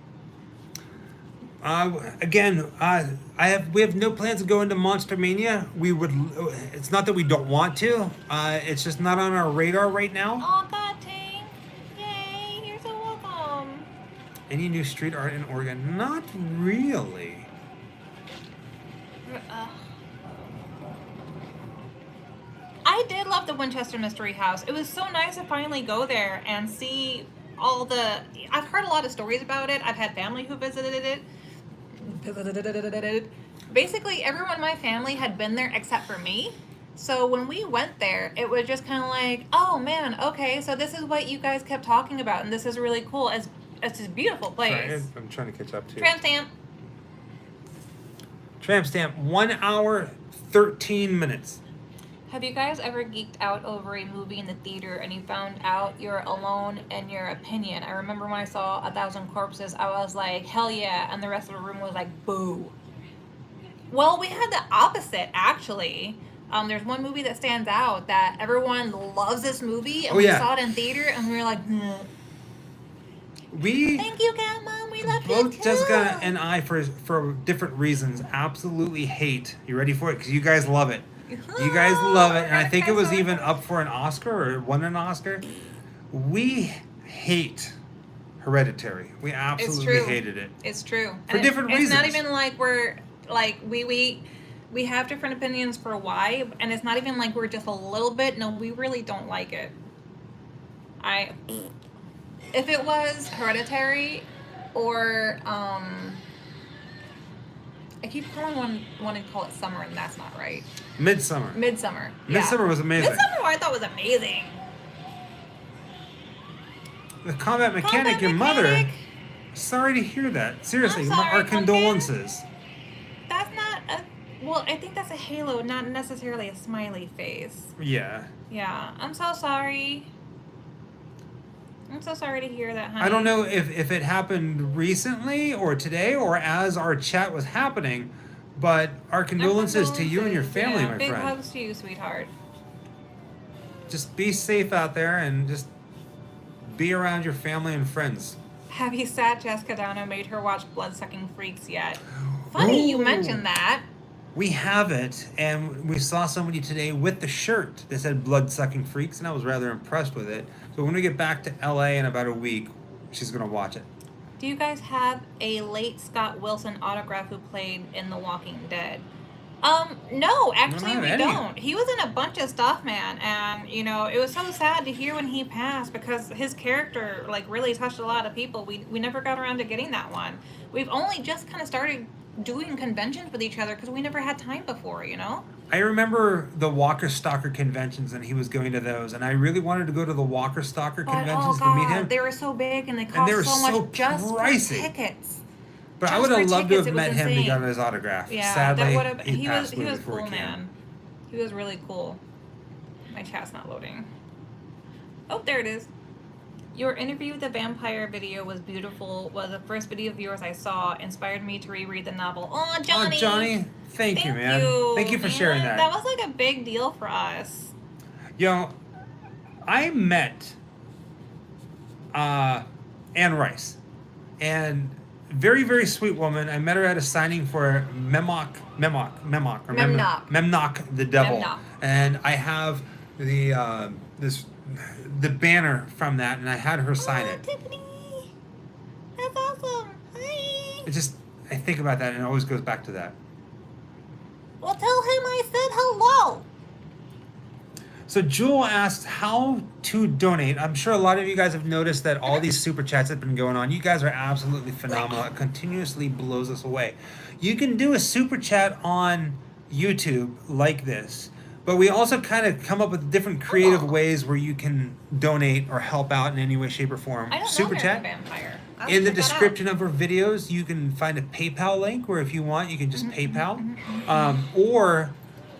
We have no plans to go into Monster Mania. It's not that we don't want to. It's just not on our radar right now. Oh, God, Tank. Yay, you're so welcome. Any new street art in Oregon? Not really. I did love the Winchester Mystery House. It was so nice to finally go there and see all the... I've heard a lot of stories about it. I've had family who visited it. Basically, everyone in my family had been there except for me. So when we went there, it was just kind of like, oh man, okay, so this is what you guys kept talking about, and this is really cool. It's a beautiful place. Sorry, I'm trying to catch up to you. Tramp stamp, 1 hour, 13 minutes. Have you guys ever geeked out over a movie in the theater and you found out you're alone in your opinion? I remember when I saw 1,000 Corpses, I was like, hell yeah, and the rest of the room was like, boo. Well, we had the opposite, actually. There's one movie that stands out that everyone loves this movie, and we saw it in theater, and we were like, nah. Thank you, Cat Mom, we love you too. Both Jessica and I, for different reasons, absolutely hate. You ready for it? Because you guys love it. You guys love it, and I think it was even up for an Oscar or won an Oscar. We hate Hereditary. We absolutely hated it. It's true. For different reasons. It's not even like we're like we have different opinions for why, and it's not even like we're just a little bit. No, we really don't like it. If it was Hereditary or I keep wanting to call it Summer, and that's not right. Midsummer. Midsummer. Midsummer was amazing. Midsummer I thought was amazing. The combat mechanic, your mother. Sorry to hear that. Seriously, I'm sorry, our Pumpkin. condolences. That's not a. Well, I think that's a halo, not necessarily a smiley face. Yeah. Yeah, I'm so sorry. I'm so sorry to hear that, honey. I don't know if it happened recently or today or as our chat was happening, but our condolences to you and your family, yeah, my big friend. hugs to you, sweetheart. Just be safe out there and just be around your family and friends. Have you sat Jessica down and made her watch Bloodsucking Freaks yet? Funny you mentioned that. We have it, and we saw somebody today with the shirt that said Blood-Sucking Freaks, and I was rather impressed with it. So when we get back to LA in about a week, she's going to watch it. Do you guys have a late Scott Wilson autograph who played in The Walking Dead? No, actually we don't. He was in a bunch of stuff, man, and you know, it was so sad to hear when he passed because his character like really touched a lot of people. We never got around to getting that one. We've only just kind of started doing conventions with each other because we never had time before, you know? I remember the Walker Stalker conventions, and he was going to those, and I really wanted to go to the Walker Stalker conventions to meet him. They were so big and they cost so much just pricey. for tickets. But I would have loved to have met him to get his autograph. Yeah, sadly, that would have. he was before cool, man. He was really cool. My chat's not loading. Oh, there it is. Your interview with the vampire video was beautiful. Was the first video of yours I saw. Inspired me to reread the novel. Oh, Johnny. Oh, Johnny. Thank you, man. Thank you for sharing that. That was like a big deal for us. You know, I met Anne Rice, and very, very sweet woman. I met her at a signing for Memnock the Devil. Memnock. And I have the the banner from that, and I had her sign it. Tiffany. That's awesome. Hi. It just, I think about that, and it always goes back to that. Well, tell him I said hello. So Jewel asked how to donate. I'm sure a lot of you guys have noticed that all these super chats have been going on. You guys are absolutely phenomenal. It continuously blows us away. You can do a super chat on YouTube like this, but we also kind of come up with different creative ways where you can donate or help out in any way, shape, or form. I don't super know chat. Vampire. In the description of our videos, you can find a PayPal link where if you want, you can just PayPal. Or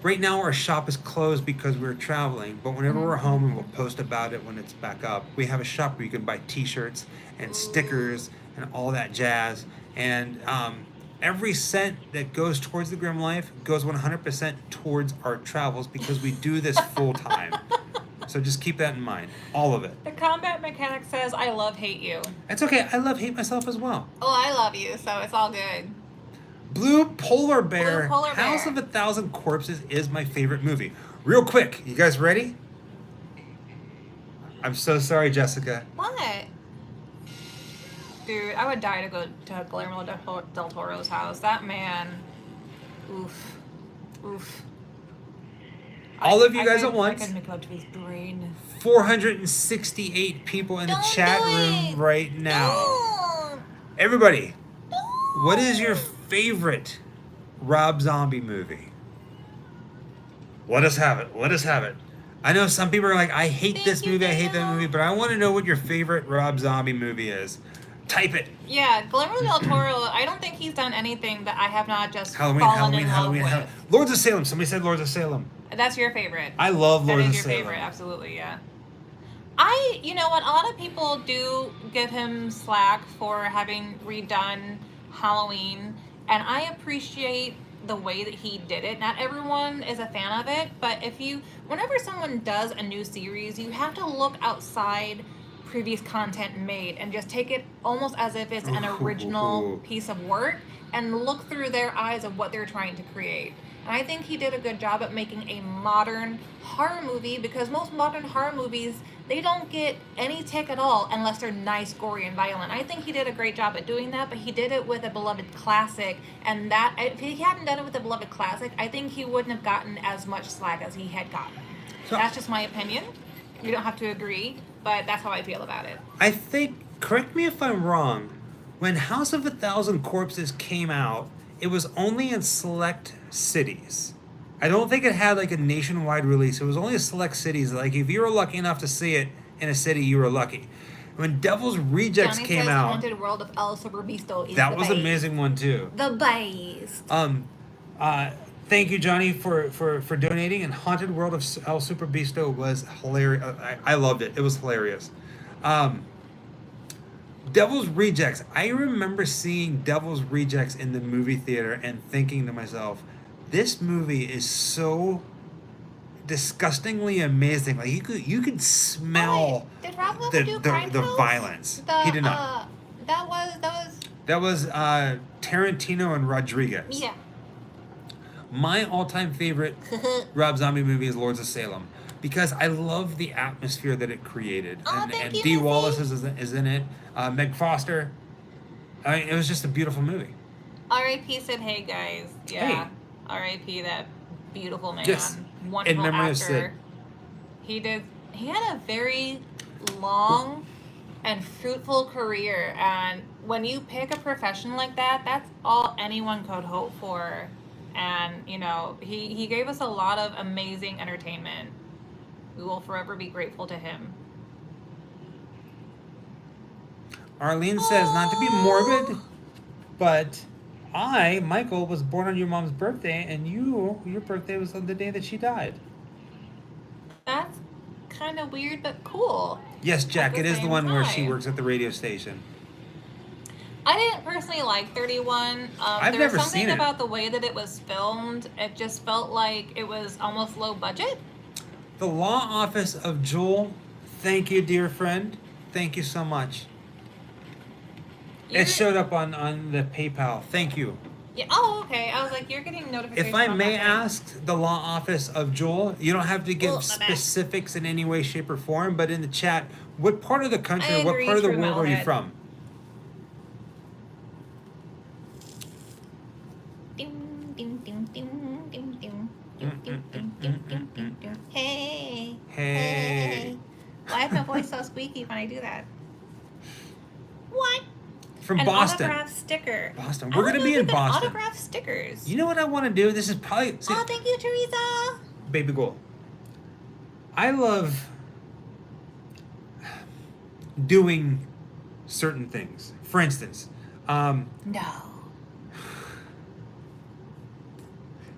right now our shop is closed because we're traveling, but whenever we're home, and we'll post about it when it's back up, we have a shop where you can buy t-shirts and stickers and all that jazz. And every cent that goes towards the Grim Life goes 100% towards our travels because we do this full time. So just keep that in mind. All of it. The combat mechanic says, I love hate you. It's okay. I love hate myself as well. Oh, I love you, so it's all good. Blue Polar Bear, Blue Polar Bear. House of a Thousand Corpses is my favorite movie. Real quick, you guys ready? I'm so sorry, Jessica. What? Dude, I would die to go to Guillermo del Toro's house. That man, oof, oof. All of you guys at once. I could make love to his brain. 468 people in the chat room right now. Don't. Everybody, what is your favorite Rob Zombie movie? Let us have it. Let us have it. I know some people are like, I hate this movie, I hate that movie, but I want to know what your favorite Rob Zombie movie is. Type it. Yeah, Guillermo del Toro, I don't think he's done anything that I have not just fallen in love with. Lords of Salem. Somebody said Lords of Salem. That's your favorite. I love Lords of Salem. That is your favorite, absolutely, yeah. You know what, a lot of people do give him slack for having redone Halloween, and I appreciate the way that he did it. Not everyone is a fan of it, but whenever someone does a new series, you have to look outside previous content made and just take it almost as if it's an original piece of work and look through their eyes of what they're trying to create. And I think he did a good job at making a modern horror movie, because most modern horror movies, they don't get any tick at all unless they're nice, gory, and violent. I think he did a great job at doing that, but he did it with a beloved classic, and that if he hadn't done it with a beloved classic, I think he wouldn't have gotten as much slack as he had gotten. So, that's just my opinion. You don't have to agree, but that's how I feel about it. I think, correct me if I'm wrong, when House of a Thousand Corpses came out, it was only in select cities. I don't think it had like a nationwide release. It was only a select cities. Like if you were lucky enough to see it in a city, you were lucky. When Devil's Rejects Johnny came says out, Haunted World of El Supervisto is that the was best. an amazing one too. The best. Thank you, Johnny, for donating. And Haunted World of El Superbisto was hilarious. I loved it. It was hilarious. Devil's Rejects. I remember seeing Devil's Rejects in the movie theater and thinking to myself, this movie is so disgustingly amazing. Like you could smell Did Rob Lowe do the violence. He did not. That was Tarantino and Rodriguez. yeah. My all-time favorite Rob Zombie movie is Lords of Salem because I love the atmosphere that it created. Oh, thank you, Dee Missy. Wallace is in it. Meg Foster. I mean, it was just a beautiful movie. R.I.P. said, "Hey guys, yeah." Hey. R.I.P. that beautiful man, Yes. wonderful In memory of actor. Sid. He had a very long and fruitful career, and when you pick a profession like that, that's all anyone could hope for. And you know, he gave us a lot of amazing entertainment. We will forever be grateful to him. Arlene says, not to be morbid, but Michael, was born on your mom's birthday, and your birthday was on the day that she died. That's kind of weird, but cool. Yes, Jack, At it the is the same one where she time. works at the radio station. I didn't personally like 31. I've there never was something seen it. about the way that it was filmed. It just felt like it was almost low budget. The Law Office of Jewel, thank you, dear friend. Thank you so much. You're- It showed up on the PayPal. Thank you. Yeah. Oh, okay. I was like, you're getting notifications. If I on may that. ask the Law Office of Jewel, you don't have to give Well, my bad. specifics in any way, shape, or form, but in the chat, what part of the country I or what agree, part of the true world are you metalhead. from? Ding, ding, ding, ding, ding, ding. Ding, ding, ding, ding, ding, ding, ding. Hey. Hey. Why is my voice so squeaky when I do that? What? From An Boston. autograph sticker. Boston. I We're wanna going to be know in if you can Boston. Autograph stickers. You know what I want to do? This is probably... See, Oh, thank you, Teresa. baby goal. I love doing certain things. For instance, No.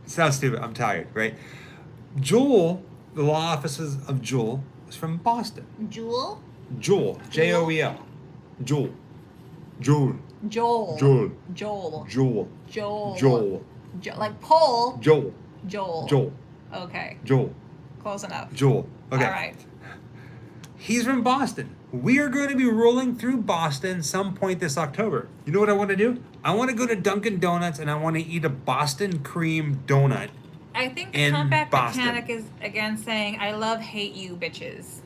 it sounds stupid. I'm tired, right? Jewel, the law offices of Jewel, is from Boston. Jewel? Jewel, J-O-E-L. Jewel. Jewel. Joel. Joel. Joel. Jewel. Joel. Joel. Like Paul. Joel. Joel. Joel. Okay. Joel. Close enough. Joel. Okay. All right. He's from Boston. We are going to be rolling through Boston some point this October. You know what I want to do? I want to go to Dunkin' Donuts and I want to eat a Boston cream donut. I think the In comeback Boston. mechanic is again saying, "I love, hate you, bitches."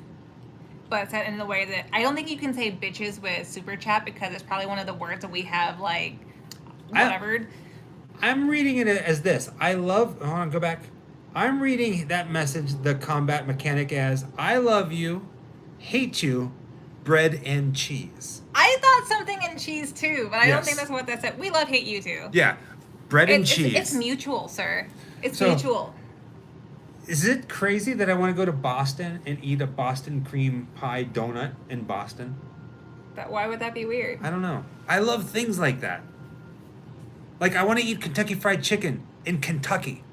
But said in the way that I don't think you can say bitches with super chat because it's probably one of the words that we have like whatever. I'm reading it as this. I love... Hold on, go back. I'm reading that message, the combat mechanic, as I love you, hate you, bread and cheese. I thought something in cheese too, but I don't Yes. think that's what that said. We love, hate you too. Yeah, bread and It's- cheese. It's mutual, sir. It's So- mutual. Is it crazy that I want to go to Boston and eat a Boston cream pie donut in Boston? Why would that be weird? I don't know. I love things like that. Like, I want to eat Kentucky Fried Chicken in Kentucky.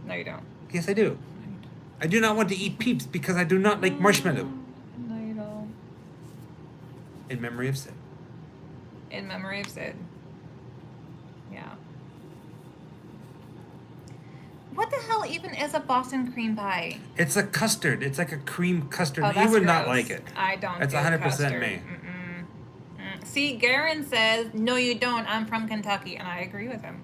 No, you don't. Yes, I do. I do not want to eat Peeps because I do not like marshmallow. No, you don't. In memory of Sid. In memory of Sid. Yeah. What the hell even is a Boston cream pie? It's a custard. It's like a cream custard. Oh, you that's would not gross. like it. I don't. That's do 100% custard. me. See, Garen says, "No, you don't. I'm from Kentucky," and I agree with him.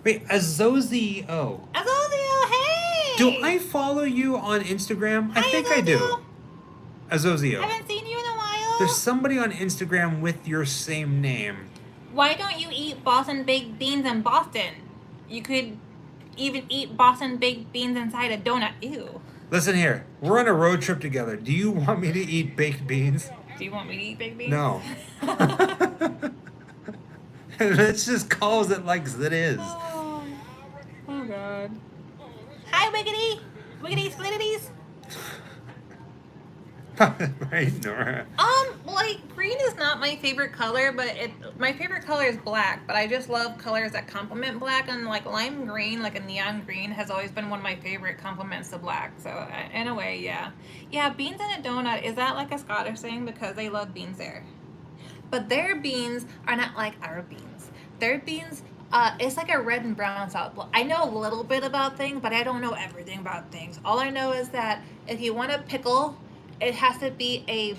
Wait, Azozio. Azozio, hey! Do I follow you on Instagram? I Hi, think I do. Azozio. Azozio. Haven't seen you in a while. There's somebody on Instagram with your same name. Why don't you eat Boston baked beans in Boston? You could even eat Boston baked beans inside a donut. Ew. Listen here. We're on a road trip together. Do you want me to eat baked beans? Do you want me to eat baked beans? No. Let's just call it like it is. Oh God. Hi, Wiggity. Squiddities, squiddities. Right, Nora? Like green is not my favorite color, but my favorite color is black. But I just love colors that complement black, and like lime green, like a neon green, has always been one of my favorite complements to black. So in a way, yeah. Beans in a donut, is that like a Scottish thing? Because they love beans there, but their beans are not like our beans. Their beans. It's like a red and brown sauce. Well, I know a little bit about things, but I don't know everything about things. All I know is that if you want a pickle, it has to be a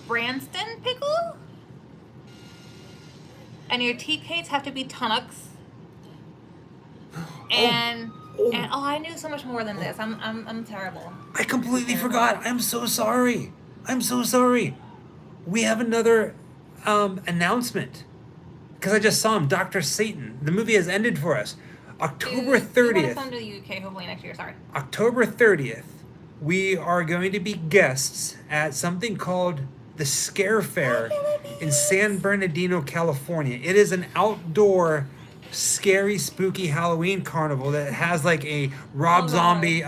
Branston pickle, and your tea cakes have to be Tunnocks. And I knew so much more than this. I'm terrible. I completely forgot. I'm so sorry. I'm so sorry. We have another announcement. Because I just saw him, Dr. Satan. The movie has ended for us. October 30th. We want to come to the UK hopefully next year. Sorry. October 30th, we are going to be guests at something called the Scare Fair in San Bernardino, California. It is an outdoor, scary, spooky Halloween carnival that has like a Rob Zombie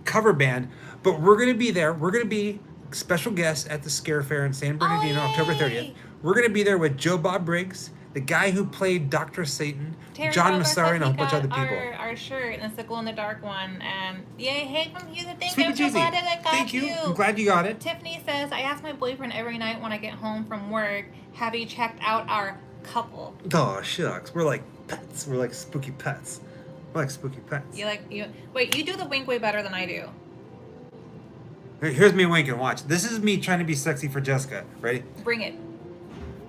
cover band. But we're going to be there. We're going to be special guests at the Scare Fair in San Bernardino, October 30th. We're going to be there with Joe Bob Briggs, the guy who played Dr. Satan, Terry John Roberts, Massari, and a whole bunch of other our, people. Our shirt, and it's the glow in the dark one. And yay, hey, from you. Thank Sweet you. I'm so Cheesy. glad that I got Thank you. I'm glad you got it. Tiffany says, I ask my boyfriend every night when I get home from work, have you checked out our couple? Oh, shucks. We're like pets. We're like spooky pets. We're like spooky pets. Wait, you do the wink way better than I do. Here's me winking. Watch. This is me trying to be sexy for Jessica. Ready? Bring it.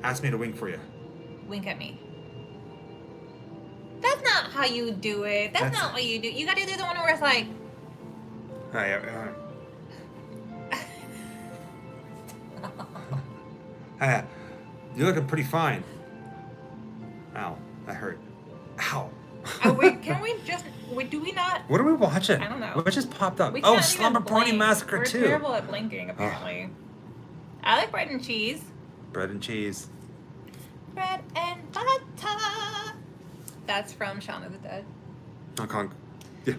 Ask me to wink for you. Wink at me. That's not how you do it. That's not what you do. You gotta do the one where it's like. Oh, yeah. You're looking pretty fine. Ow, that hurt. Ow. Wait, can we just? Wait, do we not? What are we watching? I don't know. What just popped up? We Oh, can't Slumber even Party blink. Massacre We're 2. terrible at blinking, apparently. I like bread and cheese. Bread and cheese. Bread and butter. That's from Shaun of the Dead. Hong Kong. Yeah.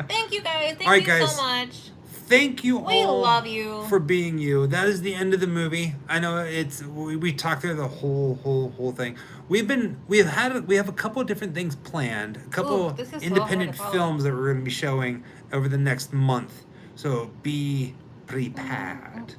Thank you guys. All right, Thank you guys. so much. Thank you We all love you. for being you. That is the end of the movie. I know we talked through the whole thing. We have a couple of different things planned. A couple this is so independent hard to follow. films that we're going to be showing over the next month. So be prepared.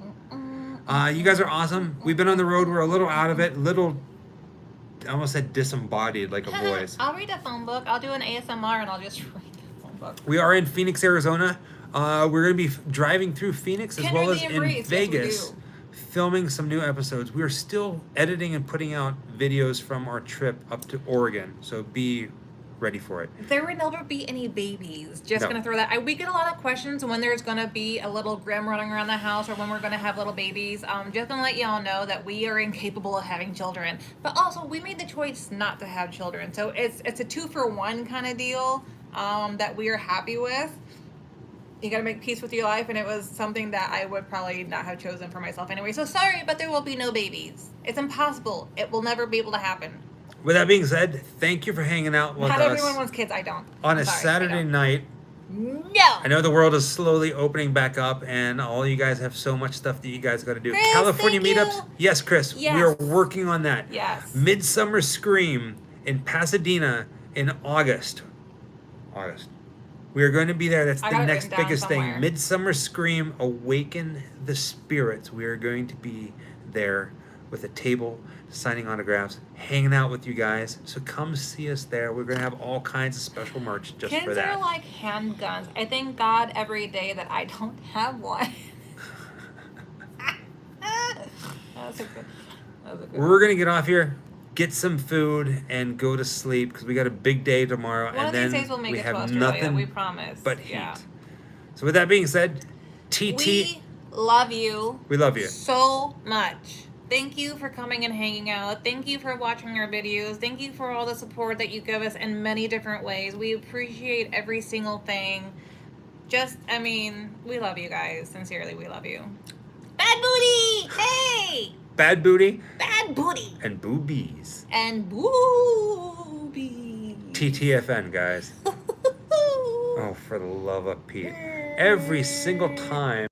You guys are awesome. We've been on the road. We're a little out of it. I almost said disembodied like a voice. I'll read a phone book. I'll do an ASMR and I'll just read the phone book. We are in Phoenix, Arizona. We're going to be driving through Phoenix as well as in Vegas, filming some new episodes. We are still editing and putting out videos from our trip up to Oregon, so be ready for it. There will never be any babies. Just gonna throw that. We get a lot of questions when there's gonna be a little Grim running around the house, or when we're gonna have little babies. Just gonna let y'all know that we are incapable of having children. But also, we made the choice not to have children, so it's a 2-for-1 kind of deal that we are happy with. You gotta make peace with your life, and it was something that I would probably not have chosen for myself anyway. So sorry, but there will be no babies. It's impossible. It will never be able to happen. With that being said, thank you for hanging out with us. Not everyone wants kids. I don't. On a Sorry, Saturday night. No. I know the world is slowly opening back up, and all you guys have so much stuff that you guys got to do. Chris, California thank meetups? you. Yes, Chris. Yes. We are working on that. Yes. Midsummer Scream in Pasadena in August. We are going to be there. That's I the got it next written down biggest thing. somewhere. Midsummer Scream, Awaken the Spirits. We are going to be there with a table, signing autographs, hanging out with you guys. So come see us there. We're going to have all kinds of special merch just Kids for that. are like handguns. I thank God every day that I don't have one. That was a good. We're going to get off here, get some food, and go to sleep because we got a big day tomorrow. One and of then these days we'll make we it to have Australia. nothing We promise. but heat. Yeah. So with that being said, TT, We love you. we love you. So much. Thank you for coming and hanging out. Thank you for watching our videos. Thank you for all the support that you give us in many different ways. We appreciate every single thing. We love you guys. Sincerely, we love you. Bad booty! Hey! Bad booty Bad booty! and boobies. And boobies. TTFN, guys. Oh, for the love of Pete. Every single time